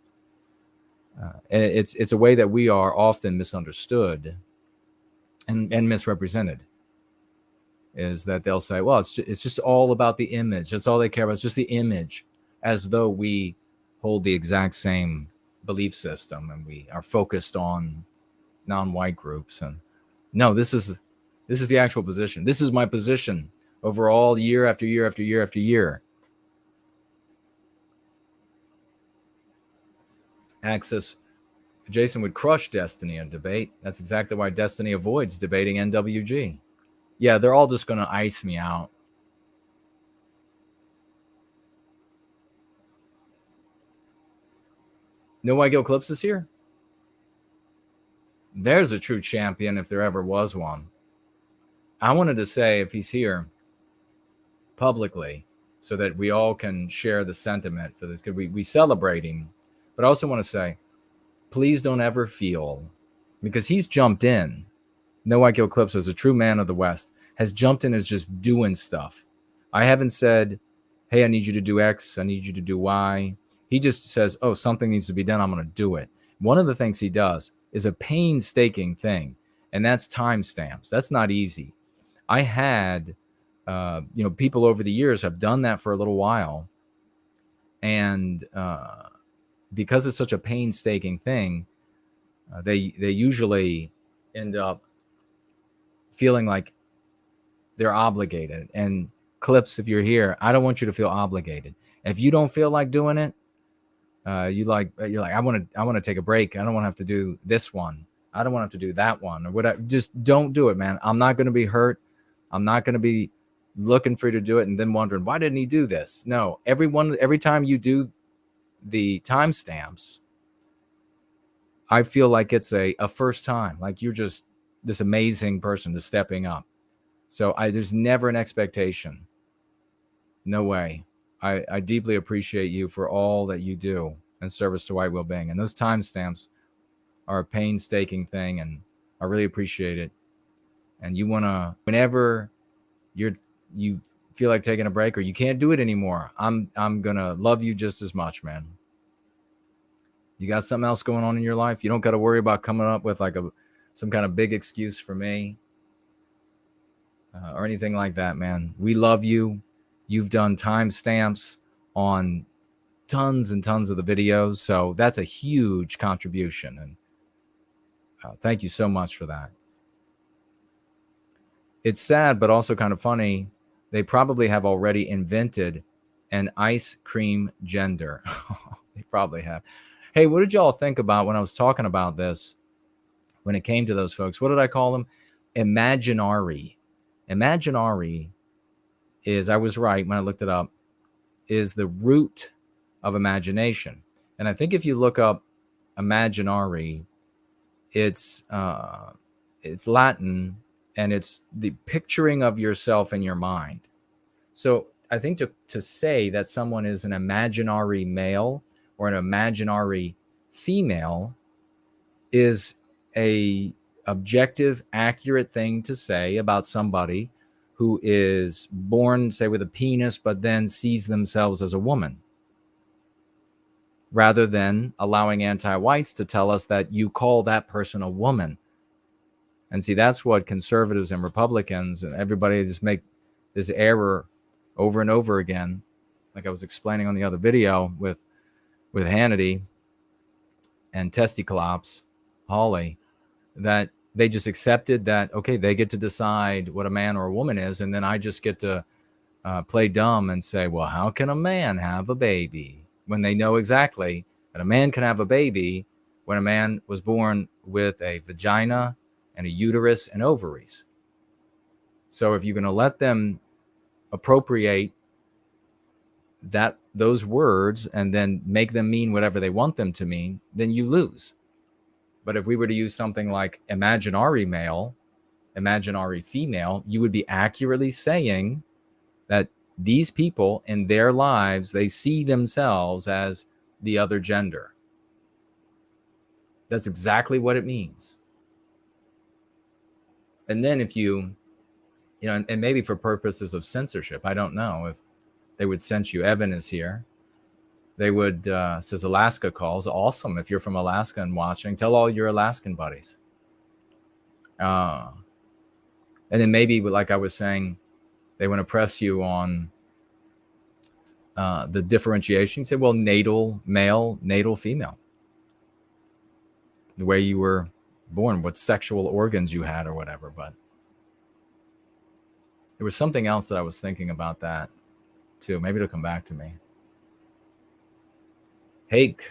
And it's a way that we are often misunderstood and misrepresented, is that they'll say, well, it's just all about the image. That's all they care about. It's just the image, as though we hold the exact same belief system and we are focused on non-white groups. And no, this is the actual position. This is my position overall, year after year after year after year. Axis, Jason would crush Destiny in debate. That's exactly why Destiny avoids debating NWG. Yeah, they're all just going to ice me out. No White Guilt Clips is here. There's a true champion if there ever was one. I wanted to say, if he's here publicly, so that we all can share the sentiment for this, because we celebrate him. But I also want to say, please don't ever feel, because he's jumped in. No White Guilt Clips, as a true man of the West, has jumped in as just doing stuff. I haven't said, hey, I need you to do X, I need you to do Y. He just says, oh, something needs to be done, I'm going to do it. One of the things he does is a painstaking thing, and that's timestamps. That's not easy. I had, people over the years have done that for a little while, and because it's such a painstaking thing, they usually end up feeling like they're obligated. And Clips, if you're here, I don't want you to feel obligated. If you don't feel like doing it, you're like, I want to take a break. I don't want to have to do this one. I don't want to have to do that one or whatever. Just don't do it, man. I'm not going to be hurt. I'm not going to be looking for you to do it and then wondering, why didn't he do this? No, every time you do the timestamps, I feel like it's a first time, like you're just this amazing person that's stepping up. So there's never an expectation. No way. I deeply appreciate you for all that you do in service to white well-being. And those timestamps are a painstaking thing, and I really appreciate it. And you want to, whenever you feel like taking a break or you can't do it anymore, I'm going to love you just as much, man. You got something else going on in your life? You don't got to worry about coming up with like some kind of big excuse for me or anything like that, man. We love you. You've done timestamps on tons and tons of the videos, so that's a huge contribution, and thank you so much for that. It's sad, but also kind of funny. They probably have already invented an ice cream gender. They probably have. Hey, what did y'all think about when I was talking about this? When it came to those folks, what did I call them? Imaginary. Imaginary is, I was right when I looked it up, is the root of imagination. And I think if you look up imaginary, it's Latin, and it's the picturing of yourself in your mind. So I think to say that someone is an imaginary male or an imaginary female is a objective, accurate thing to say about somebody who is born, say, with a penis, but then sees themselves as a woman, rather than allowing anti-whites to tell us that you call that person a woman. And see, that's what conservatives and Republicans and everybody just make this error over and over again. Like I was explaining on the other video with Hannity and Testiclops, Holly, that they just accepted that, okay, they get to decide what a man or a woman is, and then I just get to play dumb and say, well, how can a man have a baby? When they know exactly that a man can have a baby when a man was born with a vagina and a uterus and ovaries. So if you're going to let them appropriate those words and then make them mean whatever they want them to mean, then you lose. But if we were to use something like imaginary male, imaginary female, you would be accurately saying that these people in their lives, they see themselves as the other gender. That's exactly what it means. And then if you know, and maybe for purposes of censorship, I don't know if they would censor you. Evan is here. They would, says Alaska calls. Awesome. If you're from Alaska and watching, tell all your Alaskan buddies. And then maybe, like I was saying, they want to press you on the differentiation. You say, well, natal male, natal female. The way you were born, what sexual organs you had or whatever. But there was something else that I was thinking about that too. Maybe it'll come back to me. Hake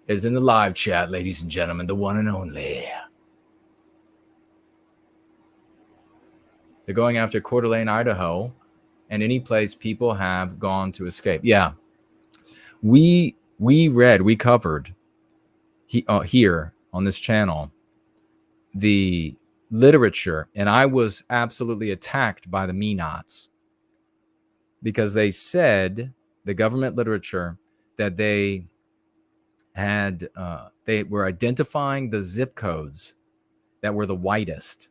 is in the live chat, ladies and gentlemen, the one and only. They're going after Coeur d'Alene, Idaho, and any place people have gone to escape. Yeah, we covered here on this channel the literature, and I was absolutely attacked by the me-nots because they said, the government literature, that they were identifying the zip codes that were the whitest,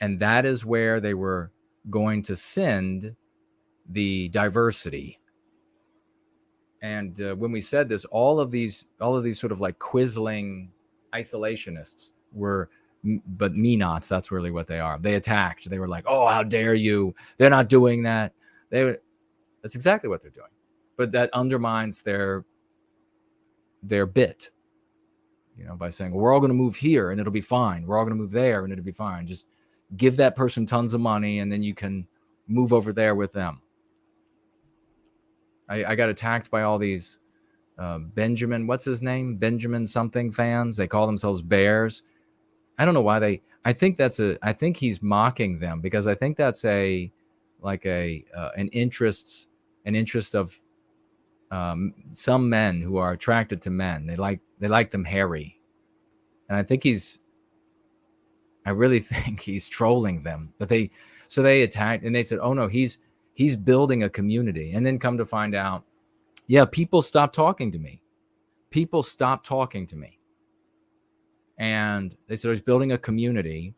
and that is where they were going to send the diversity. And when we said this, all of these sort of like quizzling isolationists were but me-nots, that's really what they are. They attacked. They were like, oh, how dare you? They're not doing that. That's exactly what they're doing. But that undermines their bit, by saying, well, we're all going to move here and it'll be fine. We're all going to move there and it'll be fine. Just give that person tons of money and then you can move over there with them. I got attacked by all these Benjamin, what's his name? Benjamin something fans. They call themselves bears. I don't know why I think he's mocking them, because I think that's an interest of some men who are attracted to men. They like them hairy. And I really think he's trolling them. But they attacked and they said, oh no, he's building a community. And then come to find out, yeah, people stopped talking to me. And they said he's building a community,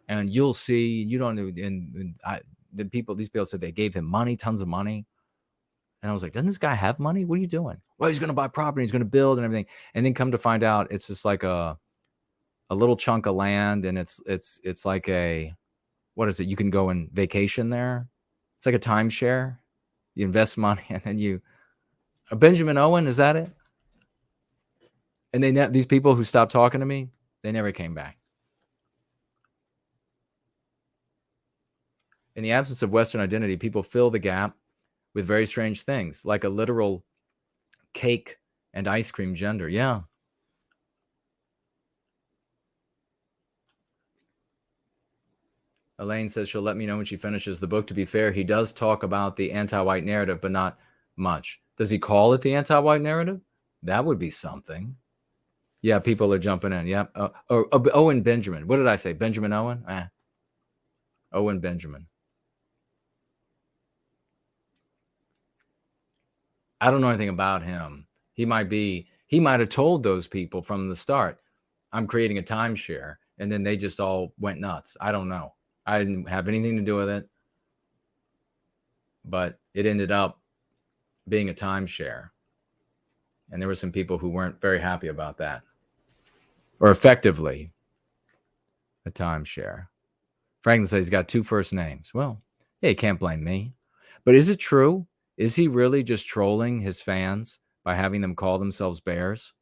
and you'll see. You don't know. And these people said they gave him money, tons of money. And I was like, doesn't this guy have money? What are you doing? Well, he's going to buy property. He's going to build and everything. And then come to find out, it's just like a little chunk of land, and it's like what is it? You can go and vacation there. It's like a timeshare. You invest money, and then Benjamin Owen, is that it? And these people who stopped talking to me, they never came back. In the absence of Western identity, people fill the gap with very strange things, like a literal cake and ice cream gender. Yeah. Elaine says she'll let me know when she finishes the book. To be fair, he does talk about the anti-white narrative, but not much. Does he call it the anti-white narrative? That would be something. Yeah, people are jumping in. Yeah. Owen Benjamin. What did I say? Benjamin Owen? Owen Benjamin. I don't know anything about him. He might have told those people from the start, I'm creating a timeshare, and then they just all went nuts. I don't know. I didn't have anything to do with it, but it ended up being a timeshare. And there were some people who weren't very happy about that. Or effectively a timeshare. Franklin says he's got 2 first names. Well, yeah, you can't blame me. But is it true? Is he really just trolling his fans by having them call themselves bears?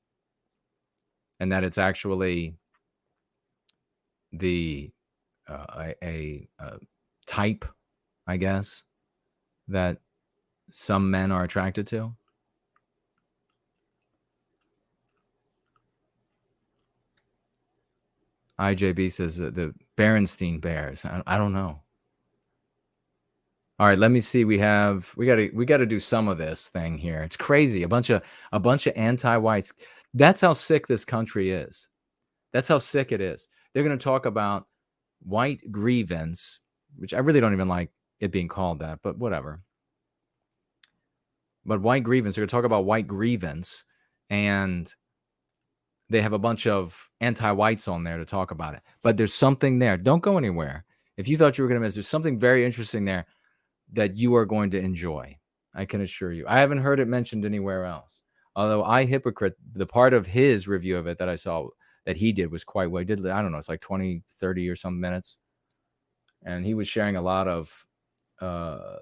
And that it's actually a type, I guess, that some men are attracted to? IJB says the Berenstein Bears. I don't know. All right, let me see. We got to do some of this thing here. It's crazy. A bunch of anti-whites. That's how sick this country is. That's how sick it is. They're going to talk about white grievance, which I really don't even like it being called that, but whatever. But white grievance, they're going to talk about white grievance, and they have a bunch of anti-whites on there to talk about it. But there's something there. Don't go anywhere. If you thought you were going to miss, there's something very interesting there that you are going to enjoy. I can assure you. I haven't heard it mentioned anywhere else. Although the part of his review of it that I saw that he did was quite well. He did, I don't know, it's like 20, 30 or some minutes. And he was sharing a lot of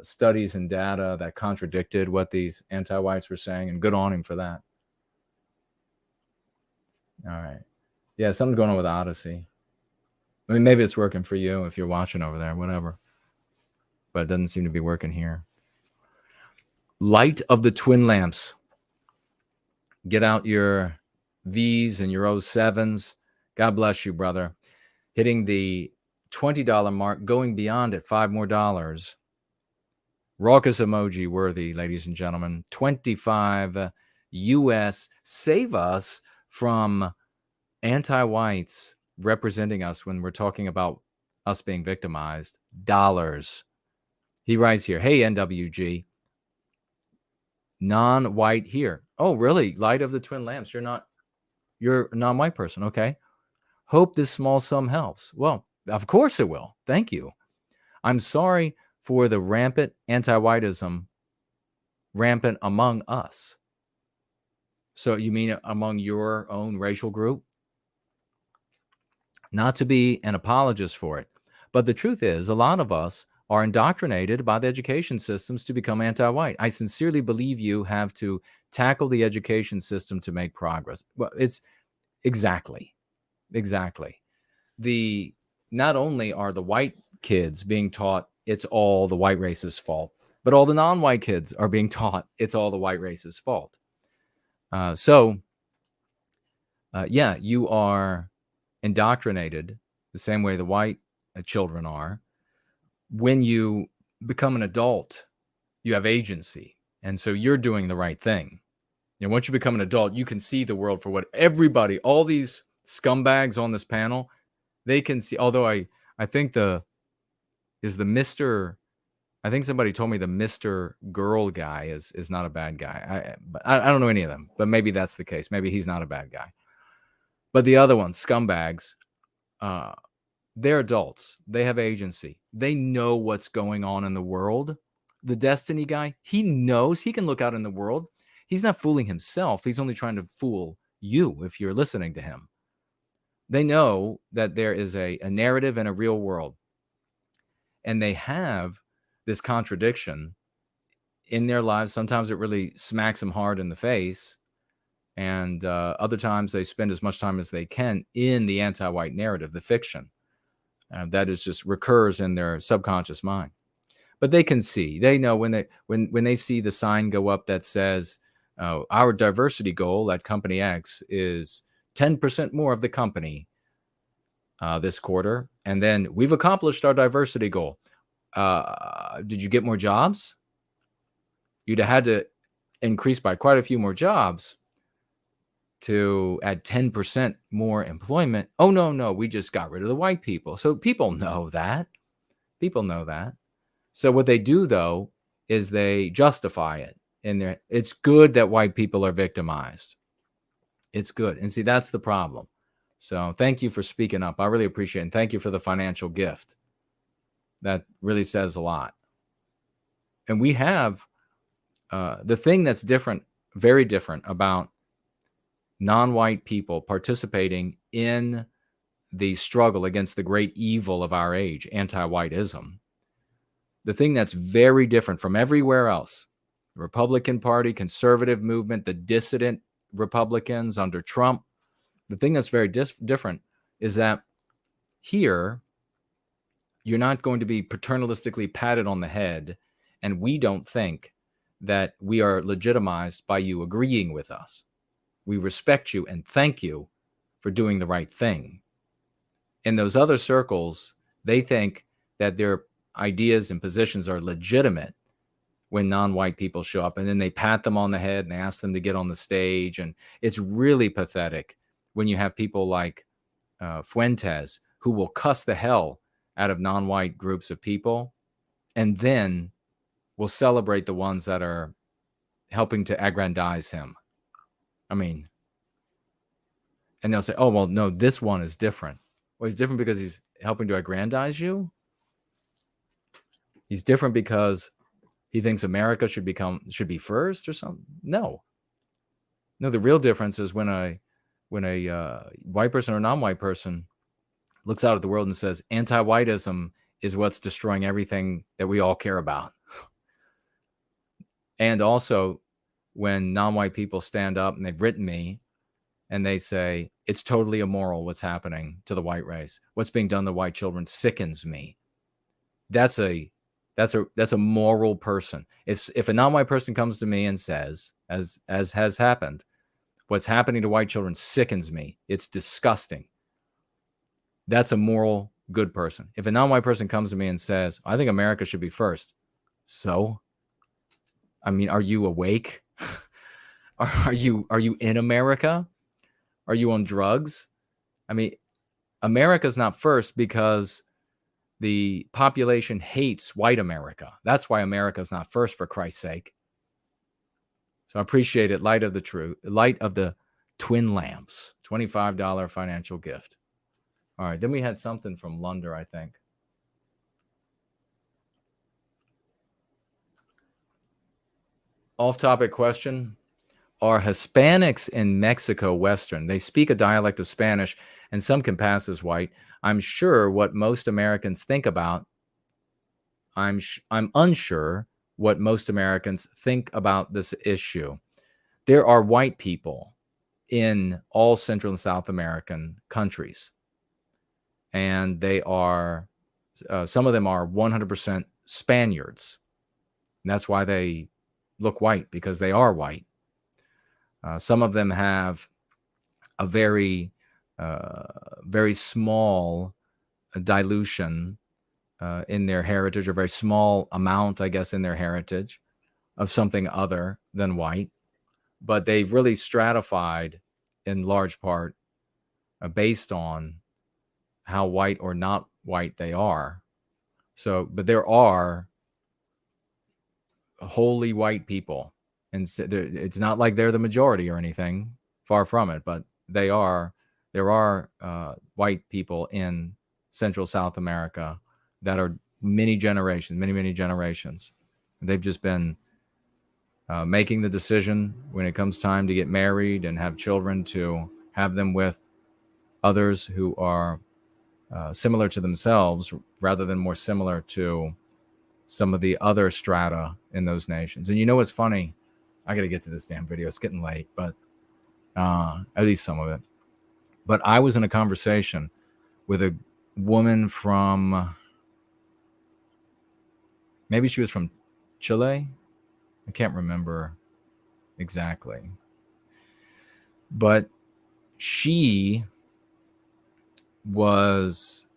studies and data that contradicted what these anti-whites were saying, and good on him for that. All right. Yeah, something's going on with Odyssey. I mean, maybe it's working for you if you're watching over there, whatever. But it doesn't seem to be working here. Light of the Twin Lamps. Get out your V's and your 07s. God bless you, brother. Hitting the $20 mark, going beyond it, $5 more. Raucous emoji worthy, ladies and gentlemen. 25 US. Save us from anti-whites representing us when we're talking about us being victimized. Dollars. He writes here, hey, NWG. Non-white here. Oh, really? Light of the Twin Lamps. You're a non-white person. Okay. Hope this small sum helps. Well, of course it will. Thank you. I'm sorry for the rampant anti-whiteism rampant among us. So you mean among your own racial group? not to be an apologist for it. But the truth is, a lot of us are indoctrinated by the education systems to become anti-white. I sincerely believe you have to tackle the education system to make progress. Well, it's exactly. Not only are the white kids being taught it's all the white race's fault, but all the non-white kids are being taught it's all the white race's fault. Yeah, you are indoctrinated the same way the white children are. When you become an adult, you have agency. And so you're doing the right thing. And once you become an adult, you can see the world for what everybody, all these scumbags on this panel, they can see. Although I think I think somebody told me the Mr. Girl guy is not a bad guy. I don't know any of them, but maybe that's the case. Maybe he's not a bad guy. But the other ones, scumbags, they're adults. They have agency. They know what's going on in the world. The Destiny guy, he knows. He can look out in the world. He's not fooling himself. He's only trying to fool you if you're listening to him. They know that there is a narrative and a real world. And they have this contradiction in their lives. Sometimes it really smacks them hard in the face. And other times they spend as much time as they can in the anti-white narrative, the fiction. That is just recurs in their subconscious mind. But they can see, they know when they see the sign go up that says our diversity goal at company X is 10% more of the company this quarter. And then we've accomplished our diversity goal. Did you get more jobs? You'd have had to increase by quite a few more jobs to add 10% more employment. Oh, no, we just got rid of the white people. So people know that. So what they do, though, is they justify it. It's good that white people are victimized. It's good. And see, that's the problem. So thank you for speaking up. I really appreciate it. And thank you for the financial gift. That really says a lot. And we have the thing that's different, very different about non-white people participating in the struggle against the great evil of our age, anti-whiteism. The thing that's very different from everywhere else, the Republican Party, conservative movement, the dissident Republicans under Trump, the thing that's very different is that here, you're not going to be paternalistically patted on the head, and we don't think that we are legitimized by you agreeing with us. We respect you and thank you for doing the right thing. In those other circles, they think that their ideas and positions are legitimate when non-white people show up, and then they pat them on the head and they ask them to get on the stage. And it's really pathetic when you have people like Fuentes, who will cuss the hell out of non-white groups of people and then will celebrate the ones that are helping to aggrandize him. I mean, and they'll say, oh, well, no, this one is different. Well, he's different because he's helping to aggrandize you. He's different because he thinks America should be first or something. No, the real difference is when a white person or non-white person looks out at the world and says, anti-whiteism is what's destroying everything that we all care about. And also when non-white people stand up, and they've written me, and they say, it's totally immoral what's happening to the white race. What's being done to white children sickens me. That's a moral person. If a non-white person comes to me and says, as has happened, what's happening to white children sickens me, it's disgusting, that's a moral, good person. If a non-white person comes to me and says, I think America should be first. So, I mean, are you awake? Are you in America? Are you on drugs? I mean, America's not first because the population hates white America. That's why America's not first, for Christ's sake. So I appreciate it. Light of the twin lamps, $25 financial gift. All right. Then we had something from Lunder, I think. Off-topic question. are Hispanics in Mexico Western. They speak a dialect of Spanish, and some can pass as white. I'm sure what most Americans think about. I'm unsure what most Americans think about this issue. There are white people in all Central and South American countries, and they are some of them are 100% Spaniards. And that's why they look white, because they are white. Some of them have a very small dilution in their heritage, or very small amount, I guess, in their heritage of something other than white. But they've really stratified in large part based on how white or not white they are. So, but there are wholly white people, and it's not like they're the majority or anything, far from it, but there are white people in Central South America that are many generations. They've just been making the decision when it comes time to get married and have children to have them with others who are similar to themselves rather than more similar to some of the other strata in those nations. And you know what's funny? I got to get to this damn video. It's getting late, but at least some of it. But I was in a conversation with a woman from, maybe she was from Chile. I can't remember exactly. But she was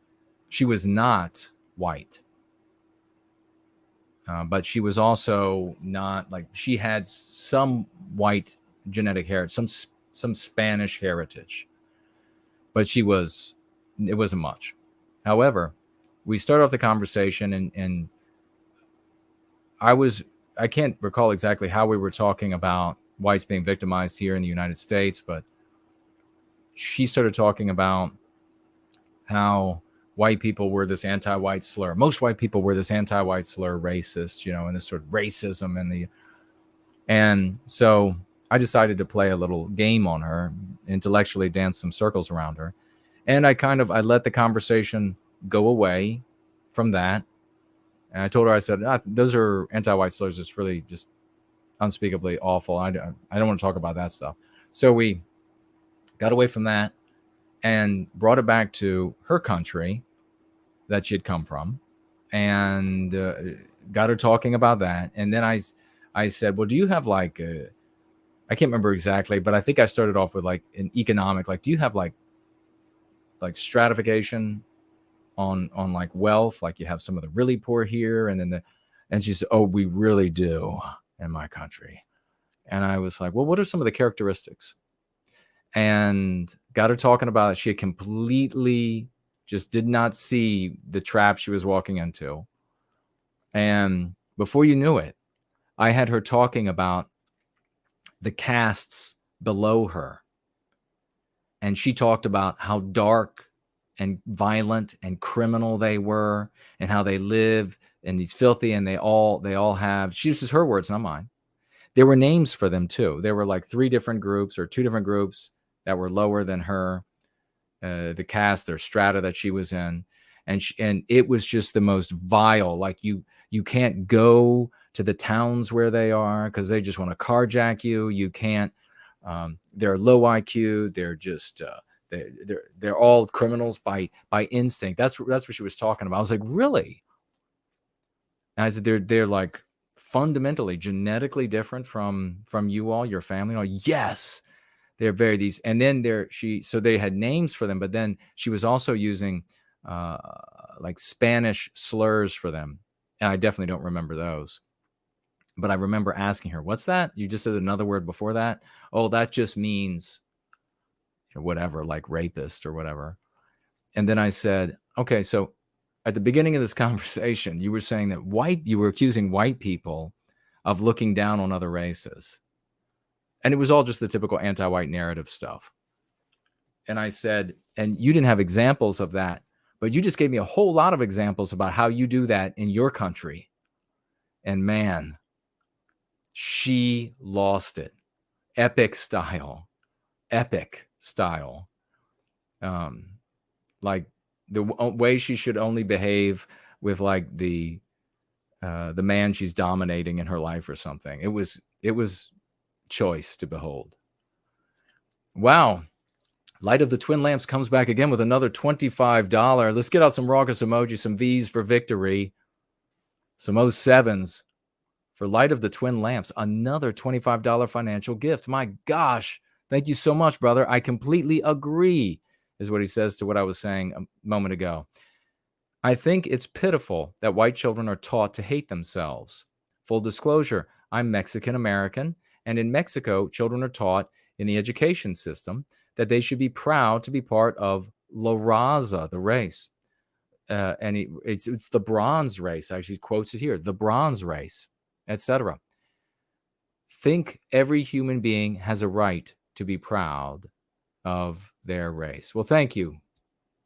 not white. But she was also not, like, she had some white genetic heritage, some Spanish heritage, but it wasn't much. However, we started off the conversation, and I can't recall exactly how we were talking about whites being victimized here in the United States, but she started talking about how white people were this anti-white slur. Most white people were this anti-white slur, racist, and this sort of racism and so I decided to play a little game on her, intellectually dance some circles around her. And I let the conversation go away from that. And I told her, I said, those are anti-white slurs. It's really just unspeakably awful. I don't want to talk about that stuff. So we got away from that and brought it back to her country that she had come from, and got her talking about that. And then I said, well, do you have like I can't remember exactly, but I think I started off with like an economic, like, do you have like stratification on like wealth? Like, you have some of the really poor here, and she said, oh, we really do in my country. And I was like, well, what are some of the characteristics? And got her talking about it. She had completely just did not see the trap she was walking into. And before you knew it, I had her talking about the castes below her. And she talked about how dark and violent and criminal they were, and how they live in these filthy, and they all have, she uses her words, not mine. There were names for them too. There were like 3 different groups or 2 different groups that were lower than her, the caste or strata that she was in. And it was just the most vile. Like, you can't go to the towns where they are because they just want to carjack you. You can't, they're low IQ. They're just, they're all criminals by instinct. That's what she was talking about. I was like, really? And I said, they're like fundamentally genetically different from you all, your family. Oh, yes. They're very these, and then so they had names for them, but then she was also using like Spanish slurs for them. And I definitely don't remember those. But I remember asking her, what's that? You just said another word before that? Oh, that just means whatever, like rapist or whatever. And then I said, okay, so at the beginning of this conversation, you were saying that you were accusing white people of looking down on other races. And it was all just the typical anti-white narrative stuff. And I said, and you didn't have examples of that, but you just gave me a whole lot of examples about how you do that in your country. And man, she lost it. epic style. Like the way she should only behave with like the man she's dominating in her life or something. It was choice to behold. Wow. Light of the Twin Lamps comes back again with another $25. Let's get out some raucous emojis, some V's for victory, some 07s for Light of the Twin Lamps. Another $25 financial gift. My gosh. Thank you so much, brother. I completely agree, is what he says to what I was saying a moment ago. I think it's pitiful that white children are taught to hate themselves. Full disclosure, I'm Mexican American, and in Mexico, children are taught in the education system that they should be proud to be part of La Raza, the race. And it's the bronze race. Actually, he quotes it here, the bronze race, etc. Think every human being has a right to be proud of their race. Well, thank you.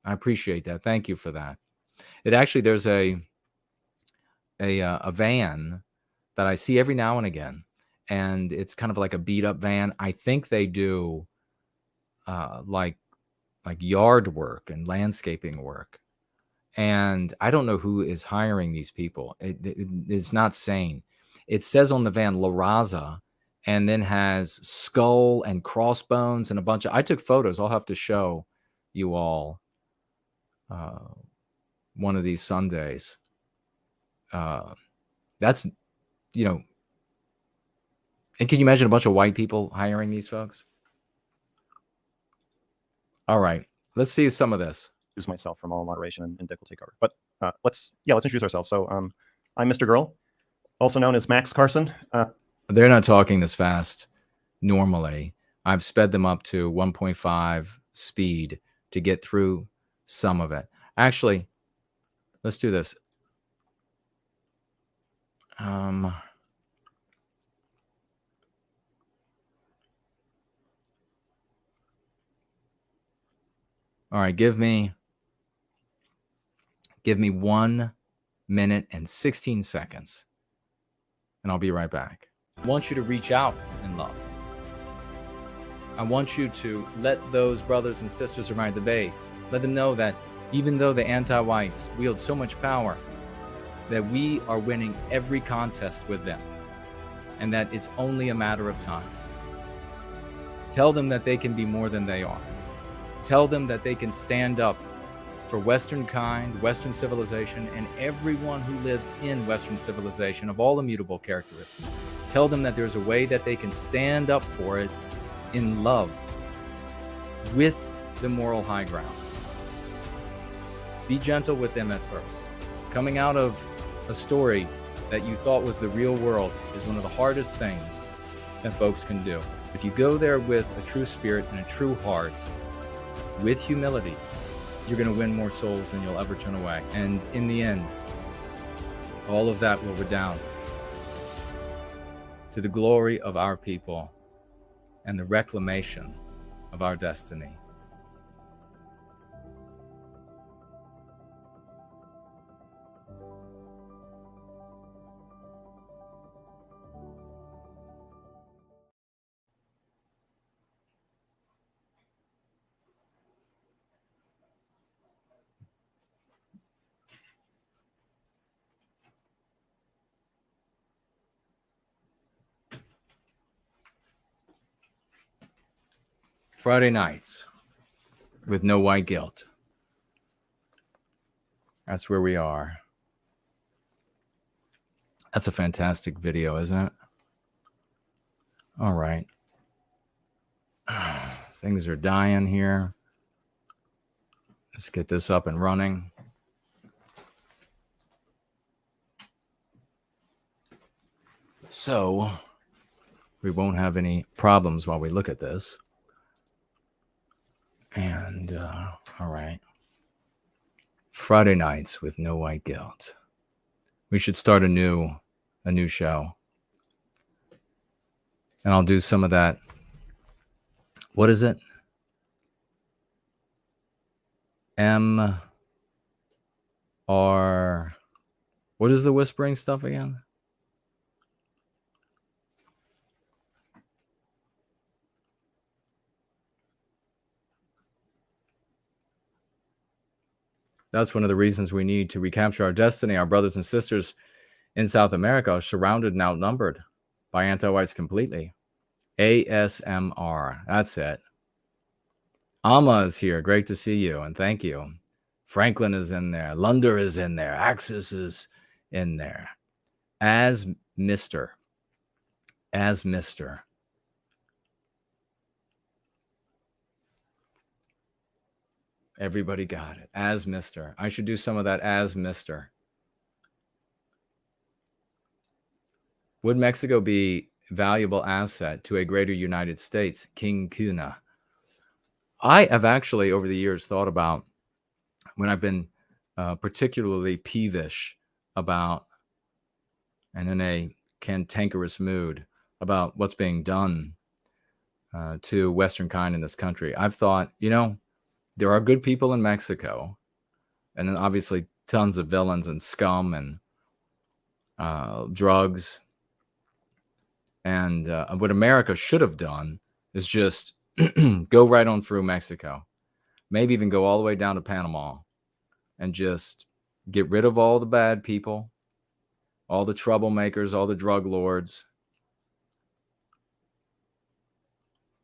I appreciate that. Thank you for that. It actually, there's a van that I see every now and again, and it's kind of like a beat up van. I think they do like yard work and landscaping work. And I don't know who is hiring these people. It's not sane. It says on the van La Raza, and then has skull and crossbones and a bunch of, I took photos. I'll have to show you all one of these Sundays. That's, you know, and can you imagine a bunch of white people hiring these folks? All right, let's see some of this. Use myself from all moderation, and Dick will take over. But let's introduce ourselves. So I'm Mr. Girl, also known as Max Carson. They're not talking this fast normally. I've sped them up to 1.5 speed to get through some of it. Actually, let's do this. All right, give me 1 minute and 16 seconds, and I'll be right back. I want you to reach out in love. I want you to let those brothers and sisters remind the babes. Let them know that even though the anti-whites wield so much power, that we are winning every contest with them, and that it's only a matter of time. Tell them that they can be more than they are. Tell them that they can stand up for Western kind, Western civilization, and everyone who lives in Western civilization of all immutable characteristics. Tell them that there's a way that they can stand up for it in love with the moral high ground. Be gentle with them at first. Coming out of a story that you thought was the real world is one of the hardest things that folks can do. If you go there with a true spirit and a true heart, with humility, you're going to win more souls than you'll ever turn away. And in the end, all of that will redound to the glory of our people and the reclamation of our destiny. Friday nights with no white guilt. That's where we are. That's a fantastic video, isn't it? All right. Things are dying here. Let's get this up and running. So we won't have any problems while we look at this. And, all right. Friday nights with no white guilt. We should start a new show. And I'll do some of that. What is it? What is the whispering stuff again? That's one of the reasons we need to recapture our destiny. Our brothers and sisters in South America are surrounded and outnumbered by anti-whites completely. ASMR. That's it. Alma is here. Great to see you, and thank you. Franklin is in there. Lunder is in there. Axis is in there. As Mr. Everybody got it. As Mr. I should do some of that as Mr. Would Mexico be a valuable asset to a greater United States? King Kuna. I have actually, over the years, thought about when I've been particularly peevish about and in a cantankerous mood about what's being done to Western kind in this country. I've thought, there are good people in Mexico, and then obviously tons of villains and scum and drugs. And what America should have done is just go right on through Mexico, maybe even go all the way down to Panama and just get rid of all the bad people, all the troublemakers, all the drug lords.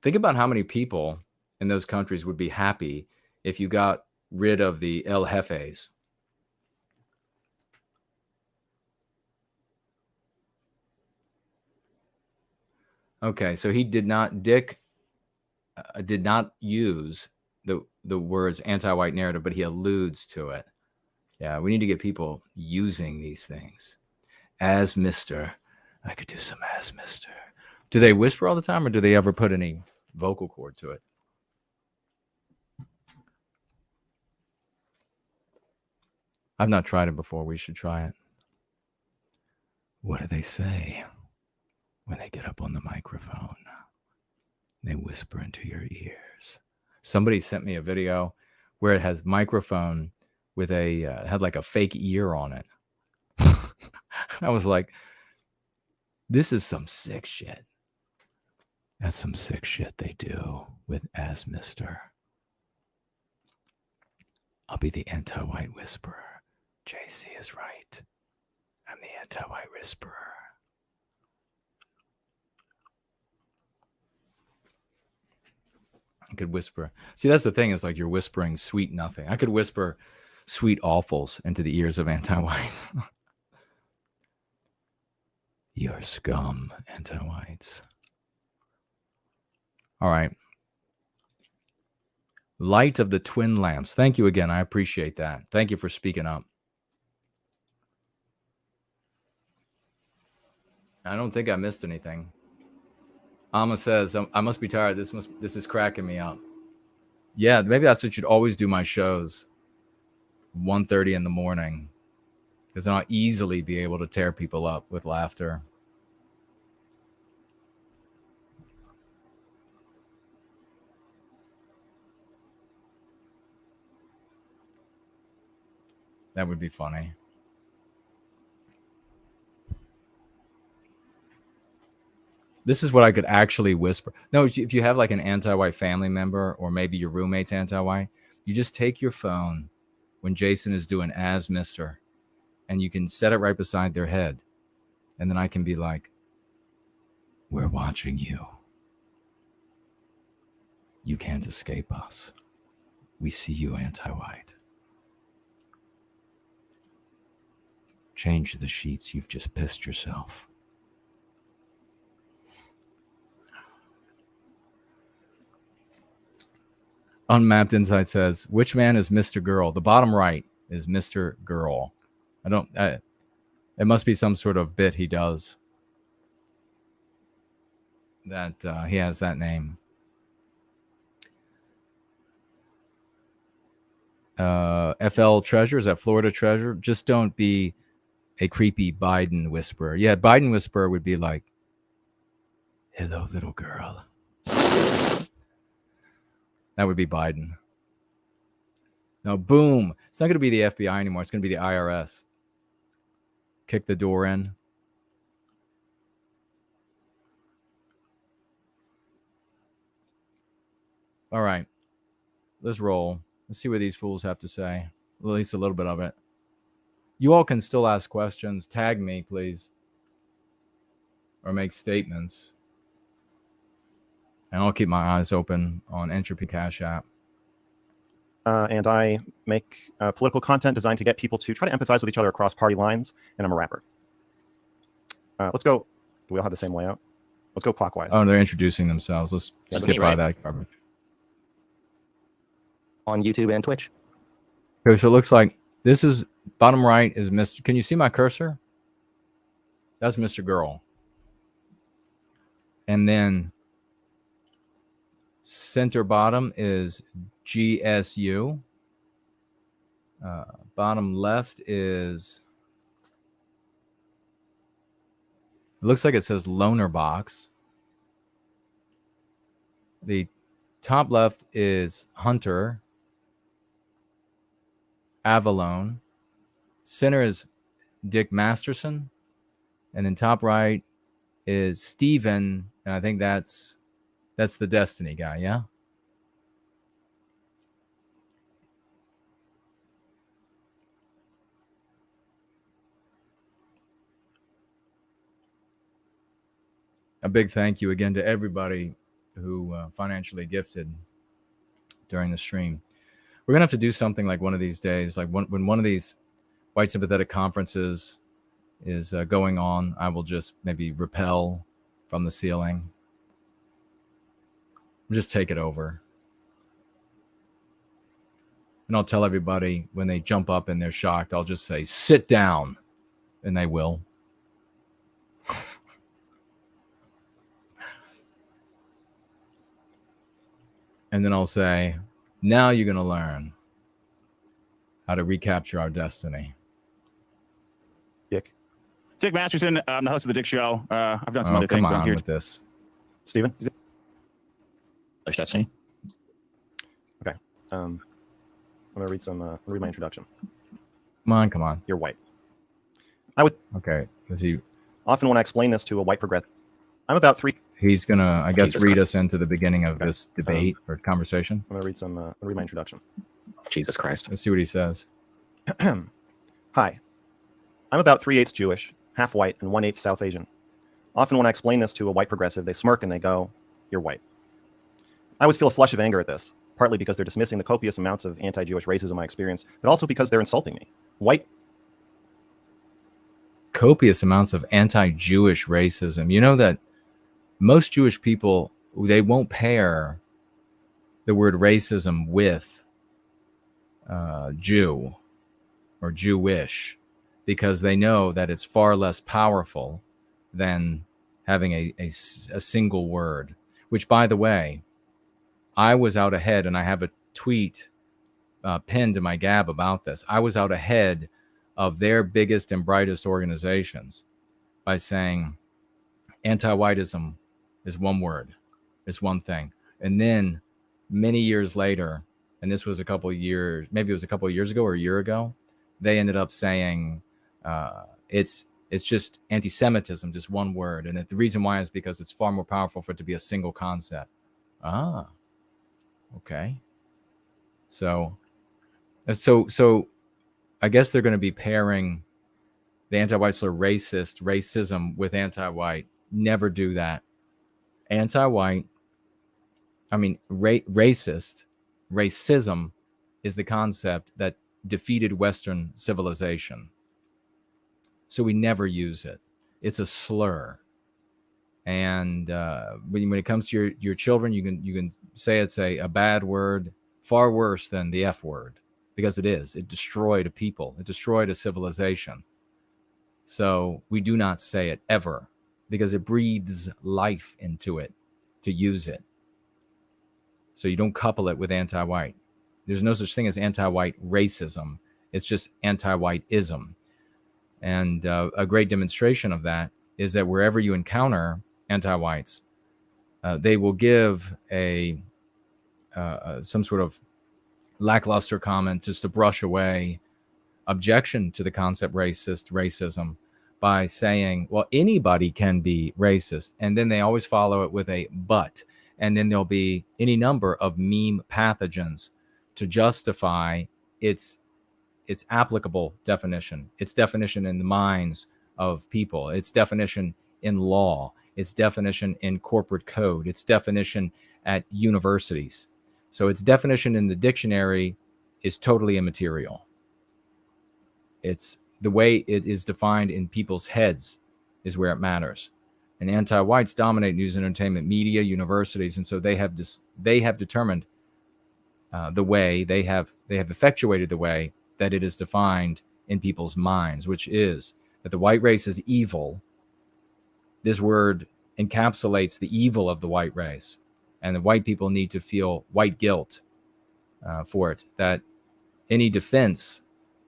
Think about how many people in those countries would be happy if you got rid of the El Jefes. Okay, so he did not, Dick did not use the words anti-white narrative, but he alludes to it. Yeah, we need to get people using these things. As Mr. I could do some as Mr. Do they whisper all the time, or do they ever put any vocal cord to it? I've not tried it before. We should try it. What do they say when they get up on the microphone? They whisper into your ears. Somebody sent me a video where it has microphone with had like a fake ear on it. I was like, this is some sick shit. That's some sick shit they do with as Mr. I'll be the anti-white whisperer. JC is right. I'm the anti-white whisperer. I could whisper. See, that's the thing, is like you're whispering sweet nothing. I could whisper sweet awfuls into the ears of anti-whites. You're scum, anti-whites. All right. Light of the Twin Lamps. Thank you again. I appreciate that. Thank you for speaking up. I don't think I missed anything. Amma says, I must be tired. This is cracking me up. Yeah, maybe I should always do my shows 1:30 in the morning, because then I'll easily be able to tear people up with laughter. That would be funny. This is what I could actually whisper. No, if you have like an anti-white family member, or maybe your roommate's anti-white, you just take your phone when Jason is doing as Mr., and you can set it right beside their head. And then I can be like, we're watching you. You can't escape us. We see you, anti-white. Change the sheets. You've just pissed yourself. Unmapped Insight says, which man is Mr. Girl? The bottom right is Mr. Girl. It must be some sort of bit he does that he has that name. FL Treasure, is that Florida Treasure? Just don't be a creepy Biden whisperer. Yeah, Biden whisperer would be like, hello, little girl. That would be Biden. No, boom. It's not going to be the FBI anymore. It's going to be the IRS. Kick the door in. All right. Let's roll. Let's see what these fools have to say. at least a little bit of it. You all can still ask questions. Tag me, please, or make statements. And I'll keep my eyes open on Entropy Cash App. And I make political content designed to get people to try to empathize with each other across party lines, and I'm a rapper. Let's go. Do we all have the same layout? Let's go clockwise. Oh, they're introducing themselves. Let's skip by that garbage. On YouTube and Twitch. Okay, so it looks like this is bottom right is Mr. Can you see my cursor? That's Mr. Girl. And then center bottom is GSU. Bottom left is, it looks like it says LonerBox. The top left is Hunter. Avallone. Center is Dick Masterson. And then top right is Steven. And I think that's the Destiny guy, yeah? A big thank you again to everybody who financially gifted during the stream. We're going to have to do something like one of these days, like when one of these white sympathetic conferences is going on, I will just maybe rappel from the ceiling. Just take it over. And I'll tell everybody when they jump up and they're shocked, I'll just say, sit down. And they will. And then I'll say, now you're going to learn how to recapture our destiny. Dick Masterson, I'm the host of the Dick Show. I've done some other come things. on I'm here with this. Steven? Destiny. Okay. I'm going to read my introduction. Come on. You're white. Okay. Is he? Often when I explain this to a white progressive, I'm about three. He's going to, I guess, Jesus read Christ. us into the beginning of this debate or conversation. I'm going to read my introduction. Jesus Christ. Let's see what he says. Hi. I'm about 3/8 Jewish, half white, and 1/8 South Asian. Often when I explain this to a white progressive, they smirk and they go, you're white. I always feel a flush of anger at this, partly because they're dismissing the copious amounts of anti-Jewish racism I experience, but also because they're insulting me. Copious amounts of anti-Jewish racism. You know that most Jewish people, they won't pair the word racism with Jew or Jewish because they know that it's far less powerful than having a single word, which, by the way, I was out ahead, and I have a tweet pinned to my Gab about this. I was out ahead of their biggest and brightest organizations by saying anti-whiteism is one word, it's one thing. And then many years later, and this was a couple of years, maybe it was a couple of years ago or a year ago, they ended up saying it's just anti-Semitism, just one word. And the reason why is because it's far more powerful for it to be a single concept. Ah, okay. So I guess they're going to be pairing the anti-whites or racism with anti-white. Never do that. Anti-white, racism is the concept that defeated Western civilization. So we never use it. It's a slur. And when it comes to your children, you can say it's a bad word, far worse than the F word, because it is. It destroyed a people. It destroyed a civilization. So we do not say it ever, because it breathes life into it to use it. So you don't couple it with anti-white. There's no such thing as anti-white racism. It's just anti-whiteism. And a great demonstration of that is that wherever you encounter anti-whites, they will give some sort of lackluster comment just to brush away objection to the concept racism by saying, well, anybody can be racist. And then they always follow it with a but. And then there'll be any number of meme pathogens to justify its its applicable definition, its definition in the minds of people, its definition in law, its definition in corporate code, its definition at universities. So its definition in the dictionary is totally immaterial. It's the way it is defined in people's heads is where it matters. And anti-whites dominate news and entertainment media, universities, and so they have determined the way they have effectuated the way that it is defined in people's minds, which is that the white race is evil. This word encapsulates the evil of the white race, and the white people need to feel white guilt for it. That any defense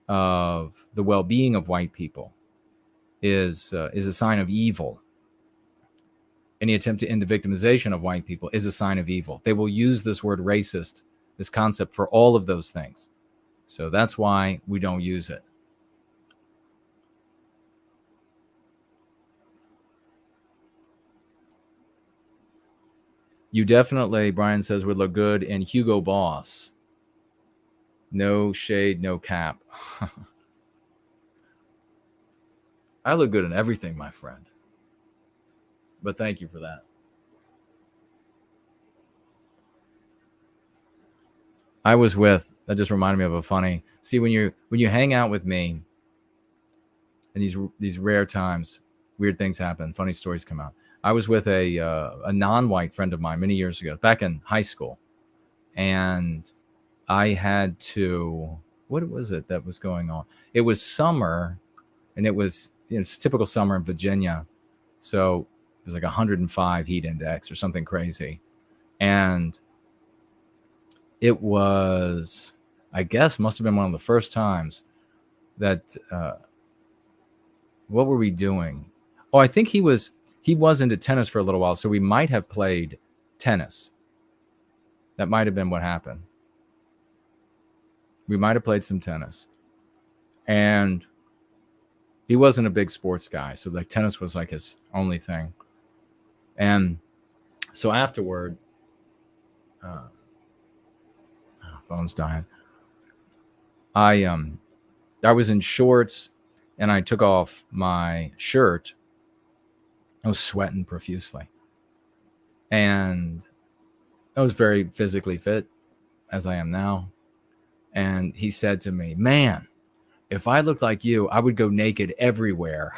of the well-being of white people is a sign of evil. Any attempt to end the victimization of white people is a sign of evil. They will use this word racist, this concept, for all of those things. So that's why we don't use it. You definitely, Brian says, would look good in Hugo Boss. No shade, no cap. I look good in everything, my friend. But thank you for that. That just reminded me of a funny, see, when you hang out with me in these rare times, weird things happen, funny stories come out. I was with a non-white friend of mine many years ago, back in high school. And I had to, what was it that was going on? It was summer, and it was, it's typical summer in Virginia. So it was like 105 heat index or something crazy. And it was, I guess, must have been one of the first times that, what were we doing? Oh, I think he was into tennis for a little while. So we might have played tennis. That might have been what happened. We might have played some tennis. And he wasn't a big sports guy. So like tennis was like his only thing. And so afterward, phone's dying. I was in shorts and I took off my shirt. I was sweating profusely. And I was very physically fit, as I am now. And he said to me, "Man, if I looked like you, I would go naked everywhere."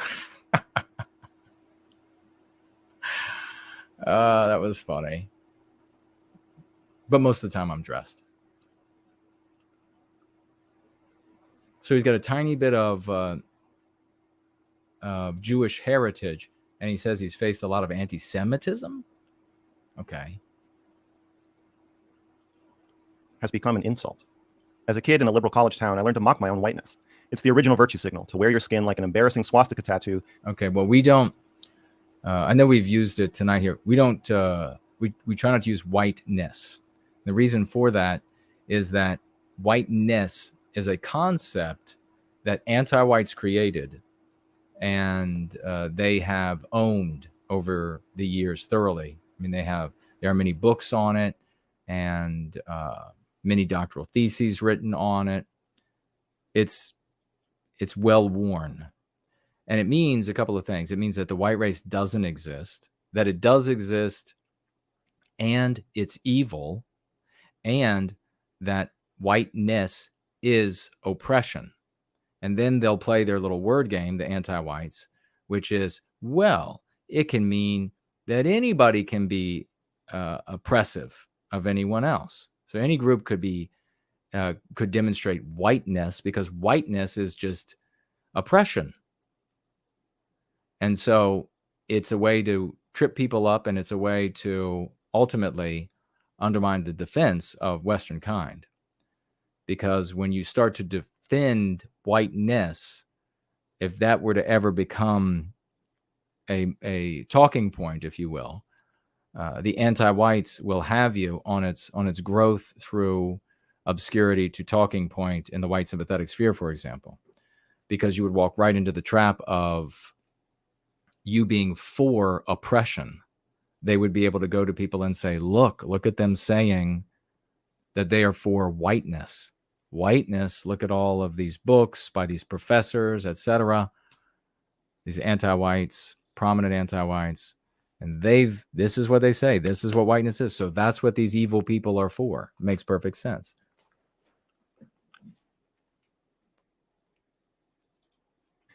That was funny. But most of the time I'm dressed. So he's got a tiny bit of Jewish heritage, and he says he's faced a lot of anti-Semitism. Okay. Has become an insult. As a kid in a liberal college town, I learned to mock my own whiteness. It's the original virtue signal, to wear your skin like an embarrassing swastika tattoo. Okay, well, we don't, I know we've used it tonight here. We don't, we try not to use whiteness. The reason for that is that whiteness is a concept that anti-whites created, and they have owned over the years thoroughly. I mean, there are many books on it, and many doctoral theses written on it. It's well worn. And it means a couple of things. It means that the white race doesn't exist, that it does exist, and it's evil, and that whiteness is oppression. And then they'll play their little word game, the anti-whites, which is, well, it can mean that anybody can be oppressive of anyone else. So any group could demonstrate whiteness, because whiteness is just oppression. And so it's a way to trip people up, and it's a way to ultimately undermine the defense of Western kind. Because when you start to defend whiteness, if that were to ever become a talking point, if you will, the anti-whites will have you on its growth through obscurity to talking point in the white sympathetic sphere, for example, because you would walk right into the trap of you being for oppression. They would be able to go to people and say, look at them saying that they are for whiteness. whiteness. Look at all of these books by these professors, etc. These anti-whites, prominent anti-whites. And this is what they say. This is what whiteness is. So that's what these evil people are for. It makes perfect sense.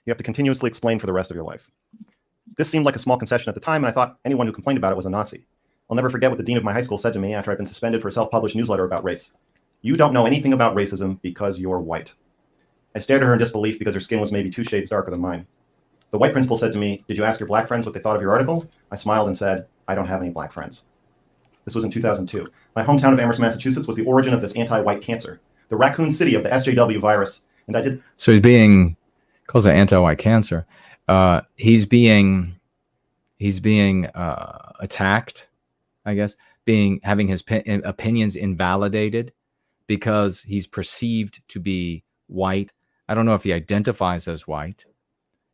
You have to continuously explain for the rest of your life. This seemed like a small concession at the time, and I thought anyone who complained about it was a Nazi. I'll never forget what the dean of my high school said to me after I'd been suspended for a self-published newsletter about race. "You don't know anything about racism because you're white." I stared at her in disbelief because her skin was maybe 2 shades darker than mine. The white principal said to me, "Did you ask your black friends what they thought of your article?" I smiled and said, "I don't have any black friends." This was in 2002. My hometown of Amherst, Massachusetts was the origin of this anti-white cancer, the raccoon city of the SJW virus, and I did... So calls it anti-white cancer. He's being attacked, I guess, having his opinions invalidated because he's perceived to be white. I don't know if he identifies as white,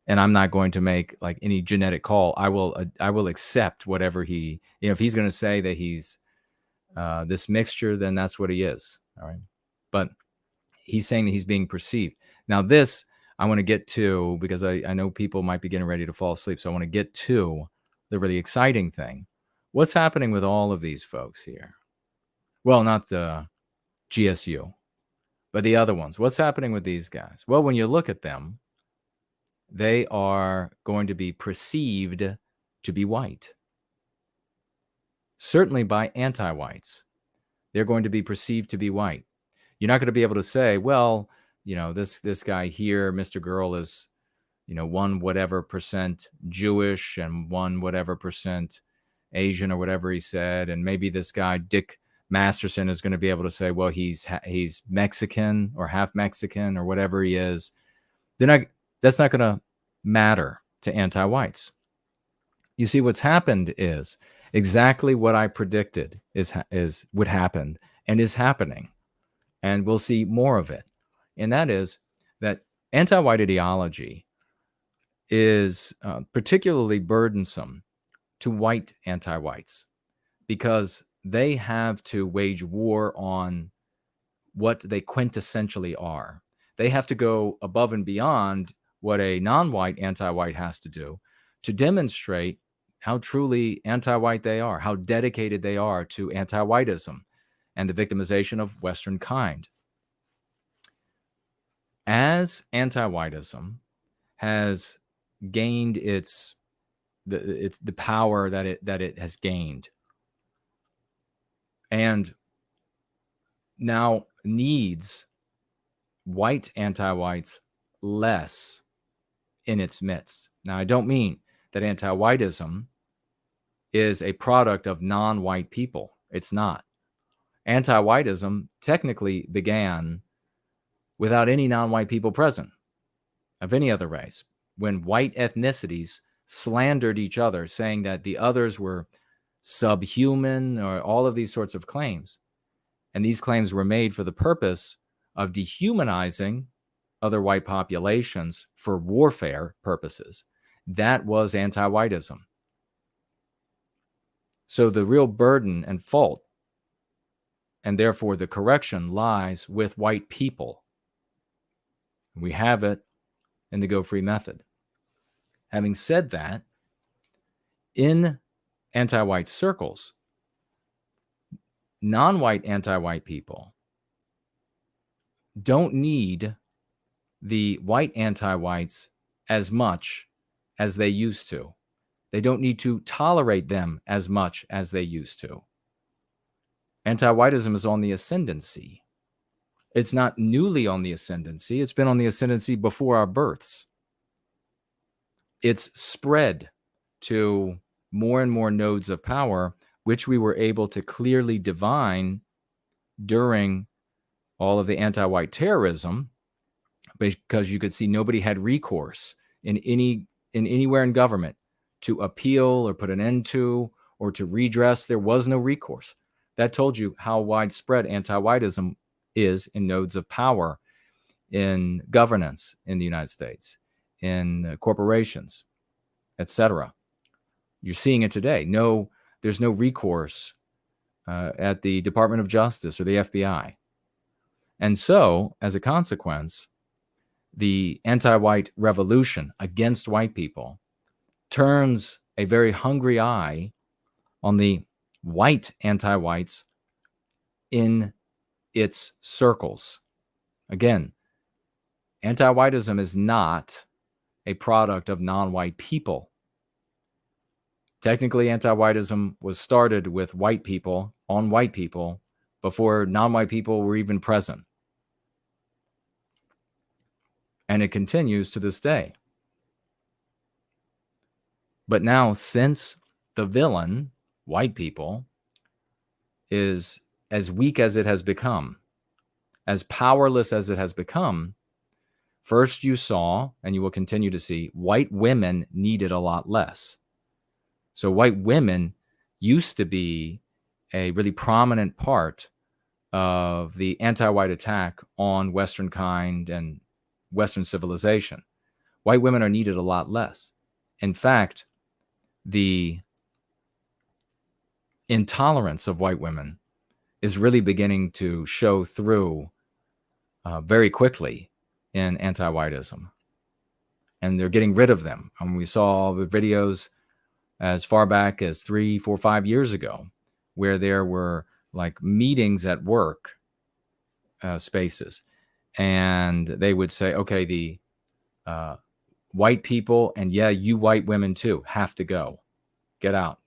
and I'm not going to make like any genetic call. I will accept whatever if he's going to say that he's this mixture, then that's what he is. All right, but he's saying that he's being perceived. Now this I want to get to, because I know people might be getting ready to fall asleep. So I want to get to the really exciting thing. What's happening with all of these folks here? Well, not the GSU, but the other ones. What's happening with these guys? Well, when you look at them, they are going to be perceived to be white. Certainly by anti-whites. They're going to be perceived to be white. You're not going to be able to say, well, this guy here, Mr. Girl, is, 1 whatever % Jewish and 1 whatever % Asian or whatever he said. And maybe this guy, Dick Masterson, is going to be able to say, well, he's Mexican or half Mexican or whatever he is. That's not going to matter to anti-whites. You see, what's happened is exactly what I predicted would happen and is happening. And we'll see more of it. And that is that anti-white ideology is particularly burdensome to white anti-whites because they have to wage war on what they quintessentially are. They have to go above and beyond what a non-white anti-white has to do to demonstrate how truly anti-white they are, how dedicated they are to anti-whiteism and the victimization of Western kind. As anti-whiteism has gained the power that it has gained, and now needs white anti-whites less in its midst. Now, I don't mean that anti-whiteism is a product of non-white people. It's not. Anti-whiteism technically began without any non-white people present of any other race, when white ethnicities slandered each other, saying that the others were subhuman or all of these sorts of claims. And these claims were made for the purpose of dehumanizing other white populations for warfare purposes. That was anti-whiteism. So the real burden and fault, and therefore the correction, lies with white people. We have it in the Go Free method. Having said that, in anti-white circles, non-white anti-white people don't need the white anti-whites as much as they used to. They don't need to tolerate them as much as they used to. Anti-whiteism is on the ascendancy. It's not newly on the ascendancy. It's been on the ascendancy before our births. It's spread to more and more nodes of power, which we were able to clearly divine during all of the anti-white terrorism, because you could see nobody had recourse anywhere in government to appeal or put an end to or to redress. There was no recourse. That told you how widespread anti-whiteism is in nodes of power, in governance in the United States, in corporations, etc. You're seeing it today. There's no recourse at the Department of Justice or the FBI. And so, as a consequence, the anti-white revolution against white people turns a very hungry eye on the white anti-whites in its circles. Again, anti-whiteism is not a product of non-white people. Technically, anti-whiteism was started with white people on white people before non-white people were even present. And it continues to this day. But now, since the villain, white people, is as weak as it has become, as powerless as it has become, first you saw, and you will continue to see, white women needed a lot less. So white women used to be a really prominent part of the anti-white attack on Western kind and Western civilization. White women are needed a lot less. In fact, the intolerance of white women is really beginning to show through very quickly in anti-whiteism. And they're getting rid of them. And we saw the videos as far back as 3, 4, 5 years ago, where there were like meetings at work spaces. And they would say, okay, the white people, and yeah, you white women too, have to go. Get out.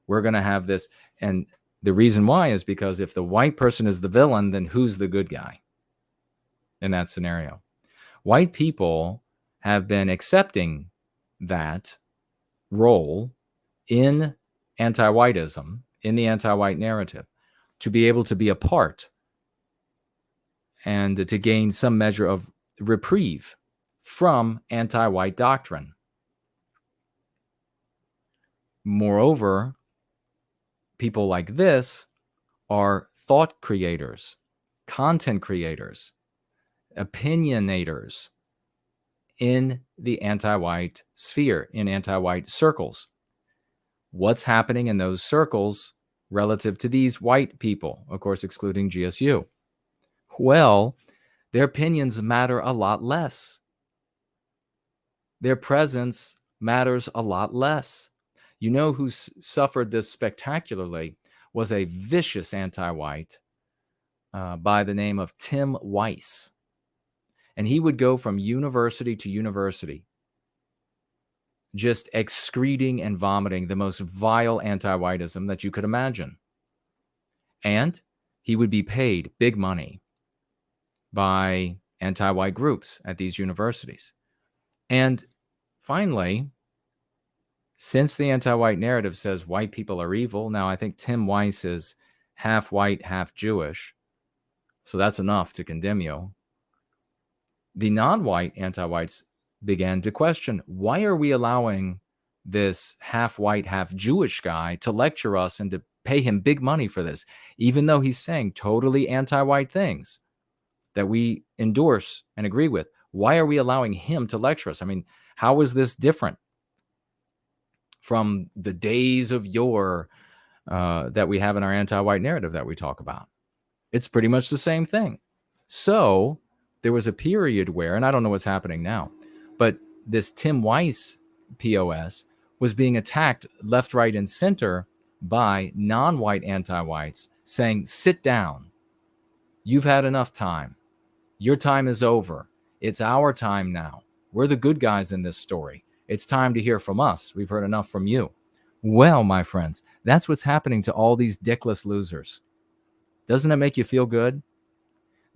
We're going to have this. And the reason why is because if the white person is the villain, then who's the good guy in that scenario? White people have been accepting that role in anti-whiteism, in the anti-white narrative, to be able to be a part and to gain some measure of reprieve from anti-white doctrine. Moreover, people like this are thought creators, content creators, opinionators in the anti-white sphere, in anti-white circles. What's happening in those circles relative to these white people, of course, excluding GSU? Well, their opinions matter a lot less. Their presence matters a lot less. You know who suffered this spectacularly was a vicious anti-white by the name of Tim Weiss. And he would go from university to university, just excreting and vomiting the most vile anti-whiteism that you could imagine. And he would be paid big money by anti-white groups at these universities. And finally, since the anti-white narrative says white people are evil, now I think Tim Weiss is half white, half Jewish, so that's enough to condemn you. The non-white anti-whites began to question, why are we allowing this half white, half Jewish guy to lecture us and to pay him big money for this, even though he's saying totally anti-white things that we endorse and agree with? Why are we allowing him to lecture us? I mean, how is this different from the days of yore that we have in our anti-white narrative that we talk about? It's pretty much the same thing. So there was a period where, and I don't know what's happening now, but this Tim Weiss POS was being attacked left, right, and center by non-white anti-whites saying, sit down. You've had enough time. Your time is over. It's our time now. We're the good guys in this story. It's time to hear from us. We've heard enough from you. Well, my friends, that's what's happening to all these dickless losers. Doesn't it make you feel good?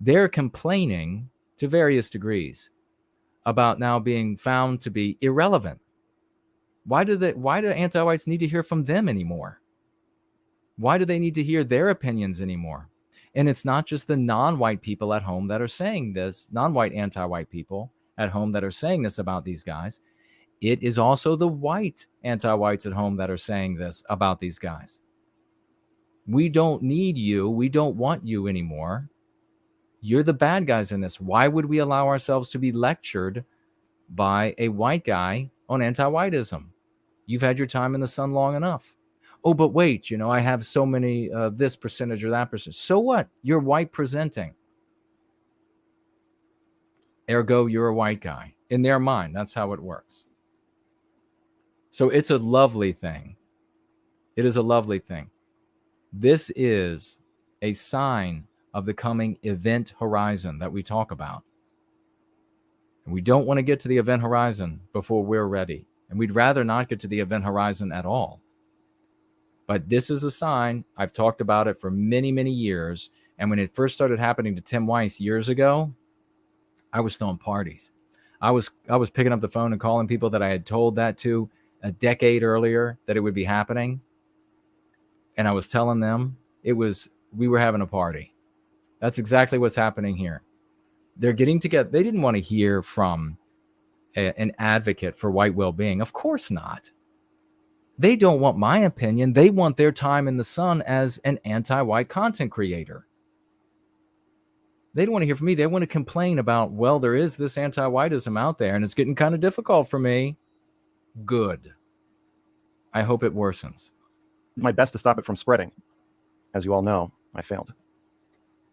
They're complaining to various degrees about now being found to be irrelevant. Why do anti-whites need to hear from them anymore? Why do they need to hear their opinions anymore? And it's not just the non-white people at home that are saying this, non-white anti-white people at home that are saying this about these guys. It is also the white anti-whites at home that are saying this about these guys. We don't need you. We don't want you anymore. You're the bad guys in this. Why would we allow ourselves to be lectured by a white guy on anti-whiteism? You've had your time in the sun long enough. Oh, but wait, I have so many this percentage or that percentage. So what? You're white presenting. Ergo, you're a white guy. In their mind, that's how it works. So it's a lovely thing. It is a lovely thing. This is a sign of the coming event horizon that we talk about. And we don't want to get to the event horizon before we're ready. And we'd rather not get to the event horizon at all. But this is a sign. I've talked about it for many, many years. And when it first started happening to Tim Weiss years ago, I was throwing parties. I was picking up the phone and calling people that I had told that to a decade earlier that it would be happening. And I was telling them we were having a party. That's exactly what's happening here. They're getting together. They didn't want to hear from an advocate for white well-being. Of course not. They don't want my opinion. They want their time in the sun as an anti-white content creator. They don't want to hear from me. They want to complain about, well, there is this anti-whiteism out there and it's getting kind of difficult for me. Good. I hope it worsens. My best to stop it from spreading. As you all know, I failed.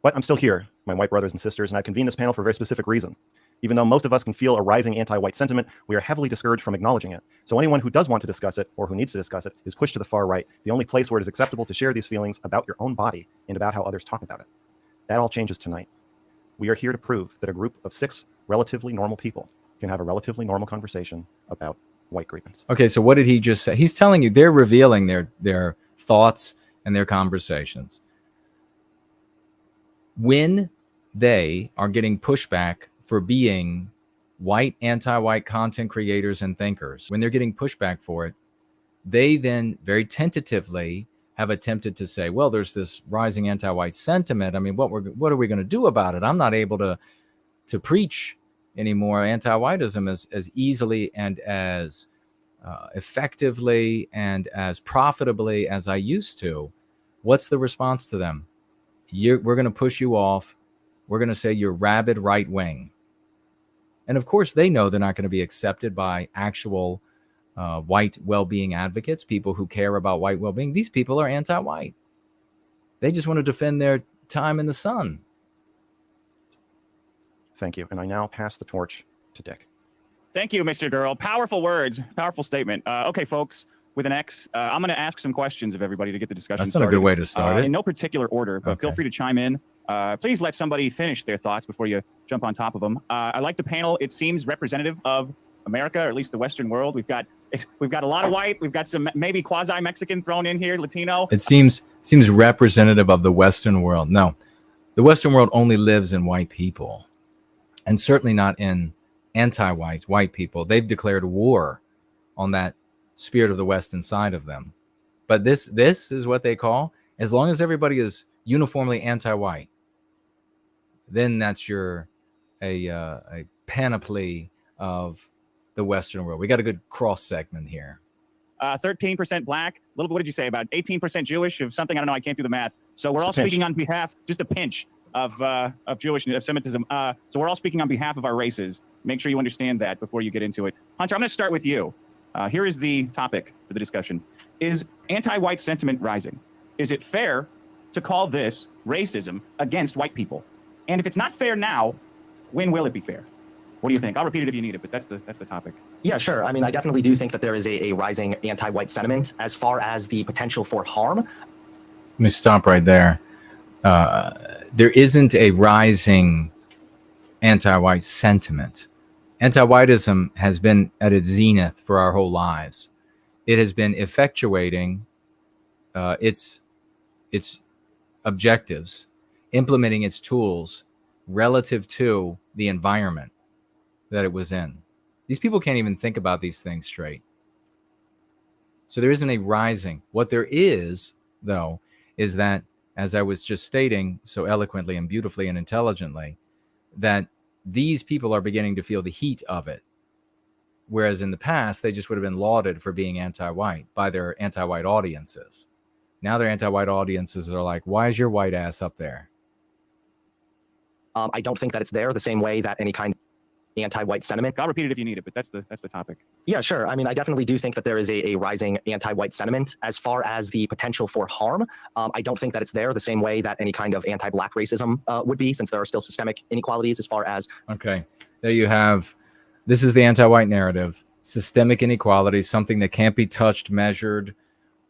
But I'm still here, my white brothers and sisters, and I convened this panel for a very specific reason. Even though most of us can feel a rising anti-white sentiment, we are heavily discouraged from acknowledging it. So anyone who does want to discuss it, or who needs to discuss it, is pushed to the far right, the only place where it is acceptable to share these feelings about your own body and about how others talk about it. That all changes tonight. We are here to prove that a group of 6 relatively normal people can have a relatively normal conversation about white grievance. Okay, so what did he just say? He's telling you they're revealing their thoughts and their conversations. When they are getting pushback for being white, anti-white content creators and thinkers, when they're getting pushback for it, they then very tentatively have attempted to say, well, there's this rising anti-white sentiment. I mean, what are we going to do about it? I'm not able to preach anymore anti-whiteism as easily and as effectively and as profitably as I used to. What's the response to them? We're going to push you off. We're going to say you're rabid right wing. And of course, they know they're not going to be accepted by actual white well-being advocates, people who care about white well-being. These people are anti-white. They just want to defend their time in the sun. Thank you. And I now pass the torch to Dick. Thank you, Mr. Girl. Powerful words, powerful statement. Okay, folks, with an X, I'm going to ask some questions of everybody to get the discussion started. That's not a good way to start it. In no particular order, but feel free to chime in. Please let somebody finish their thoughts before you jump on top of them. I like the panel. It seems representative of America, or at least the Western world. We've got a lot of white. We've got some maybe quasi-Mexican thrown in here, Latino. It seems representative of the Western world. No, the Western world only lives in white people, and certainly not in anti-white white people. They've declared war on that spirit of the West inside of them. But this is what they call, as long as everybody is uniformly anti-white, then that's a panoply of the Western world. We got a good cross segment here. 13% black. What did you say? About 18% Jewish of something? I don't know. I can't do the math. So we're all speaking on behalf, just a pinch of Jewish of Semitism. So we're all speaking on behalf of our races. Make sure you understand that before you get into it. Hunter, I'm going to start with you. Here is the topic for the discussion. Is anti-white sentiment rising? Is it fair to call this racism against white people? And if it's not fair now, when will it be fair? What do you think? I'll repeat it if you need it, but that's the topic. Yeah, sure. I mean, I definitely do think that there is a rising anti-white sentiment. As far as the potential for harm, Let me stop right there. There isn't a rising anti-white sentiment. Anti-whiteism has been at its zenith for our whole lives. It has been effectuating its objectives, implementing its tools relative to the environment that it was in. These people can't even think about these things straight. So there isn't a rising. What there is, though, is that, as I was just stating so eloquently and beautifully and intelligently, that these people are beginning to feel the heat of it. Whereas in the past, they just would have been lauded for being anti-white by their anti-white audiences. Now their anti-white audiences are like, why is your white ass up there? I don't think that it's there the same way that any kind of anti-white sentiment. I'll repeat it if you need it, but that's the topic. Yeah, sure. I mean, I definitely do think that there is a rising anti-white sentiment. As far as the potential for harm, I don't think that it's there the same way that any kind of anti-black racism would be, since there are still systemic inequalities as far as... Okay. There you have, this is the anti-white narrative, systemic inequality, something that can't be touched, measured,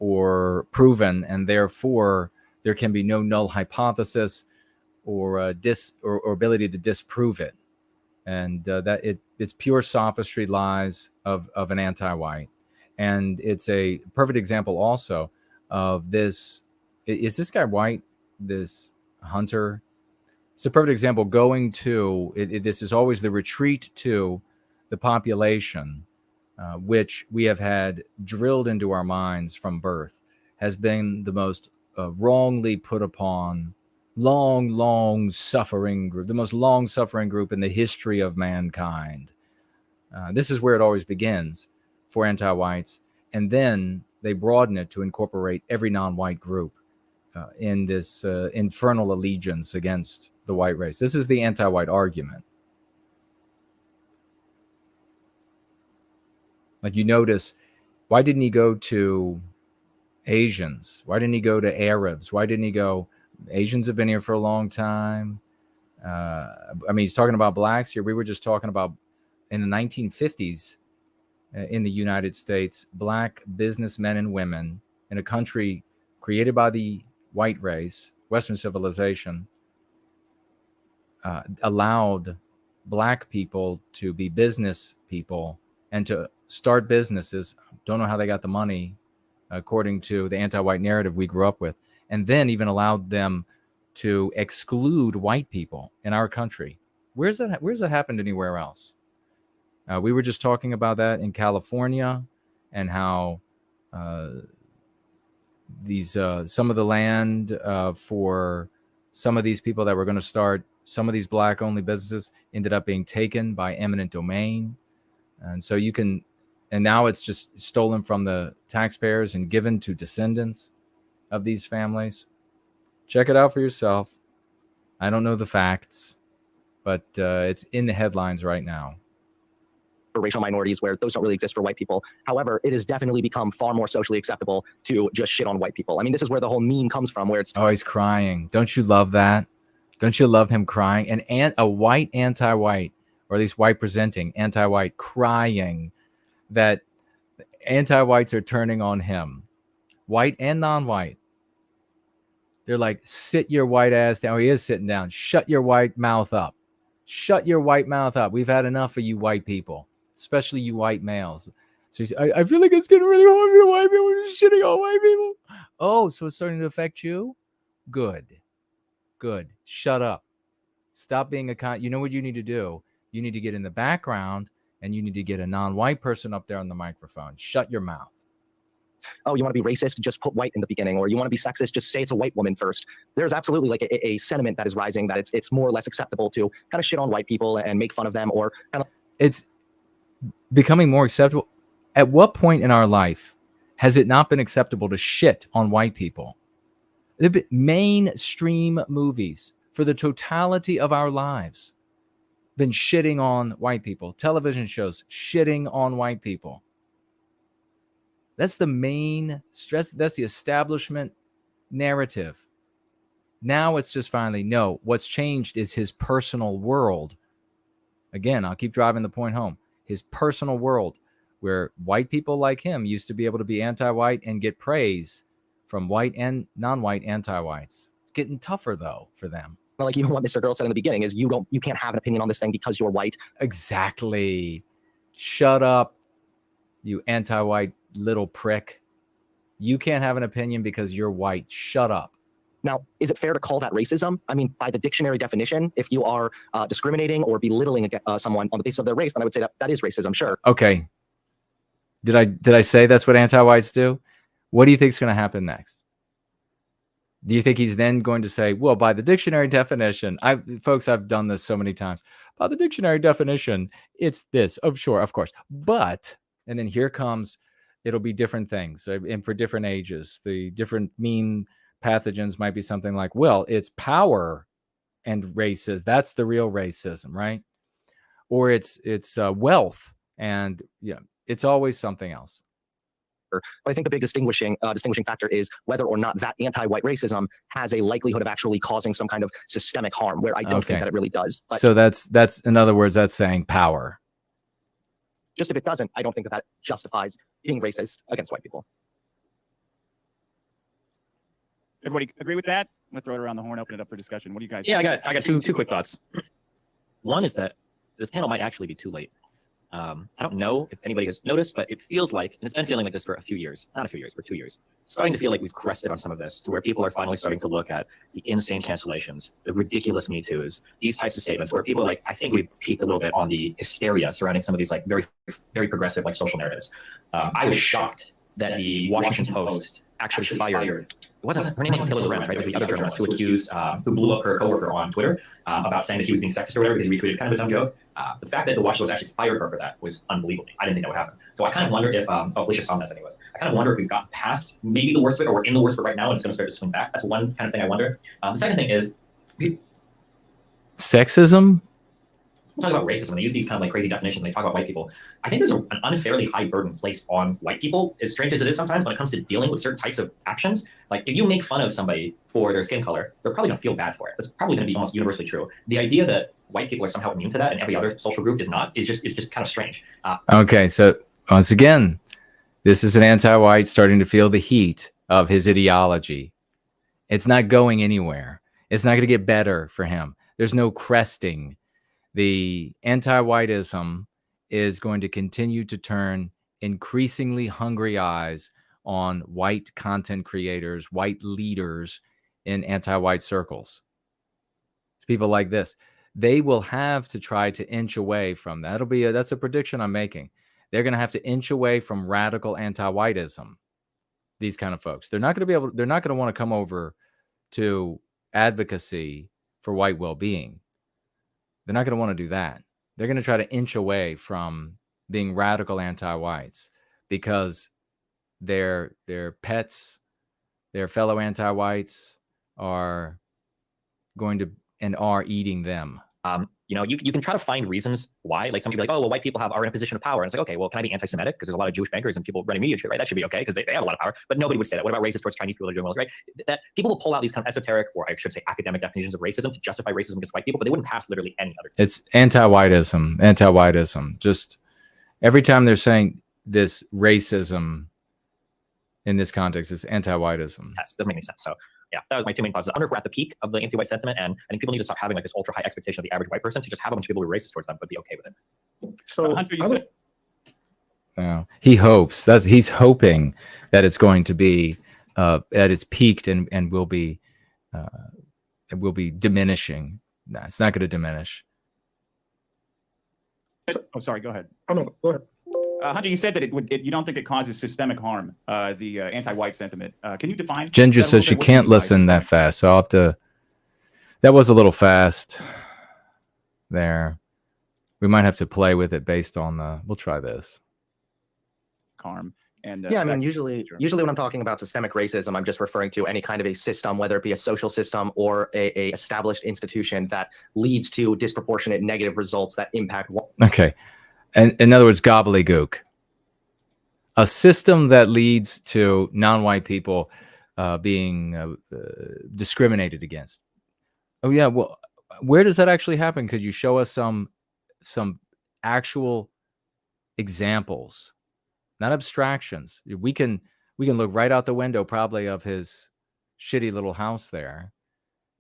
or proven, and therefore there can be no null hypothesis or ability to disprove it. And it's pure sophistry, lies of an anti-white. And it's a perfect example also of this. Is this guy white? This Hunter? It's a perfect example going to, this is always the retreat to the population, which we have had drilled into our minds from birth, has been the most wrongly put upon, long suffering group, the most long suffering group in the history of mankind. This is where it always begins for anti-whites. And then they broaden it to incorporate every non-white group in this infernal allegiance against the white race. This is the anti-white argument. Like, you notice, why didn't he go to Asians? Why didn't he go to Arabs? Why didn't he go? Asians have been here for a long time. I mean, he's talking about blacks here. We were just talking about in the 1950s in the United States, black businessmen and women in a country created by the white race, Western civilization, allowed black people to be business people and to start businesses. Don't know how they got the money, according to the anti-white narrative we grew up with, and then even allowed them to exclude white people in our country. Where's that happened anywhere else? We were just talking about that in California, and how these some of the land for some of these people that were going to start some of these black-only businesses ended up being taken by eminent domain. And so you can, and now it's just stolen from the taxpayers and given to descendants of these families. Check it out for yourself. I don't know the facts, but it's in the headlines right now. For racial minorities, where those don't really exist for white people. However, it has definitely become far more socially acceptable to just shit on white people. I mean, this is where the whole meme comes from, where it's... Oh, he's crying. Don't you love that? Don't you love him crying? And a white anti-white, or at least white presenting anti-white, crying that anti-whites are turning on him, white and non-white. They're like, sit your white ass down. Oh, he is sitting down. Shut your white mouth up. Shut your white mouth up. We've had enough of you white people, especially you white males. So he's, I feel like it's getting really hard for the white people. We're shitting on white people. Oh, so it's starting to affect you? Good. Shut up. Stop being a you know what you need to do? You need to get in the background, and you need to get a non-white person up there on the microphone. Shut your mouth. Oh, you want to be racist? Just put white in the beginning. Or you want to be sexist? Just say it's a white woman first. There's absolutely like a sentiment that is rising that it's more or less acceptable to kind of shit on white people and make fun of them, or kind of... It's becoming more acceptable. At what point in our life has it not been acceptable to shit on white people? The mainstream movies for the totality of our lives been shitting on white people. Television shows shitting on white people. That's the main stress. That's the establishment narrative. Now it's just finally, no, what's changed is his personal world. Again, I'll keep driving the point home. His personal world, where white people like him used to be able to be anti-white and get praise from white and non-white anti-whites. It's getting tougher, though, for them. Well, like even what Mr. Girl said in the beginning is you can't have an opinion on this thing because you're white. Exactly. Shut up, you anti-white little prick. You can't have an opinion because you're white. Shut up. Now, is it fair to call that racism? I mean, by the dictionary definition, if you are discriminating or belittling someone on the basis of their race, then I would say that is racism, sure. Okay. Did I say that's what anti-whites do? What do you think is going to happen next? Do you think he's then going to say, well, by the dictionary definition, folks, I've done this so many times. By the dictionary definition, it's this. Oh, sure, of course. But, and then here comes, it'll be different things. And for different ages, the different mean pathogens might be something like, well, it's power and racism. That's the real racism, right? Or it's wealth, and it's always something else. factor. But I think the big distinguishing factor is whether or not that anti-white racism has a likelihood of actually causing some kind of systemic harm, where I don't think that it really does. But so that's in other words, that's saying power. Just if it doesn't, I don't think that justifies being racist against white people. Everybody agree with that? I'm gonna throw it around the horn, open it up for discussion. What do you guys? Yeah, I got two quick thoughts. One is that this panel might actually be too late. I don't know if anybody has noticed, but it feels like, and it's been feeling like this for a few years, not a few years, for 2 years, starting to feel like we've crested on some of this, to where people are finally starting to look at the insane cancellations, the ridiculous Me Too's, these types of statements, where people are like, I think we've peaked a little bit on the hysteria surrounding some of these like very, very progressive like social narratives. I was shocked that the Washington Post actually fired. Her name was Taylor Lorenz, right? It was the other journalist who accused, who blew up her coworker on Twitter about saying that he was being sexist or whatever because he retweeted kind of a dumb joke. The fact that the Washington Post actually fired her for that was unbelievable. I didn't think that would happen. So I kind of wonder if, Felicia saw this anyways. I kind of wonder if we've gotten past maybe the worst of it, or we're in the worst of it right now, and it's going to start to swing back. That's one kind of thing I wonder. The second thing is sexism. Talk about racism. They use these kind of like crazy definitions. And they talk about white people. I think there's an unfairly high burden placed on white people, as strange as it is sometimes, when it comes to dealing with certain types of actions. Like if you make fun of somebody for their skin color, they're probably going to feel bad for it. That's probably going to be almost universally true. The idea that white people are somehow immune to that and every other social group is not is just kind of strange. Okay, so once again, this is an anti-white starting to feel the heat of his ideology. It's not going anywhere. It's not going to get better for him. There's no cresting. The anti-whiteism is going to continue to turn increasingly hungry eyes on white content creators, white leaders in anti-white circles. People like this, they will have to try to inch away from that. That's a prediction I'm making. They're going to have to inch away from radical anti-whiteism. These kind of folks, they're not going to want to come over to advocacy for white well-being. They're not going to want to do that. They're going to try to inch away from being radical anti-whites because their pets, their fellow anti-whites are going to and are eating them. You know, you can try to find reasons why. Like some people are like, oh, well, white people are in a position of power. And it's like, okay, well, can I be anti-Semitic? Because there's a lot of Jewish bankers and people running media, right? That should be okay because they have a lot of power. But nobody would say that. What about racist towards Chinese people that are doing well, right? That people will pull out these kind of esoteric, or I should say academic definitions of racism to justify racism against white people, but they wouldn't pass literally any other. It's anti-whiteism. Just every time they're saying this racism in this context, it's anti-whiteism. Yes, doesn't make any sense. So yeah, that was my two main thoughts. I wonder if we're at the peak of the anti-white sentiment, and I think people need to stop having like this ultra high expectation of the average white person to just have a bunch of people who are racist towards them, but be okay with it. So Hunter, you said he hopes he's hoping that it's going to be that it's peaked and will be diminishing. No, it's not going to diminish. Oh, sorry. Go ahead. Oh no, go ahead. Hunter, you said that you don't think it causes systemic harm, the anti-white sentiment. Can you define? Ginger says she can't listen that fast, so I'll have to. That was a little fast there. We might have to play with it based on the. We'll try this. Harm. And yeah, I mean, usually when I'm talking about systemic racism, I'm just referring to any kind of a system, whether it be a social system or a established institution that leads to disproportionate negative results that impact. Okay. And in other words, gobbledygook. A system that leads to non-white people being discriminated against. Oh yeah, well, where does that actually happen? Could you show us some actual examples, not abstractions? We can look right out the window probably of his shitty little house there,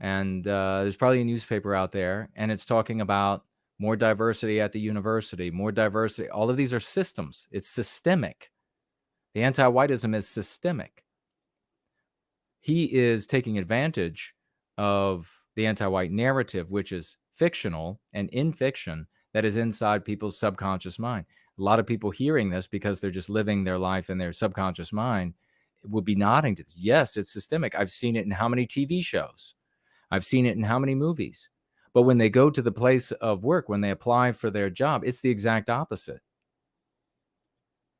and there's probably a newspaper out there, and it's talking about more diversity at the university, more diversity. All of these are systems. It's systemic. The anti-whiteism is systemic. He is taking advantage of the anti-white narrative, which is fictional and in fiction, that is inside people's subconscious mind. A lot of people hearing this, because they're just living their life in their subconscious mind, would be nodding to this. Yes, it's systemic. I've seen it in how many TV shows? I've seen it in how many movies? But when they go to the place of work, when they apply for their job, it's the exact opposite.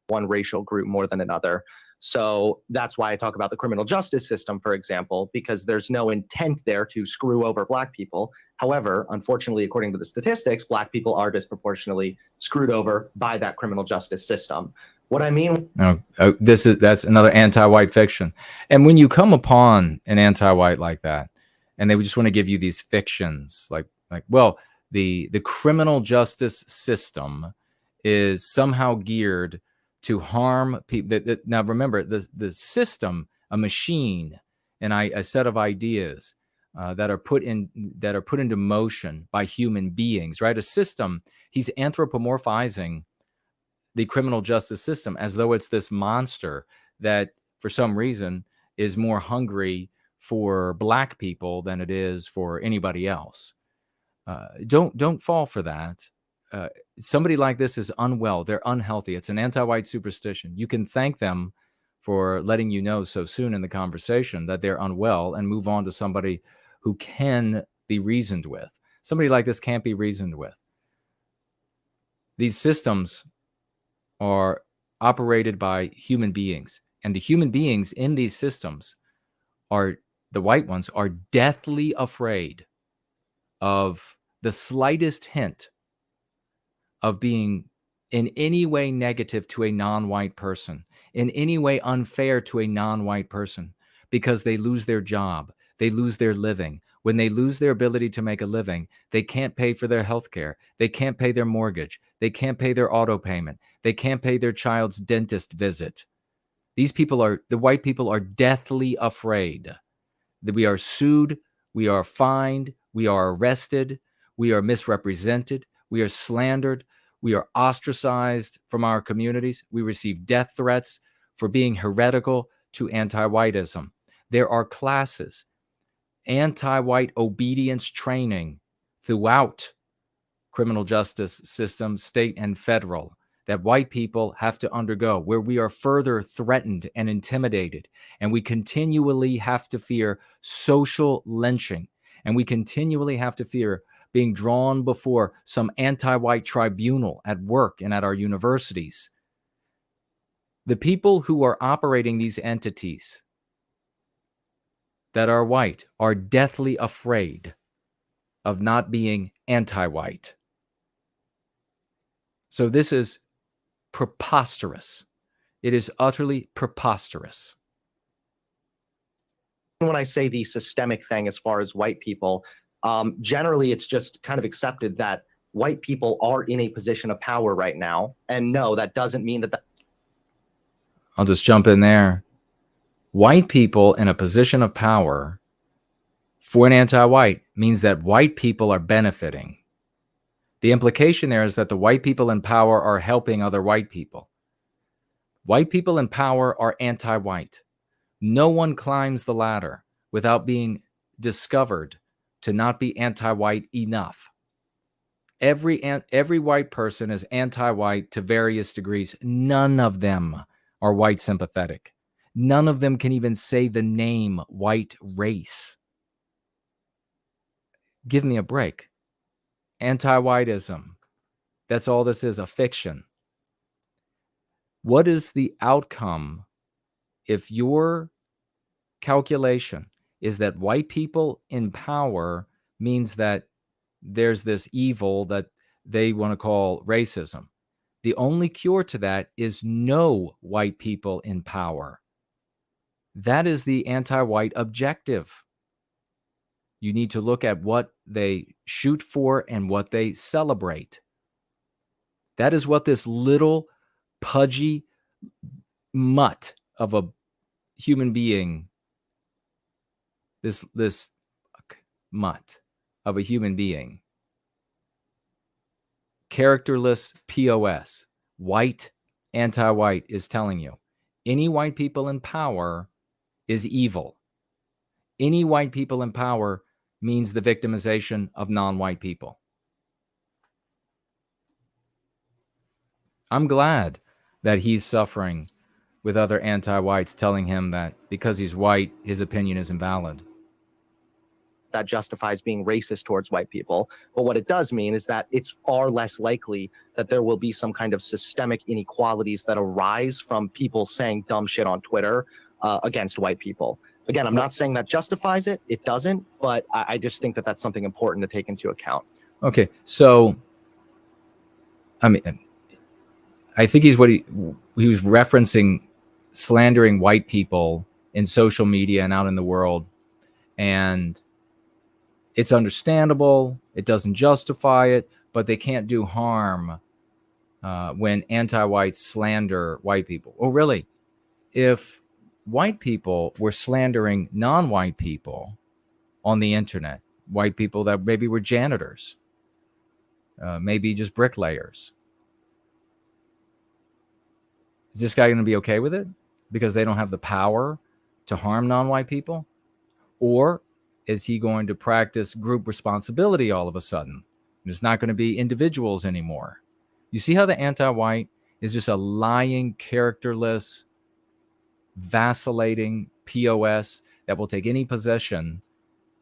One racial group more than another. So that's why I talk about the criminal justice system, for example, because there's no intent there to screw over Black people. However, unfortunately, according to the statistics, Black people are disproportionately screwed over by that criminal justice system. What I mean, No, that's another anti-white fiction. And when you come upon an anti-white like that, and they just want to give you these fictions, like well, the criminal justice system is somehow geared to harm people. Now remember, the system, a machine, and a set of ideas that are put into motion by human beings, right? A system. He's anthropomorphizing the criminal justice system as though it's this monster that for some reason is more hungry for black people than it is for anybody else. Don't fall for that. Somebody like this is unwell. They're unhealthy. It's an anti-white superstition. You can thank them for letting you know so soon in the conversation that they're unwell and move on to somebody who can be reasoned with. Somebody like this can't be reasoned with. These systems are operated by human beings, and the human beings in these systems are the white ones are deathly afraid of the slightest hint of being in any way negative to a non-white person, in any way unfair to a non-white person, because they lose their job, they lose their living. When they lose their ability to make a living, they can't pay for their health care. They can't pay their mortgage. They can't pay their auto payment. They can't pay their child's dentist visit. The white people are deathly afraid that we are sued, we are fined, we are arrested, we are misrepresented, we are slandered, we are ostracized from our communities. We receive death threats for being heretical to anti-whiteism. There are classes, anti-white obedience training throughout criminal justice systems, state and federal, that white people have to undergo, where we are further threatened and intimidated, and we continually have to fear social lynching, and we continually have to fear being drawn before some anti-white tribunal at work and at our universities. The people who are operating these entities that are white are deathly afraid of not being anti-white. So this is preposterous. It is utterly preposterous. when I say the systemic thing as far as white people, generally it's just kind of accepted that white people are in a position of power right now. And no, that doesn't mean that. I'll just jump in there. White people in a position of power for an anti-white means that white people are benefiting. The implication there is that the white people in power are helping other white people. White people in power are anti-white. No one climbs the ladder without being discovered to not be anti-white enough. Every white person is anti-white to various degrees. None of them are white sympathetic. None of them can even say the name white race. Give me a break. Anti-whiteism. That's all this is, a fiction. What is the outcome if your calculation is that white people in power means that there's this evil that they want to call racism? The only cure to that is no white people in power. That is the anti-white objective. You need to look at what they shoot for and what they celebrate. That is what this little pudgy mutt of a human being, this mutt of a human being, characterless POS, white, anti-white, is telling you. Any white people in power is evil. Any white people in power means the victimization of non-white people. I'm glad that he's suffering with other anti-whites telling him that because he's white, his opinion is invalid. That justifies being racist towards white people. But what it does mean is that it's far less likely that there will be some kind of systemic inequalities that arise from people saying dumb shit on Twitter against white people. Again, I'm not saying that justifies it. It doesn't. But I just think that that's something important to take into account. Okay. So, I mean, I think he was referencing slandering white people in social media and out in the world. And it's understandable. It doesn't justify it, but they can't do harm when anti-whites slander white people. Oh, really? If white people were slandering non-white people on the internet, white people that maybe were janitors, maybe just bricklayers, is this guy going to be okay with it because they don't have the power to harm non-white people? Or is he going to practice group responsibility all of a sudden? And it's not going to be individuals anymore. You see how the anti-white is just a lying, characterless, vacillating POS that will take any possession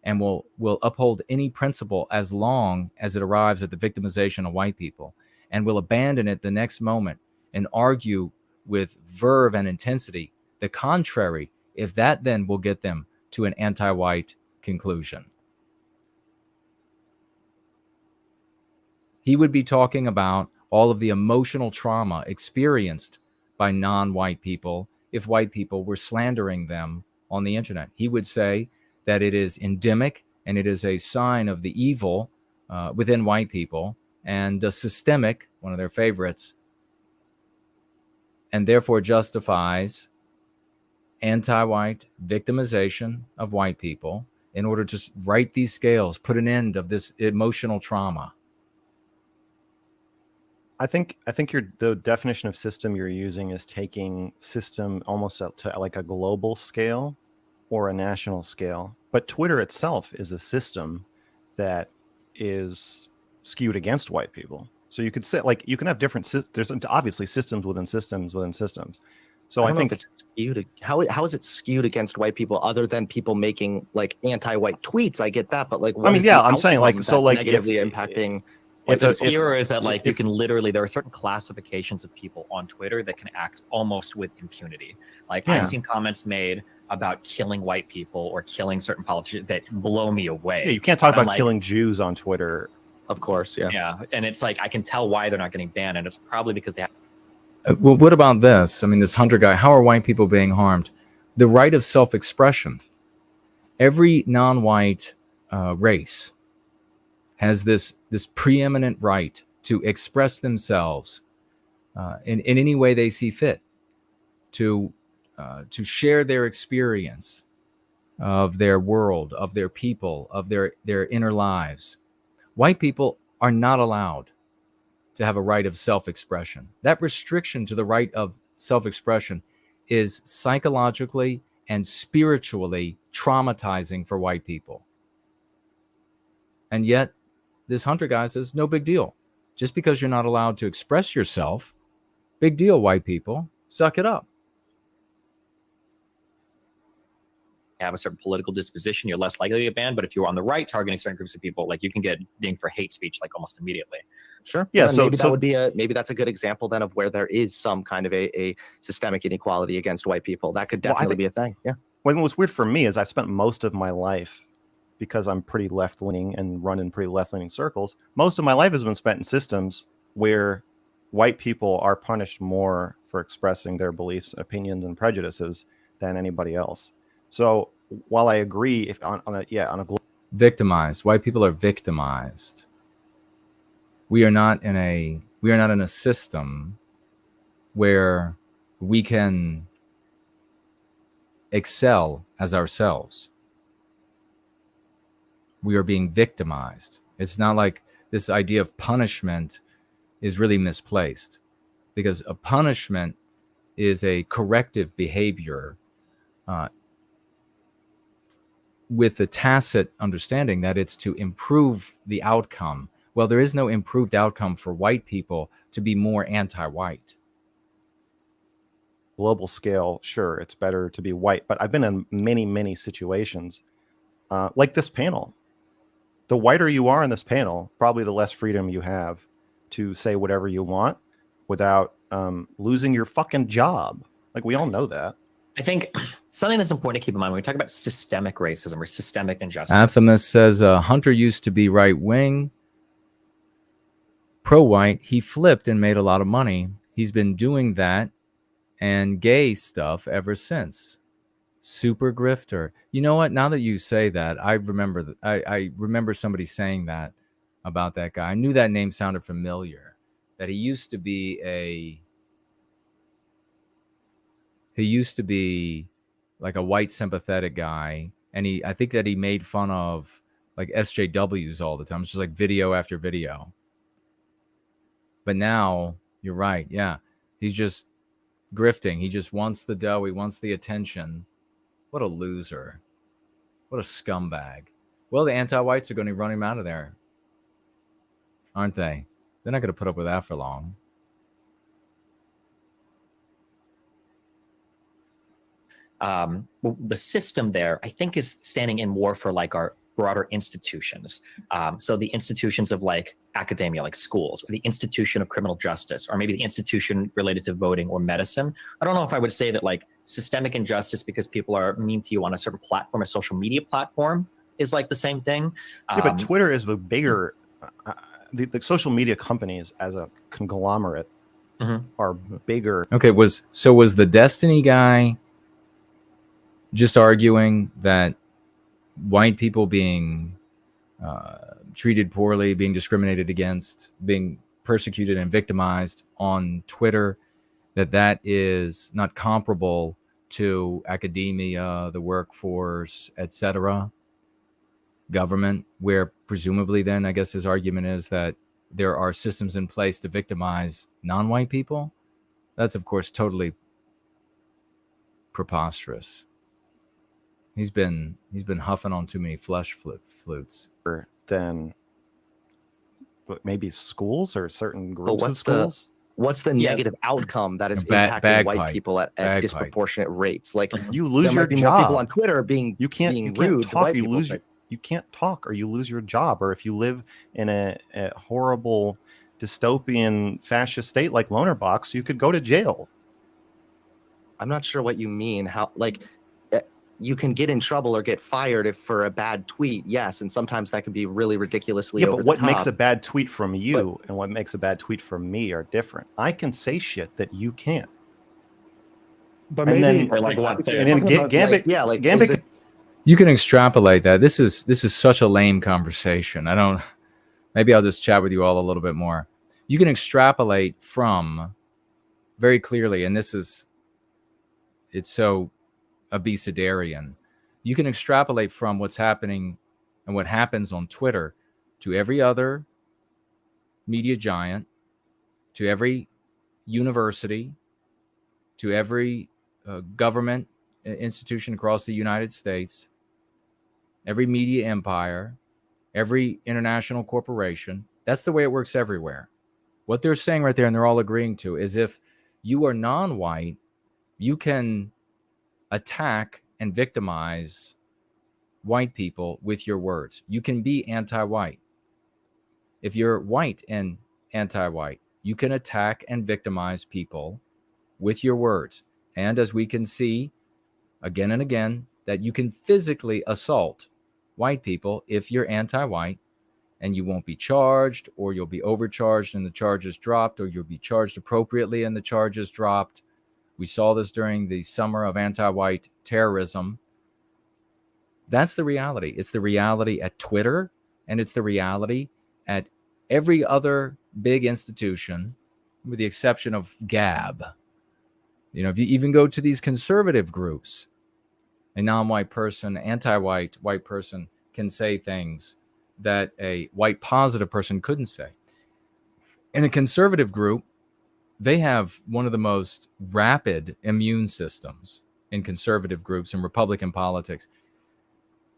and will uphold any principle as long as it arrives at the victimization of white people, and will abandon it the next moment and argue with verve and intensity the contrary, if that then will get them to an anti-white conclusion. He would be talking about all of the emotional trauma experienced by non-white people if white people were slandering them on the internet. He would say that it is endemic and it is a sign of the evil within white people, and systemic, one of their favorites, and therefore justifies anti-white victimization of white people in order to right these scales, put an end of this emotional trauma. I think the definition of system you're using is taking system almost up to like a global scale or a national scale. But Twitter itself is a system that is skewed against white people. So you could say, like, you can have different there's obviously systems within systems within systems. So I think it's skewed. How is it skewed against white people other than people making like anti-white tweets? I get that, but like, I mean, yeah, I'm saying like, so like negatively impacting. Like the skewer is that like you can literally, there are certain classifications of people on Twitter that can act almost with impunity. Like I've seen comments made about killing white people or killing certain politicians that blow me away. Yeah, you can't talk about killing Jews on Twitter. Of course, yeah. Yeah, and it's like I can tell why they're not getting banned, and it's probably because they have. Well, what about this? I mean, this Hunter guy, how are white people being harmed? The right of self-expression. Every non-white race has this preeminent right to express themselves in any way they see fit, to share their experience of their world, of their people, of their inner lives. White people are not allowed to have a right of self-expression. That restriction to the right of self-expression is psychologically and spiritually traumatizing for white people. And yet, this Hunter guy says, no big deal. Just because you're not allowed to express yourself, big deal, white people. Suck it up. Have a certain political disposition, you're less likely to get banned. But if you're on the right targeting certain groups of people, like you can get dinged for hate speech like almost immediately. Sure. Yeah. So maybe that would be maybe that's a good example then of where there is some kind of a systemic inequality against white people. That could definitely be a thing. Yeah. What was weird for me is I've spent most of my life, because I'm pretty left-leaning and run in pretty left-leaning circles, most of my life has been spent in systems where white people are punished more for expressing their beliefs, opinions, and prejudices than anybody else. So while I agree, if on a victimized, white people are victimized. We are not in a system where we can excel as ourselves. We are being victimized. It's not like this idea of punishment is really misplaced, because a punishment is a corrective behavior with the tacit understanding that it's to improve the outcome. Well, there is no improved outcome for white people to be more anti-white. Global scale, sure, it's better to be white, but I've been in many, many situations like this panel. The whiter you are in this panel, probably the less freedom you have to say whatever you want without losing your fucking job. Like, we all know that. I think something that's important to keep in mind when we talk about systemic racism or systemic injustice. Athamas says Hunter used to be right-wing, pro-white. He flipped and made a lot of money. he's been doing that and gay stuff ever since. Super grifter. You know what? Now that you say that, I remember that I remember somebody saying that about that guy. I knew that name sounded familiar. That he used to be like a white sympathetic guy, and I think that he made fun of like SJWs all the time. It's just like video after video. But now you're right. Yeah, he's just grifting. He just wants the dough. He wants the attention. What a loser. What a scumbag. Well, the anti-whites are going to run him out of there, aren't they? They're not going to put up with that for long. The system there, I think, is standing in more for like our broader institutions. So the institutions of like academia, like schools, or the institution of criminal justice, or maybe the institution related to voting or medicine. I don't know if I would say that like systemic injustice because people are mean to you on a certain platform, a social media platform, is like the same thing. Yeah, but Twitter is a bigger, the social media companies as a conglomerate are bigger. Okay, was the Destiny guy just arguing that white people being treated poorly, being discriminated against, being persecuted and victimized on Twitter, that is not comparable to academia, the workforce, etc., government, where presumably then I guess his argument is that there are systems in place to victimize non-white people? That's, of course, totally preposterous. He's been huffing on too many flesh flutes. Than maybe schools or certain groups of schools. What's the negative outcome that is impacting white people at disproportionate rates? Like you lose your job. People on Twitter being you can't talk. You can't talk, or you lose your job, or if you live in a horrible dystopian fascist state like LonerBox, you could go to jail. I'm not sure what you mean. How you can get in trouble or get fired for a bad tweet, yes, and sometimes that can be really ridiculously over but what the top. makes a bad tweet from you and what makes a bad tweet from me are different. I can say shit that you can't. But maybe Gambit. You can extrapolate that. This is such a lame conversation. Maybe I'll just chat with you all a little bit more. You can extrapolate from very clearly, and it's so abecedarian. You can extrapolate from what's happening and what happens on Twitter to every other media giant, to every university, to every government institution across the United States, every media empire, every international corporation. That's the way it works everywhere. What they're saying right there, and they're all agreeing to, is if you are non-white, you can attack and victimize white people with your words. You can be anti-white. If you're white and anti-white, you can attack and victimize people with your words. And as we can see again and again, that you can physically assault white people if you're anti-white, and you won't be charged, or you'll be overcharged and the charges dropped, or you'll be charged appropriately and the charges dropped. We saw this during the summer of anti-white terrorism. That's the reality. It's the reality at Twitter, and it's the reality at every other big institution, with the exception of Gab. You know, if you even go to these conservative groups, a non-white person, anti-white white person can say things that a white positive person couldn't say. In a conservative group, they have one of the most rapid immune systems in conservative groups and Republican politics.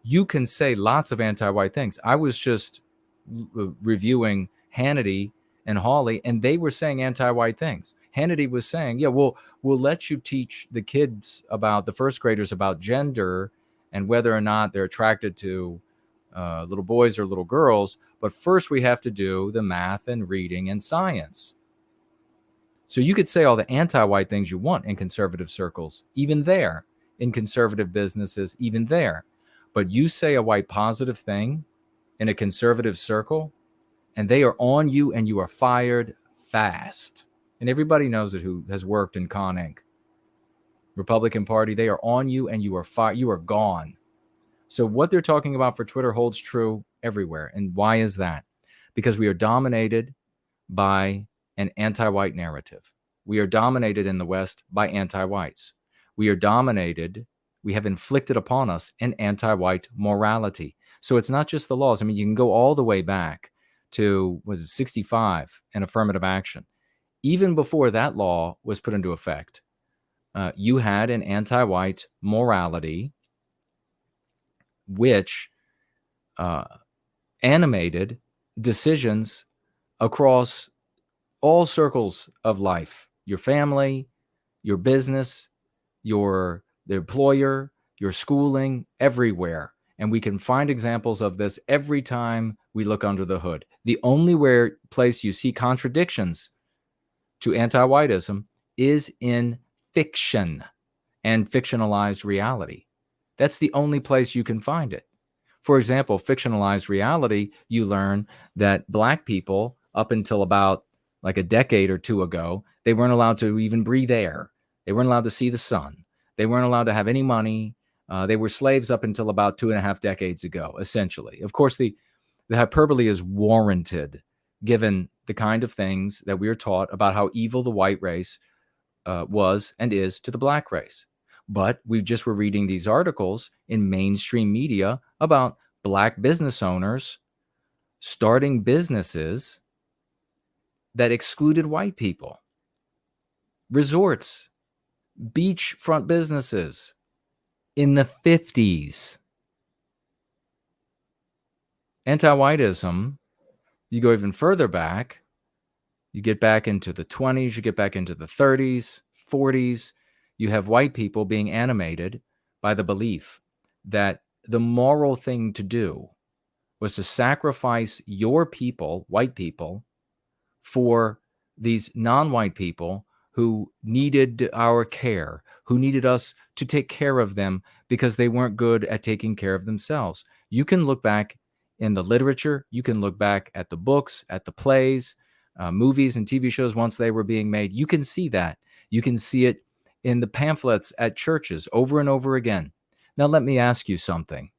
You can say lots of anti-white things. I was just reviewing Hannity and Hawley, and they were saying anti-white things. Hannity was saying, yeah, we'll let you teach the kids about, the first graders, about gender and whether or not they're attracted to little boys or little girls. But first we have to do the math and reading and science. So you could say all the anti-white things you want in conservative circles, even there, in conservative businesses, even there. But you say a white positive thing in a conservative circle, and they are on you, and you are fired fast. And everybody knows it who has worked in Con Inc. Republican Party, they are on you and you are fired. You are gone. So what they're talking about for Twitter holds true everywhere. And why is that? Because we are dominated by an anti-white narrative. We are dominated in the West by anti-whites. We are dominated, we have inflicted upon us an anti-white morality. So it's not just the laws. I mean, you can go all the way back to, was it 65 and affirmative action. Even before that law was put into effect, you had an anti-white morality which animated decisions across all circles of life, your family, your business, the employer, your schooling, everywhere. And we can find examples of this every time we look under the hood. The only place you see contradictions to anti-whiteism is in fiction and fictionalized reality. That's the only place you can find it. For example, fictionalized reality, you learn that Black people, up until about like a decade or two ago, they weren't allowed to even breathe air. They weren't allowed to see the sun. They weren't allowed to have any money. They were slaves up until about 2.5 decades ago, essentially. Of course, the hyperbole is warranted, given the kind of things that we are taught about how evil the white race was and is to the Black race. But we just were reading these articles in mainstream media about Black business owners starting businesses that excluded white people. Resorts, beachfront businesses in the 50s. Anti-whiteism, you go even further back, you get back into the 20s, you get back into the 30s, 40s, you have white people being animated by the belief that the moral thing to do was to sacrifice your people, white people, for these non-white people who needed our care, who needed us to take care of them because they weren't good at taking care of themselves. You can look back in the literature, you can look back at the books, at the plays, movies and TV shows once they were being made. You can see that. You can see it in the pamphlets at churches over and over again. Now, let me ask you something.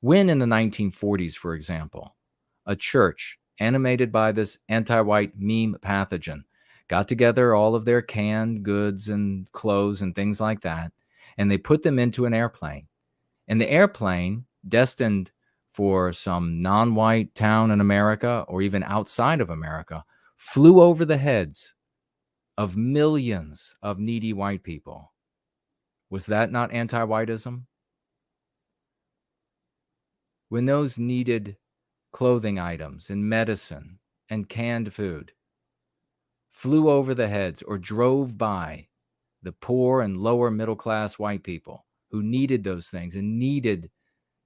When in the 1940s, for example, a church animated by this anti-white meme pathogen got together all of their canned goods and clothes and things like that, and they put them into an airplane. And the airplane, destined for some non-white town in America or even outside of America, flew over the heads of millions of needy white people. Was that not anti-whiteism? When those needed clothing items and medicine and canned food flew over the heads or drove by the poor and lower middle class white people who needed those things and needed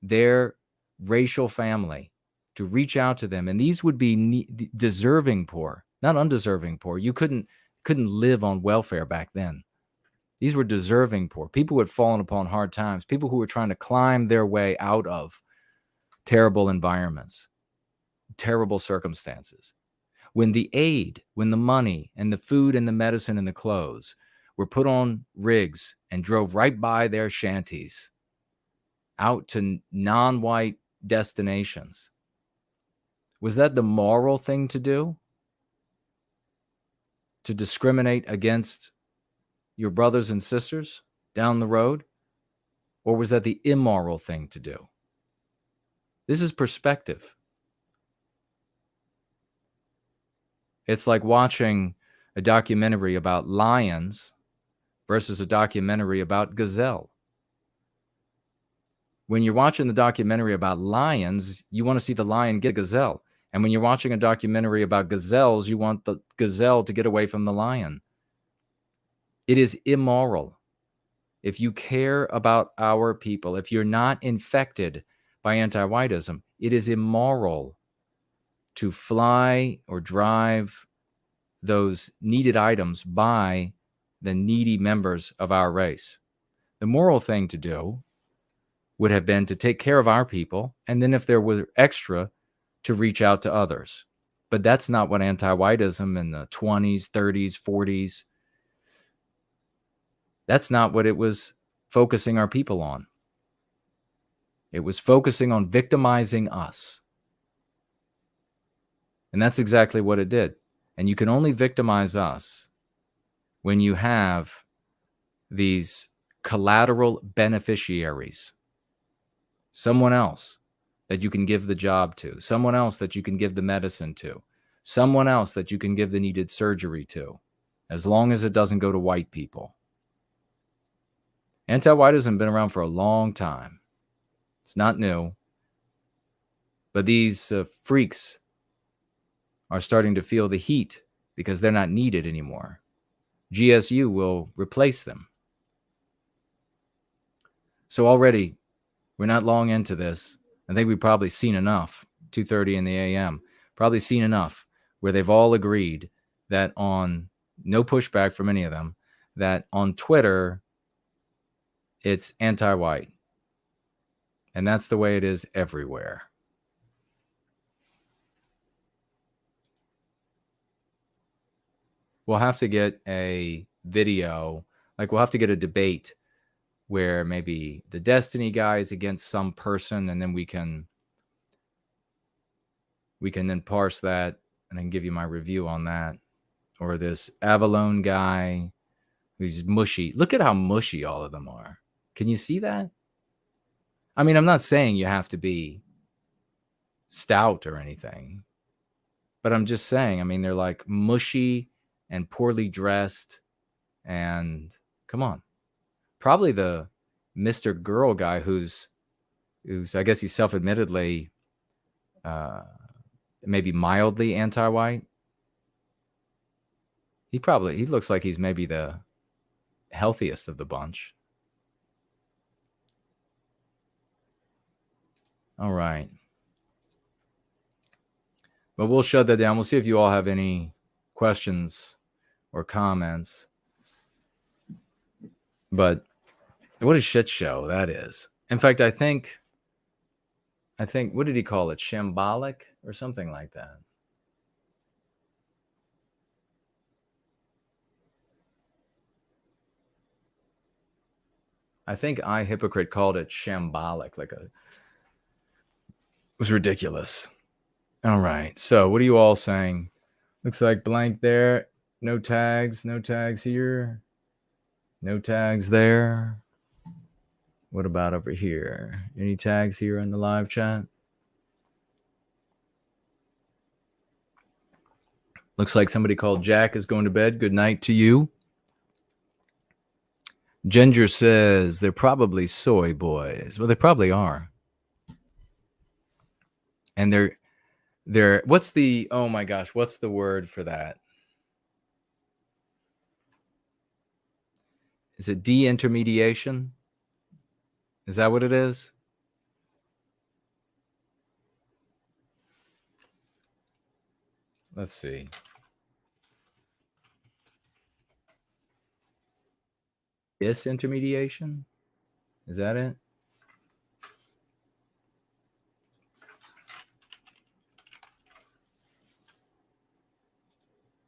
their racial family to reach out to them, and these would be deserving poor, not undeserving poor. You couldn't live on welfare back then. These were deserving poor, people who had fallen upon hard times, people who were trying to climb their way out of terrible environments, terrible circumstances. When the aid, when the money and the food and the medicine and the clothes were put on rigs and drove right by their shanties out to non-white destinations, was that the moral thing to do? To discriminate against your brothers and sisters down the road? Or was that the immoral thing to do? This is perspective. It's like watching a documentary about lions versus a documentary about gazelle. When you're watching the documentary about lions, you want to see the lion get a gazelle. And when you're watching a documentary about gazelles, you want the gazelle to get away from the lion. It is immoral. If you care about our people, if you're not infected by anti-whiteism, it is immoral to fly or drive those needed items by the needy members of our race. The moral thing to do would have been to take care of our people, and then if there were extra, to reach out to others. But that's not what anti-whiteism in the 20s, 30s, 40s, that's not what it was focusing our people on. It was focusing on victimizing us. And that's exactly what it did. And you can only victimize us when you have these collateral beneficiaries, someone else that you can give the job to, someone else that you can give the medicine to, someone else that you can give the needed surgery to, as long as it doesn't go to white people. Anti-whiteism has been around for a long time. It's not new. But these freaks are starting to feel the heat because they're not needed anymore. GSU will replace them. So already, we're not long into this. I think we've probably seen enough, 2:30 in the a.m., probably seen enough where they've all agreed that on, no pushback from any of them, that on Twitter, it's anti-white. And that's the way it is everywhere. We'll have to get a video, like we'll have to get a debate where maybe the Destiny guy is against some person, and then we can then parse that and then give you my review on that. Or this Avallone guy who's mushy. Look at how mushy all of them are. Can you see that? I mean, I'm not saying you have to be stout or anything, but I'm just saying, I mean, they're like mushy and poorly dressed, and come on. Probably the Mr. Girl guy who's I guess he's self-admittedly maybe mildly anti-white. He looks like he's maybe the healthiest of the bunch. All right. But we'll shut that down. We'll see if you all have any questions or comments. But what a shit show that is. In fact, I think, what did he call it? Shambolic or something like that. I think Hypocrite called it shambolic, it was ridiculous. All right. So what are you all saying? Looks like blank there. No tags here. No tags there. What about over here? Any tags here in the live chat? Looks like somebody called Jack is going to bed. Good night to you. Ginger says they're probably soy boys. Well, they probably are. And they're what's the, oh my gosh, what's the word for that? Is it de-intermediation? Is that what it is? Let's see. Disintermediation? Is that it?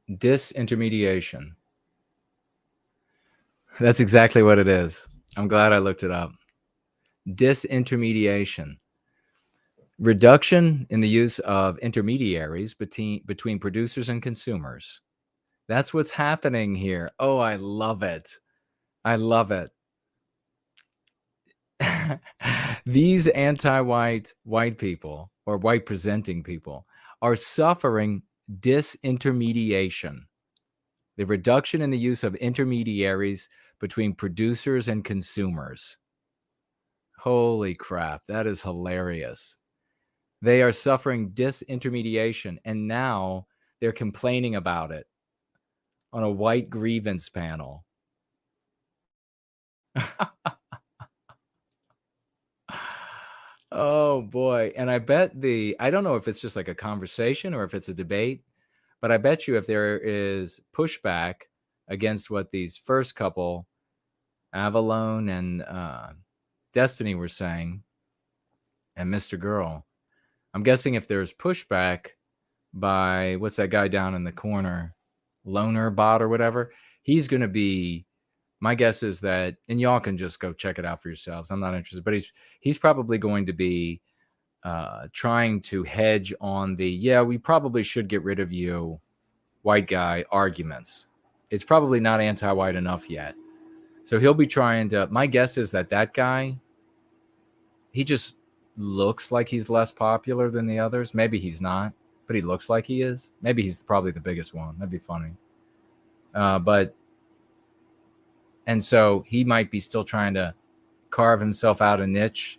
Disintermediation. That's exactly what it is. I'm glad I looked it up. Disintermediation. Reduction in the use of intermediaries between producers and consumers. That's what's happening here. Oh, I love it. I love it. These anti-white white people, or white presenting people, are suffering disintermediation. The reduction in the use of intermediaries between producers and consumers. Holy crap, that is hilarious. They are suffering disintermediation, and now they're complaining about it on a white grievance panel. Oh boy. And I bet I don't know if it's just like a conversation or if it's a debate, but I bet you if there is pushback against what these first couple, Avallone and Destiny, were saying, and Mr. Girl, I'm guessing if there's pushback by what's that guy down in the corner, LonerBot or whatever. He's going to be, my guess is that, and y'all can just go check it out for yourselves. I'm not interested, but he's probably going to be trying to hedge on the, yeah, we probably should get rid of you, white guy arguments. It's probably not anti-white enough yet. So he'll be trying to, my guess is that guy, he just looks like he's less popular than the others. Maybe he's not, but he looks like he is. Maybe he's probably the biggest one. That'd be funny. And so he might be still trying to carve himself out a niche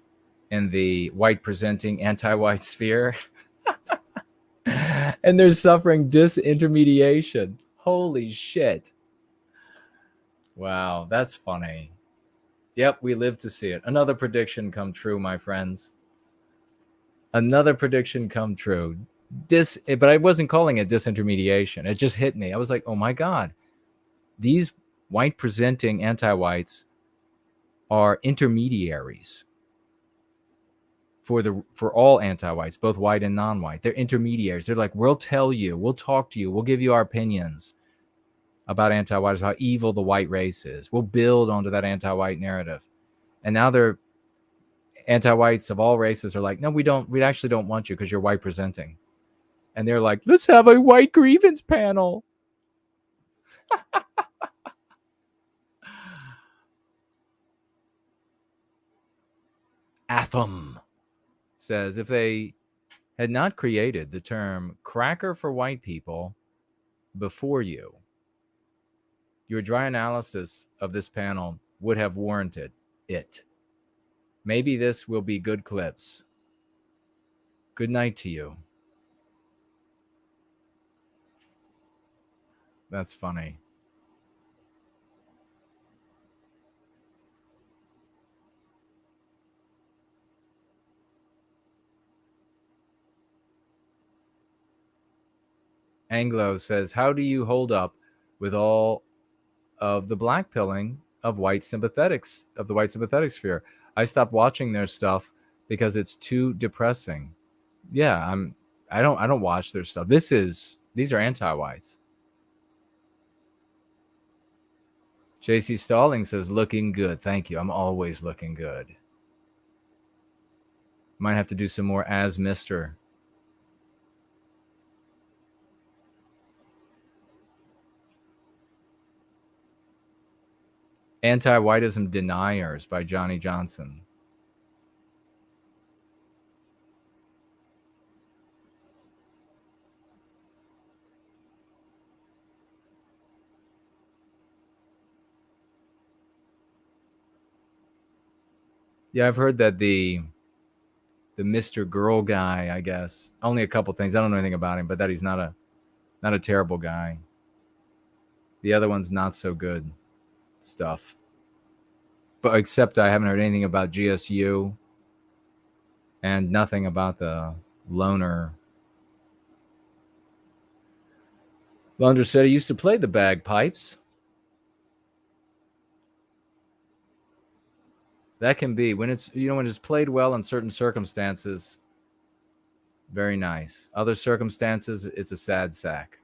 in the white presenting anti-white sphere. And they're suffering disintermediation. Holy shit. Wow, that's funny. Yep, we live to see it. Another prediction come true, my friends. Another prediction come true. But I wasn't calling it disintermediation. It just hit me. I was like, oh my God. These white presenting anti-whites are intermediaries for all anti-whites, both white and non-white. They're intermediaries. They're like, we'll tell you, we'll talk to you, we'll give you our opinions about anti-whites, how evil the white race is. We'll build onto that anti-white narrative. And now they're anti-whites of all races are like, no, we actually don't want you because you're white presenting. And they're like, let's have a white grievance panel. Atham says, if they had not created the term cracker for white people before you, your dry analysis of this panel would have warranted it. Maybe this will be good clips. Good night to you. That's funny. Anglo says, how do you hold up with all of the black pilling of white sympathetics, of the white sympathetic sphere? I stopped watching their stuff because it's too depressing. Yeah, I don't watch their stuff. These are anti-whites. JC Stalling says, looking good. Thank you. I'm always looking good. Might have to do some more as Mr. Anti-Whiteism Deniers by Johnny Johnson. Yeah, I've heard that the Mr. Girl guy, I guess, only a couple things. I don't know anything about him, but that he's not a terrible guy. The other one's not so good stuff. But except I haven't heard anything about GSU and nothing about the loner. Launder said he used to play the bagpipes. That can be when it's, when it's played well in certain circumstances, very nice. Other circumstances, it's a sad sack.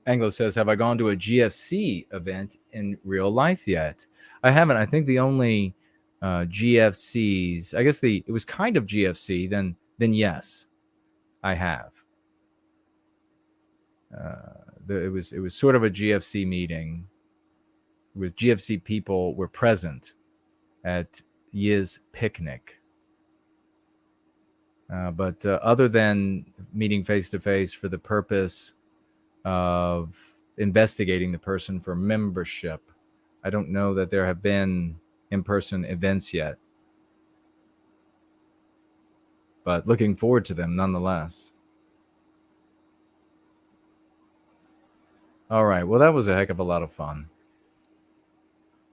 Anglo says, have I gone to a GFC event in real life yet? I haven't. I think the only GFCs, I guess it was kind of GFC, then yes, I have. It was sort of a GFC meeting. It was GFC people were present at Yiz picnic. But other than meeting face-to-face for the purpose of investigating the person for membership, I don't know that there have been in-person events yet. But looking forward to them nonetheless. All right. Well, that was a heck of a lot of fun.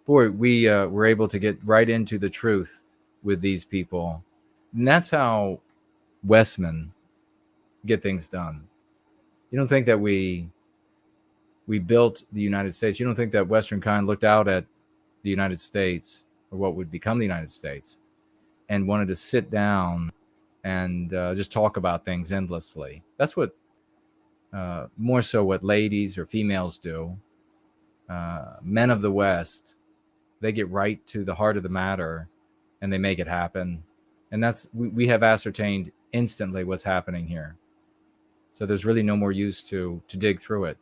Boy, we were able to get right into the truth with these people. And that's how Westmen get things done. You don't think that we built the United States. You don't think that Western kind looked out at the United States, or what would become the United States, and wanted to sit down and just talk about things endlessly. That's what, more so what ladies or females do. Men of the West, they get right to the heart of the matter and they make it happen. And that's, we have ascertained instantly what's happening here. So there's really no more use to dig through it.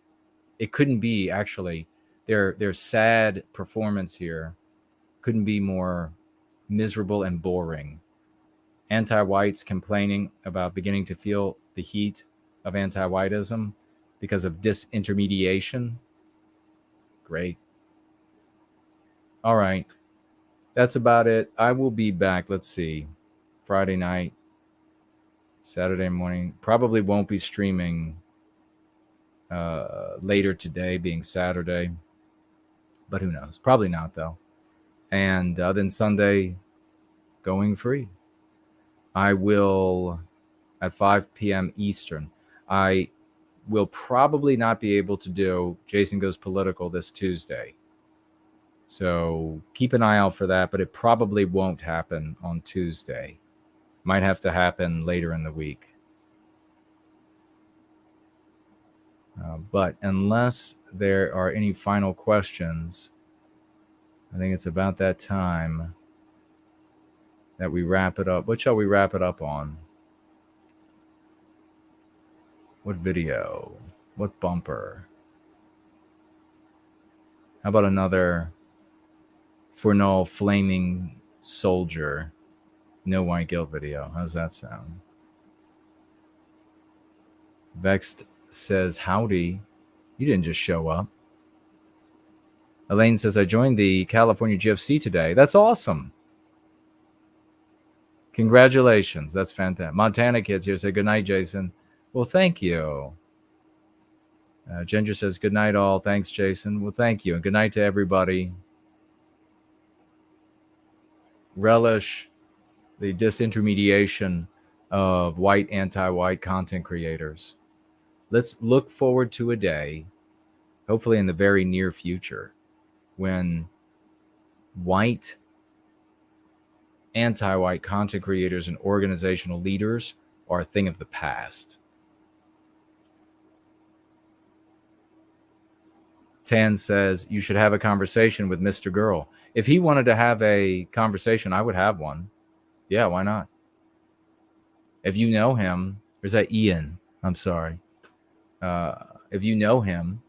It couldn't be, actually, their sad performance here couldn't be more miserable and boring. Anti-whites complaining about beginning to feel the heat of anti-whiteism because of disintermediation. Great. All right. That's about it. I will be back, let's see, Friday night, Saturday morning. Probably won't be streaming later today, being Saturday. But who knows? Probably not, though. And then Sunday, going free. I will, at 5 p.m. Eastern, I will probably not be able to do Jason Goes Political this Tuesday. So keep an eye out for that, but it probably won't happen on Tuesday. Might have to happen later in the week. But unless there are any final questions, I think it's about that time that we wrap it up. What shall we wrap it up on? What video? What bumper? How about another Furnal Flaming Soldier No White Guilt video? How's that sound? Vexed says, howdy. You didn't just show up. Elaine says, I joined the California GFC today. That's awesome. Congratulations. That's fantastic. Montana Kids here say, good night, Jason. Well, thank you. Ginger says, good night, all. Thanks, Jason. Well, thank you. And good night to everybody. Relish the disintermediation of white, anti-white content creators. Let's look forward to a day, hopefully in the very near future, when white, anti-white content creators and organizational leaders are a thing of the past. Tan says, you should have a conversation with Mr. Girl. If he wanted to have a conversation, I would have one. Yeah, why not? If you know him, or is that Ian? I'm sorry. If you know him,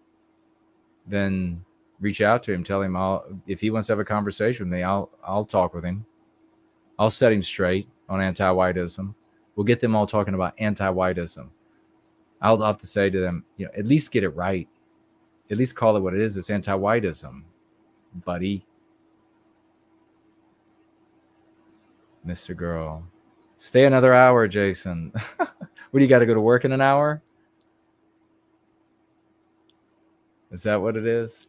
then reach out to him. Tell him if he wants to have a conversation with me, I'll talk with him. I'll set him straight on anti-whiteism. We'll get them all talking about anti-whiteism. I'll have to say to them, at least get it right. At least call it what it is. It's anti-whiteism, buddy. Mr. Girl. Stay another hour, Jason. What, do you got to go to work in an hour? Is that what it is?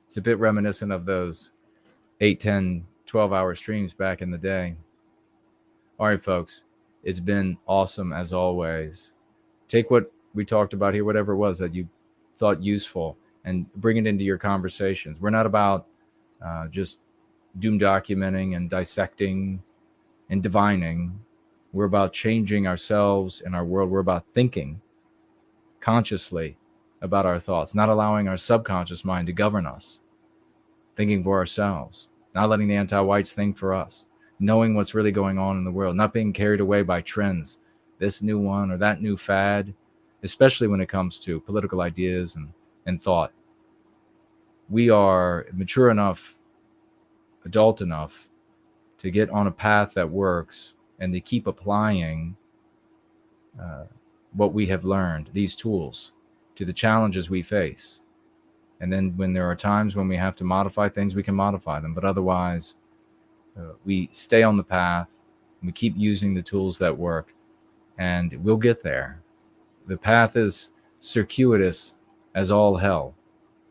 It's a bit reminiscent of those 8, 10, 12-hour streams back in the day. All right, folks. It's been awesome as always. Take what we talked about here, whatever it was that you thought useful, and bring it into your conversations. We're not about just doom documenting and dissecting and divining. We're about changing ourselves and our world. We're about thinking consciously about our thoughts, not allowing our subconscious mind to govern us, thinking for ourselves, not letting the anti-whites think for us, knowing what's really going on in the world, not being carried away by trends, this new one or that new fad, especially when it comes to political ideas and thought. We are mature enough, adult enough to get on a path that works and to keep applying what we have learned, these tools, to the challenges we face. And then when there are times when we have to modify things, we can modify them. But otherwise, we stay on the path, and we keep using the tools that work, and we'll get there. The path is circuitous as all hell,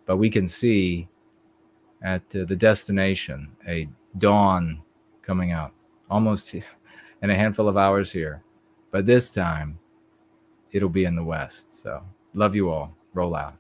but we can see at the destination a dawn coming out almost in a handful of hours here. But this time, it'll be in the West. So love you all. Roll out.